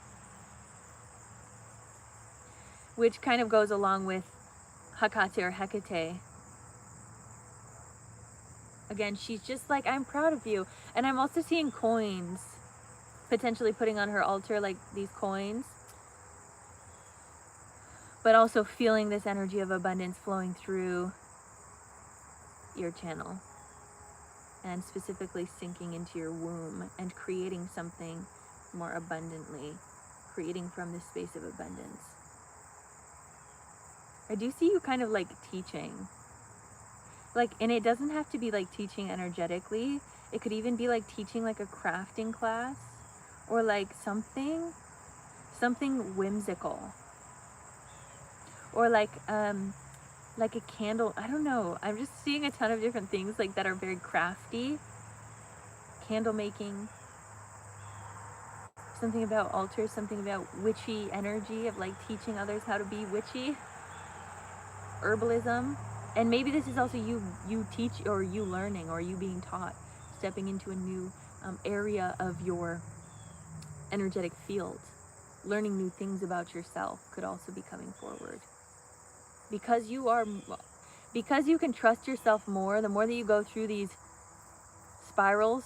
Which kind of goes along with Hecate or Hecate. Again, she's just like, I'm proud of you. And I'm also seeing coins, potentially putting on her altar, like these coins, but also feeling this energy of abundance flowing through your channel, and specifically sinking into your womb and creating something more abundantly, creating from this space of abundance. I do see you kind of like teaching, like, and it doesn't have to be like teaching energetically. It could even be like teaching like a crafting class, or like something whimsical, or like a candle. I don't know. I'm just seeing a ton of different things like that are very crafty. Candle making, something about altars, something about witchy energy of like teaching others how to be witchy. Herbalism. And maybe this is also you teach, or you learning, or you being taught, stepping into a new area of your energetic field. Learning new things about yourself could also be coming forward. Because you can trust yourself more, the more that you go through these spirals,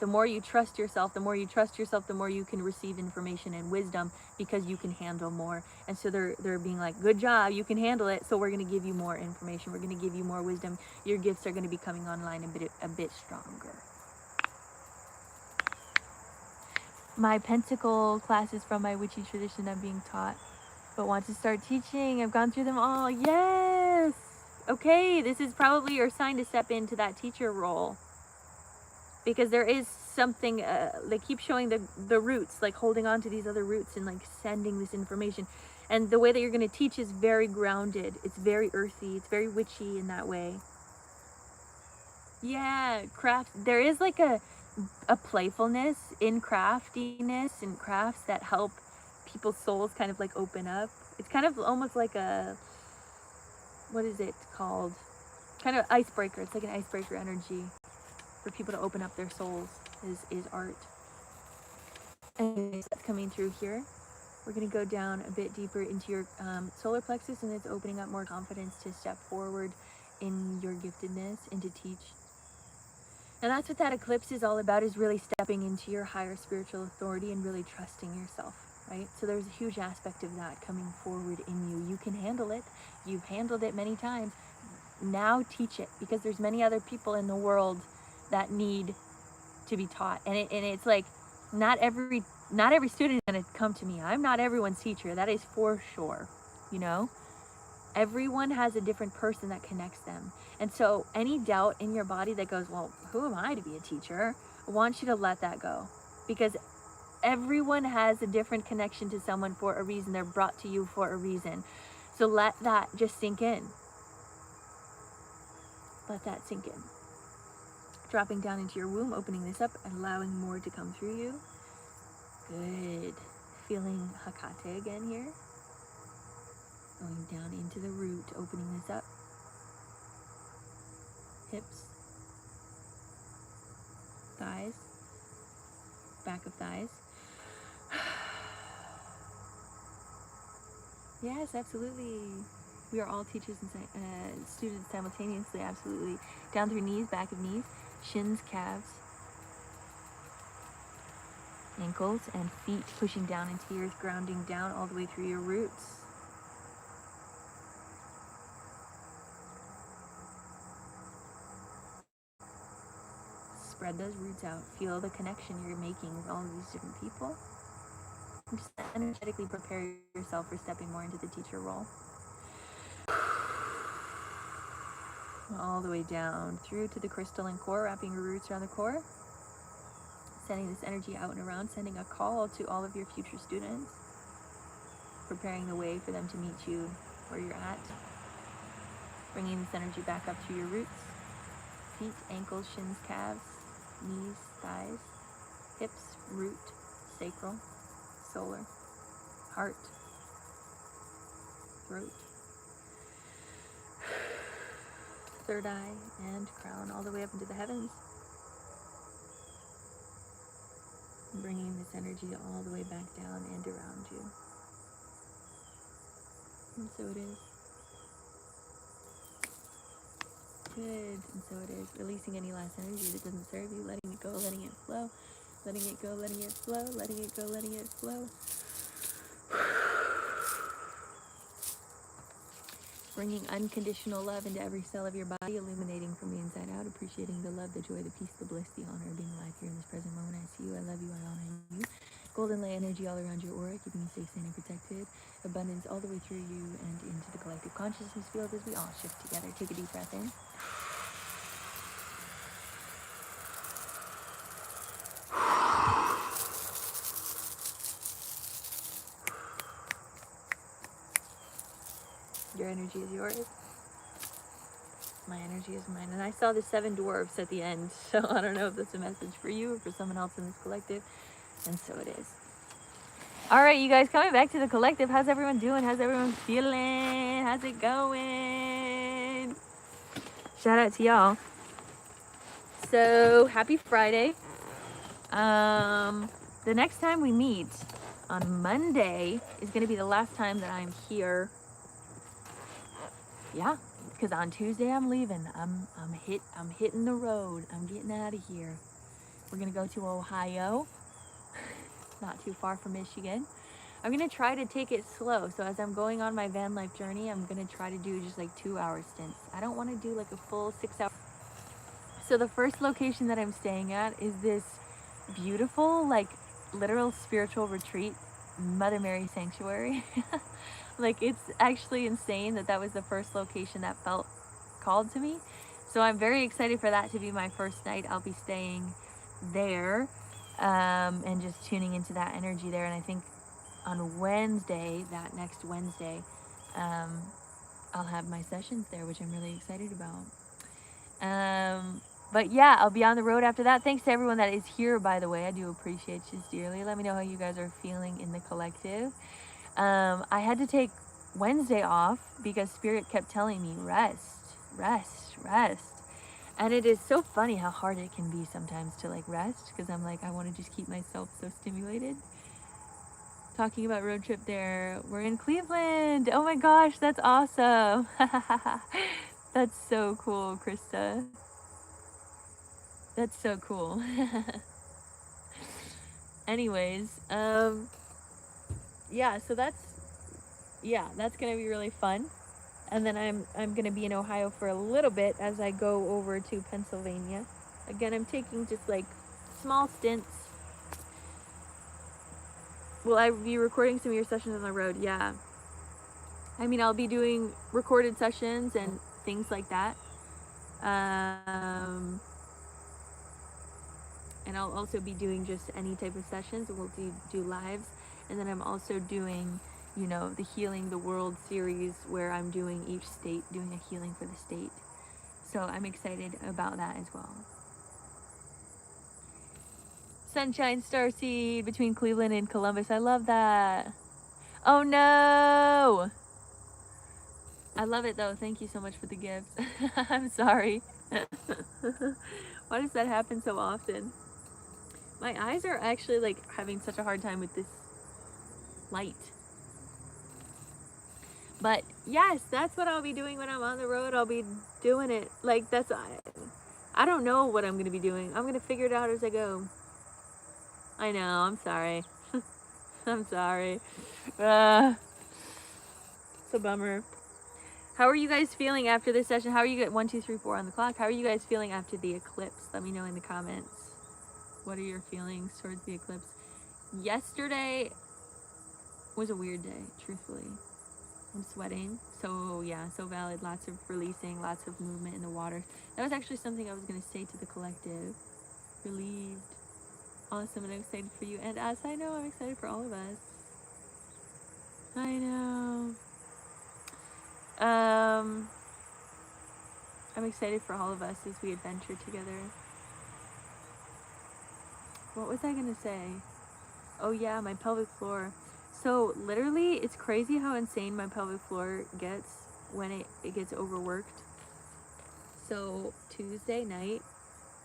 the more you trust yourself, the more you trust yourself, the more you can receive information and wisdom, because you can handle more. And so they're being like, good job, you can handle it, so we're going to give you more information, we're going to give you more wisdom, your gifts are going to be coming online a bit stronger. My pentacle classes from my witchy tradition I'm being taught, but want to start teaching. I've gone through them all. Yes! Okay, this is probably your sign to step into that teacher role. Because there is something, they keep showing the roots, like holding on to these other roots and like sending this information. And the way that you're going to teach is very grounded. It's very earthy. It's very witchy in that way. Yeah, craft. There is like a playfulness in craftiness and crafts that help people's souls kind of like open up. It's kind of almost like a, what is it called? Kind of icebreaker. It's like an icebreaker energy for people to open up their souls is art. Anyways, that's coming through here. We're going to go down a bit deeper into your solar plexus, and it's opening up more confidence to step forward in your giftedness and to teach. And that's what that eclipse is all about, is really stepping into your higher spiritual authority and really trusting yourself, right? So there's a huge aspect of that coming forward in you. You can handle it. You've handled it many times. Now teach it, because there's many other people in the world that need to be taught. And it's like, not every student is going to come to me. I'm not everyone's teacher. That is for sure. You know, everyone has a different person that connects them. And so any doubt in your body that goes, well, who am I to be a teacher? I want you to let that go, because everyone has a different connection to someone for a reason. They're brought to you for a reason. So let that just sink in. Let that sink in. Dropping down into your womb, opening this up, allowing more to come through you. Good. Feeling Hakate again here. Going down into the root, opening this up. Hips. Thighs. Back of thighs. Yes, absolutely. We are all teachers and students simultaneously, absolutely. Down through knees, back of knees, shins, calves, ankles, and feet, pushing down into the earth, grounding down all the way through your roots. Spread those roots out. Feel the connection you're making with all of these different people. And just energetically prepare yourself for stepping more into the teacher role. All the way down through to the crystalline core, wrapping your roots around the core. Sending this energy out and around, sending a call to all of your future students. Preparing the way for them to meet you where you're at. Bringing this energy back up through your roots. Feet, ankles, shins, calves, knees, thighs, hips, root, sacral, solar, heart, throat, third eye, and crown, all the way up into the heavens. Bringing this energy all the way back down and around you. And so it is. good. And so it is. Releasing any last energy that doesn't serve you, letting it go, letting it flow, letting it go, letting it flow, letting it go, letting it flow. Bringing unconditional love into every cell of your body, illuminating from the inside out, appreciating the love, the joy, the peace, the bliss, the honor of being alive here in this present moment. I see you, I love you, I honor you. Golden light energy all around your aura, keeping you safe, sane, and protected. Abundance all the way through you and into the collective consciousness field as we all shift together. Take a deep breath in. Your energy is yours. My energy is mine. And I saw the 7 dwarfs at the end, so I don't know if that's a message for you or for someone else in this collective. And so it is. All right, you guys, coming back to the collective. How's everyone doing? How's everyone feeling? How's it going? Shout out to y'all. So happy Friday. The next time we meet on Monday is going to be the last time that I'm here. Yeah, because on Tuesday I'm leaving. I'm hitting the road. I'm getting out of here. We're going to go to Ohio. Not too far from Michigan. I'm going to try to take it slow. So as I'm going on my van life journey, I'm going to try to do just like 2-hour stints. I don't want to do like a full 6 hour. So the first location that I'm staying at is this beautiful, like literal spiritual retreat, Mother Mary Sanctuary. Like, it's actually insane that that was the first location that felt called to me. So I'm very excited for that to be my first night. I'll be staying there and just tuning into that energy there. And I think on Wednesday, that next Wednesday, I'll have my sessions there, which I'm really excited about. But yeah, I'll be on the road after that. Thanks to everyone that is here, by the way. I do appreciate you dearly. Let me know how you guys are feeling in the collective. I had to take Wednesday off because Spirit kept telling me, rest, rest, rest. And it is so funny how hard it can be sometimes to like rest, because I'm like, I want to just keep myself so stimulated. Talking about road trip there. We're in Cleveland. Oh my gosh, that's awesome. That's so cool, Krista. That's so cool. Anyways, yeah, so that's gonna be really fun. And then I'm gonna be in Ohio for a little bit as I go over to Pennsylvania. Again, I'm taking just like small stints. Will I be recording some of your sessions on the road? Yeah. I mean, I'll be doing recorded sessions and things like that. And I'll also be doing just any type of sessions. We'll do lives. And then I'm also doing, you know, the Healing the World series, where I'm doing each state, doing a healing for the state. So I'm excited about that as well. Sunshine Starseed between Cleveland and Columbus. I love that. Oh no! I love it though. Thank you so much for the gifts. I'm sorry. Why does that happen so often? My eyes are actually like having such a hard time with this light. But yes, that's what I'll be doing when I'm on the road. I'll be doing it. Like, that's, I don't know what I'm going to be doing. I'm going to figure it out as I go. I know, I'm sorry. I'm sorry. It's a bummer. How are you guys feeling after this session? How are you, 1, 2, 3, 4 on the clock. How are you guys feeling after the eclipse? Let me know in the comments. What are your feelings towards the eclipse? Yesterday was a weird day, truthfully. I'm sweating. So yeah, so valid. Lots of releasing, lots of movement in the water. That was actually something I was going to say to the collective. Relieved. Awesome, and I'm excited for you and us. I know, I'm excited for all of us. I know. I'm excited for all of us as we adventure together. What was I going to say? Oh yeah, my pelvic floor. So literally, it's crazy how insane my pelvic floor gets when it gets overworked. So Tuesday night,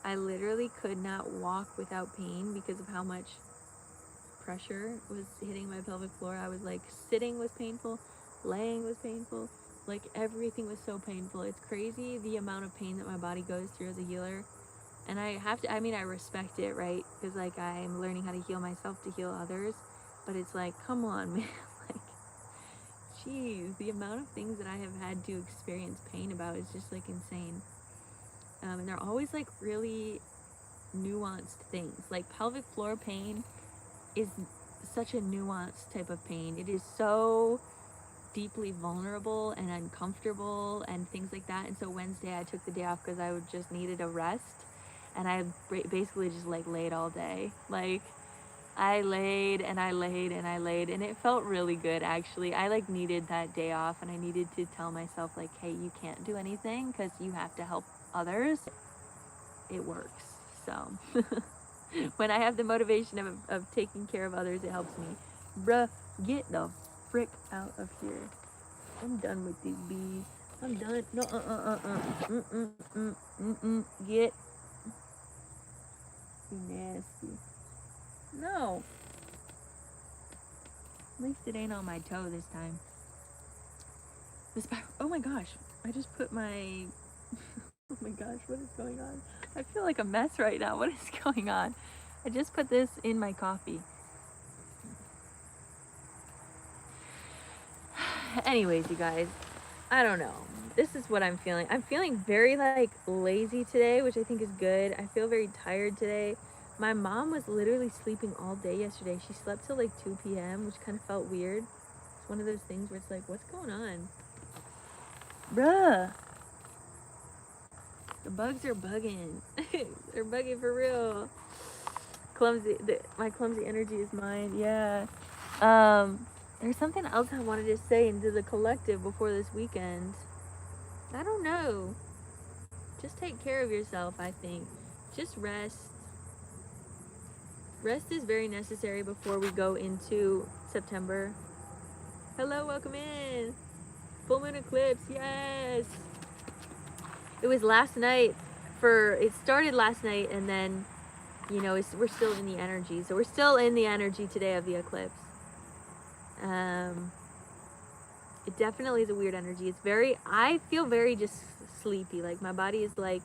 I literally could not walk without pain because of how much pressure was hitting my pelvic floor. I was like, sitting was painful, laying was painful, Like, everything was so painful. It's crazy the amount of pain that my body goes through as a healer. And I have to, I mean, I respect it, right? Because, like, I'm learning how to heal myself to heal others. But it's like, come on, man. Like, geez, the amount of things that I have had to experience pain about is just, like, insane. And they're always, like, really nuanced things. Like, pelvic floor pain is such a nuanced type of pain. It is so deeply vulnerable and uncomfortable and things like that. And so Wednesday I took the day off because I would just needed a rest, and I basically just like laid all day. Like, I laid and I laid and I laid, and it felt really good actually. I like needed that day off, and I needed to tell myself like, hey, you can't do anything because you have to help others. It works. So when I have the motivation of taking care of others, it helps me. Bruh, get the frick out of here. I'm done with these bees. I'm done. No, get. You nasty. No. At least it ain't on my toe this time. Oh my gosh. I just put my... Oh my gosh, what is going on? I feel like a mess right now. What is going on? I just put this in my coffee. Anyways, you guys, I don't know. This is what I'm feeling. I'm feeling very like lazy today, which I think is good. I feel very tired today. My mom was literally sleeping all day yesterday. She slept till like 2 p.m., which kind of felt weird. It's one of those things where it's like, what's going on? Bruh. The bugs are bugging. They're bugging for real. Clumsy. My clumsy energy is mine. Yeah. There's something else I wanted to say into the collective before this weekend. I don't know. Just take care of yourself, I think. Just rest. Rest is very necessary before we go into September. Hello, welcome in. Full moon eclipse, yes. It was last night it started last night, and then, you know, we're still in the energy. So we're still in the energy today of the eclipse. It definitely is a weird energy. I feel very just sleepy. Like, my body is like,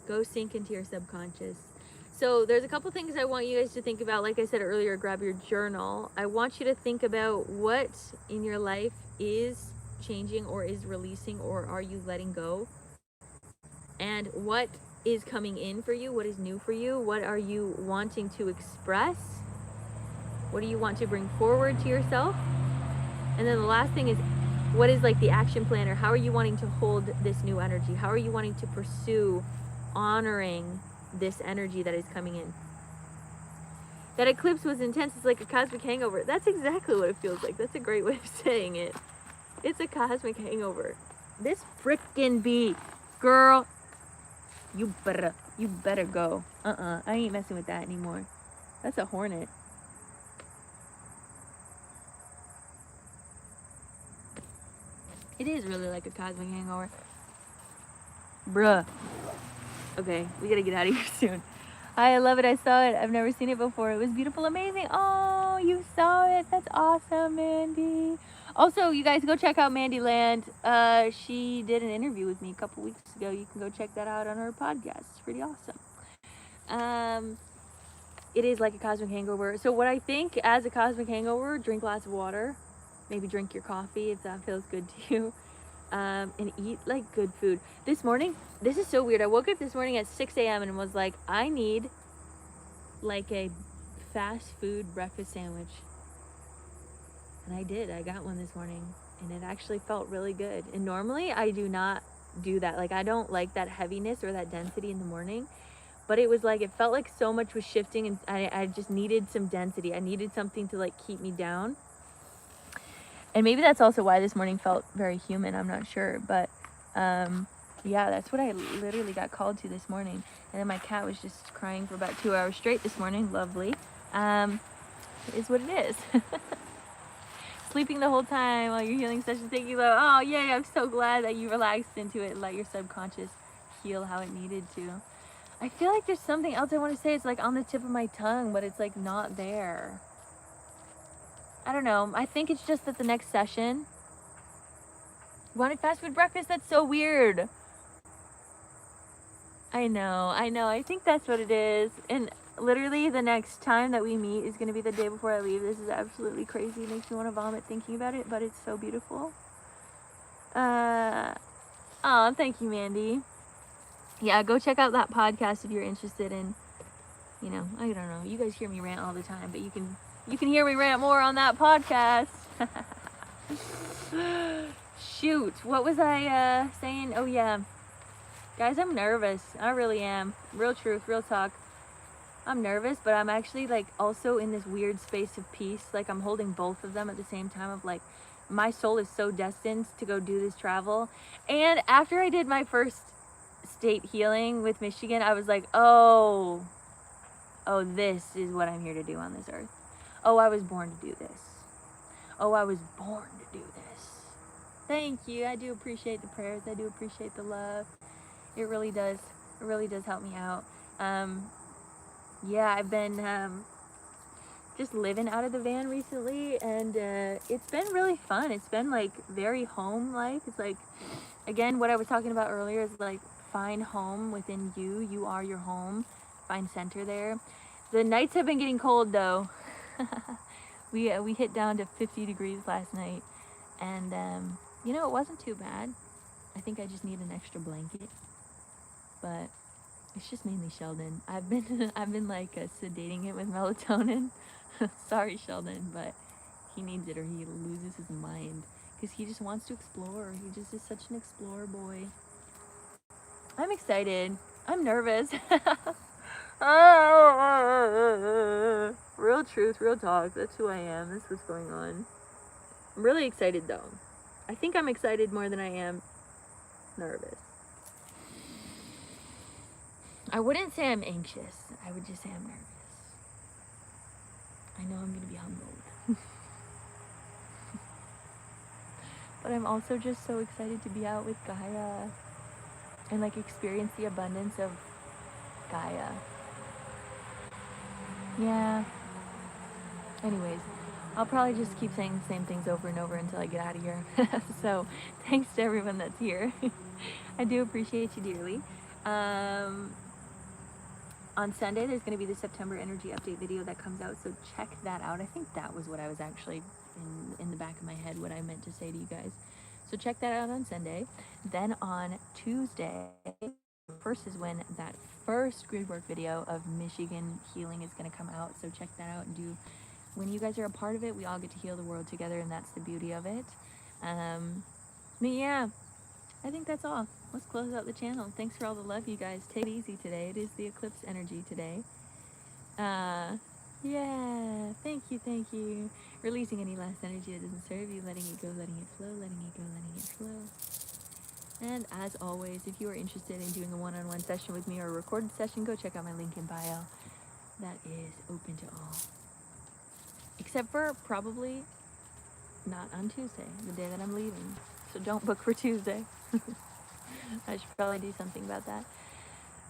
go sink into your subconscious. So there's a couple things I want you guys to think about. Like I said earlier, grab your journal. I want you to think about what in your life is changing or is releasing, or are you letting go? And what is coming in for you? What is new for you? What are you wanting to express? What do you want to bring forward to yourself? And then the last thing is, what is like the action plan, or how are you wanting to hold this new energy? How are you wanting to pursue honoring this energy that is coming in? That eclipse was intense. It's like a cosmic hangover. That's exactly what it feels like. That's a great way of saying it. It's a cosmic hangover. This frickin' bee, girl, you better go. I ain't messing with that anymore. That's a hornet. It is really like a cosmic hangover. Bruh. Okay, we gotta get out of here soon. I love it. I saw it. I've never seen it before. It was beautiful, amazing. Oh, you saw it. That's awesome, Mandy. Also, you guys go check out Mandy Land. She did an interview with me a couple weeks ago. You can go check that out on her podcast. It's pretty awesome. It is like a cosmic hangover. So what I think as a cosmic hangover, drink lots of water. Maybe drink your coffee if that feels good to you. And eat like good food. This morning, this is so weird. I woke up this morning at 6 a.m. and was like, I need like a fast food breakfast sandwich. And I did. I got one this morning, and it actually felt really good. And normally I do not do that. Like, I don't like that heaviness or that density in the morning. But it was like, it felt like so much was shifting, and I just needed some density. I needed something to like keep me down. And maybe that's also why this morning felt very human. I'm not sure. But yeah, that's what I literally got called to this morning. And then my cat was just crying for about 2 hours straight this morning. Lovely. It is what it is. Sleeping the whole time while you're healing session. Thank you, love. Oh, yay. I'm so glad that you relaxed into it and let your subconscious heal how it needed to. I feel like there's something else I want to say. It's like on the tip of my tongue, but it's like not there. I don't know. I think it's just that the next session, Wanted fast food breakfast? That's so weird. I know. I think that's what it is. And literally the next time that we meet is going to be the day before I leave. This is absolutely crazy. It makes me want to vomit thinking about it, but it's so beautiful. Oh, thank you, Mandy. Yeah, go check out that podcast if you're interested in, I don't know. You guys hear me rant all the time, but you can hear me rant more on that podcast. Shoot, what was I saying? Oh yeah. Guys, I'm nervous. I really am. Real truth, real talk. I'm nervous, but I'm actually like also in this weird space of peace. Like I'm holding both of them at the same time of like my soul is so destined to go do this travel. And after I did my first state healing with Michigan, I was like, oh, this is what I'm here to do on this earth. Oh, I was born to do this. Oh, I was born to do this. Thank you. I do appreciate the prayers. I do appreciate the love. It really does. It really does help me out. Yeah, I've been just living out of the van recently, and it's been really fun. It's been like very home-like. It's like, again, what I was talking about earlier is like find home within you. You are your home. Find center there. The nights have been getting cold though. We hit down to 50 degrees last night, and it wasn't too bad. I think I just need an extra blanket, but it's just mainly Sheldon. I've been like sedating it with melatonin. Sorry, Sheldon, but he needs it or he loses his mind because he just wants to explore. He just is such an explorer boy. I'm excited. I'm nervous. Real truth, real talk. That's who I am. That's what's going on. I'm really excited though. I think I'm excited more than I am nervous. I wouldn't say I'm anxious. I would just say I'm nervous. I know I'm going to be humbled. But I'm also just so excited to be out with Gaia and like experience the abundance of Gaia. Yeah. Anyways, I'll probably just keep saying the same things over and over until I get out of here. So thanks to everyone that's here. I do appreciate you dearly. On Sunday, there's going to be the September energy update video that comes out, so check that out. I think that was what I was actually in the back of my head, what I meant to say to you guys. So check that out on Sunday. Then on Tuesday, first is when that first grid work video of Michigan healing is going to come out. So check that out and when you guys are a part of it, we all get to heal the world together, and that's the beauty of it. But yeah, I think that's all. Let's close out the channel. Thanks for all the love, you guys. Take it easy today. It is the eclipse energy today. Yeah, thank you. Releasing any last energy that doesn't serve you, letting it go, letting it flow, letting it go, letting it flow. And as always, if you are interested in doing a one-on-one session with me or a recorded session, go check out my link in bio. That is open to all. Except for probably not on Tuesday, the day that I'm leaving. So don't book for Tuesday. I should probably do something about that.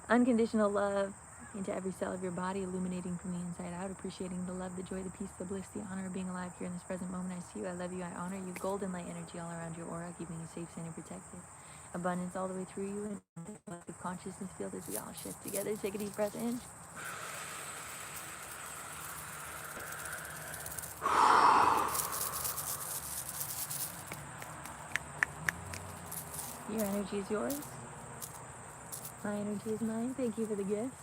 Unconditional love into every cell of your body, illuminating from the inside out, appreciating the love, the joy, the peace, the bliss, the honor of being alive here in this present moment. I see you, I love you, I honor you. Golden light energy all around your aura, keeping you safe, sane, and protected. Abundance all the way through you, and the collective consciousness field as we all shift together. Take a deep breath in. Your energy is yours. My energy is mine. Thank you for the gifts.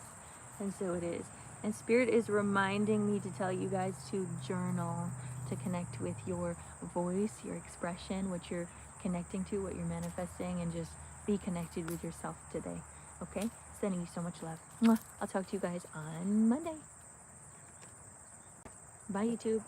And so it is. And Spirit is reminding me to tell you guys to journal, to connect with your voice, your expression, what you're connecting to, what you're manifesting, and just be connected with yourself today. Okay? Sending you so much love. Mwah. I'll talk to you guys on Monday. Bye, YouTube.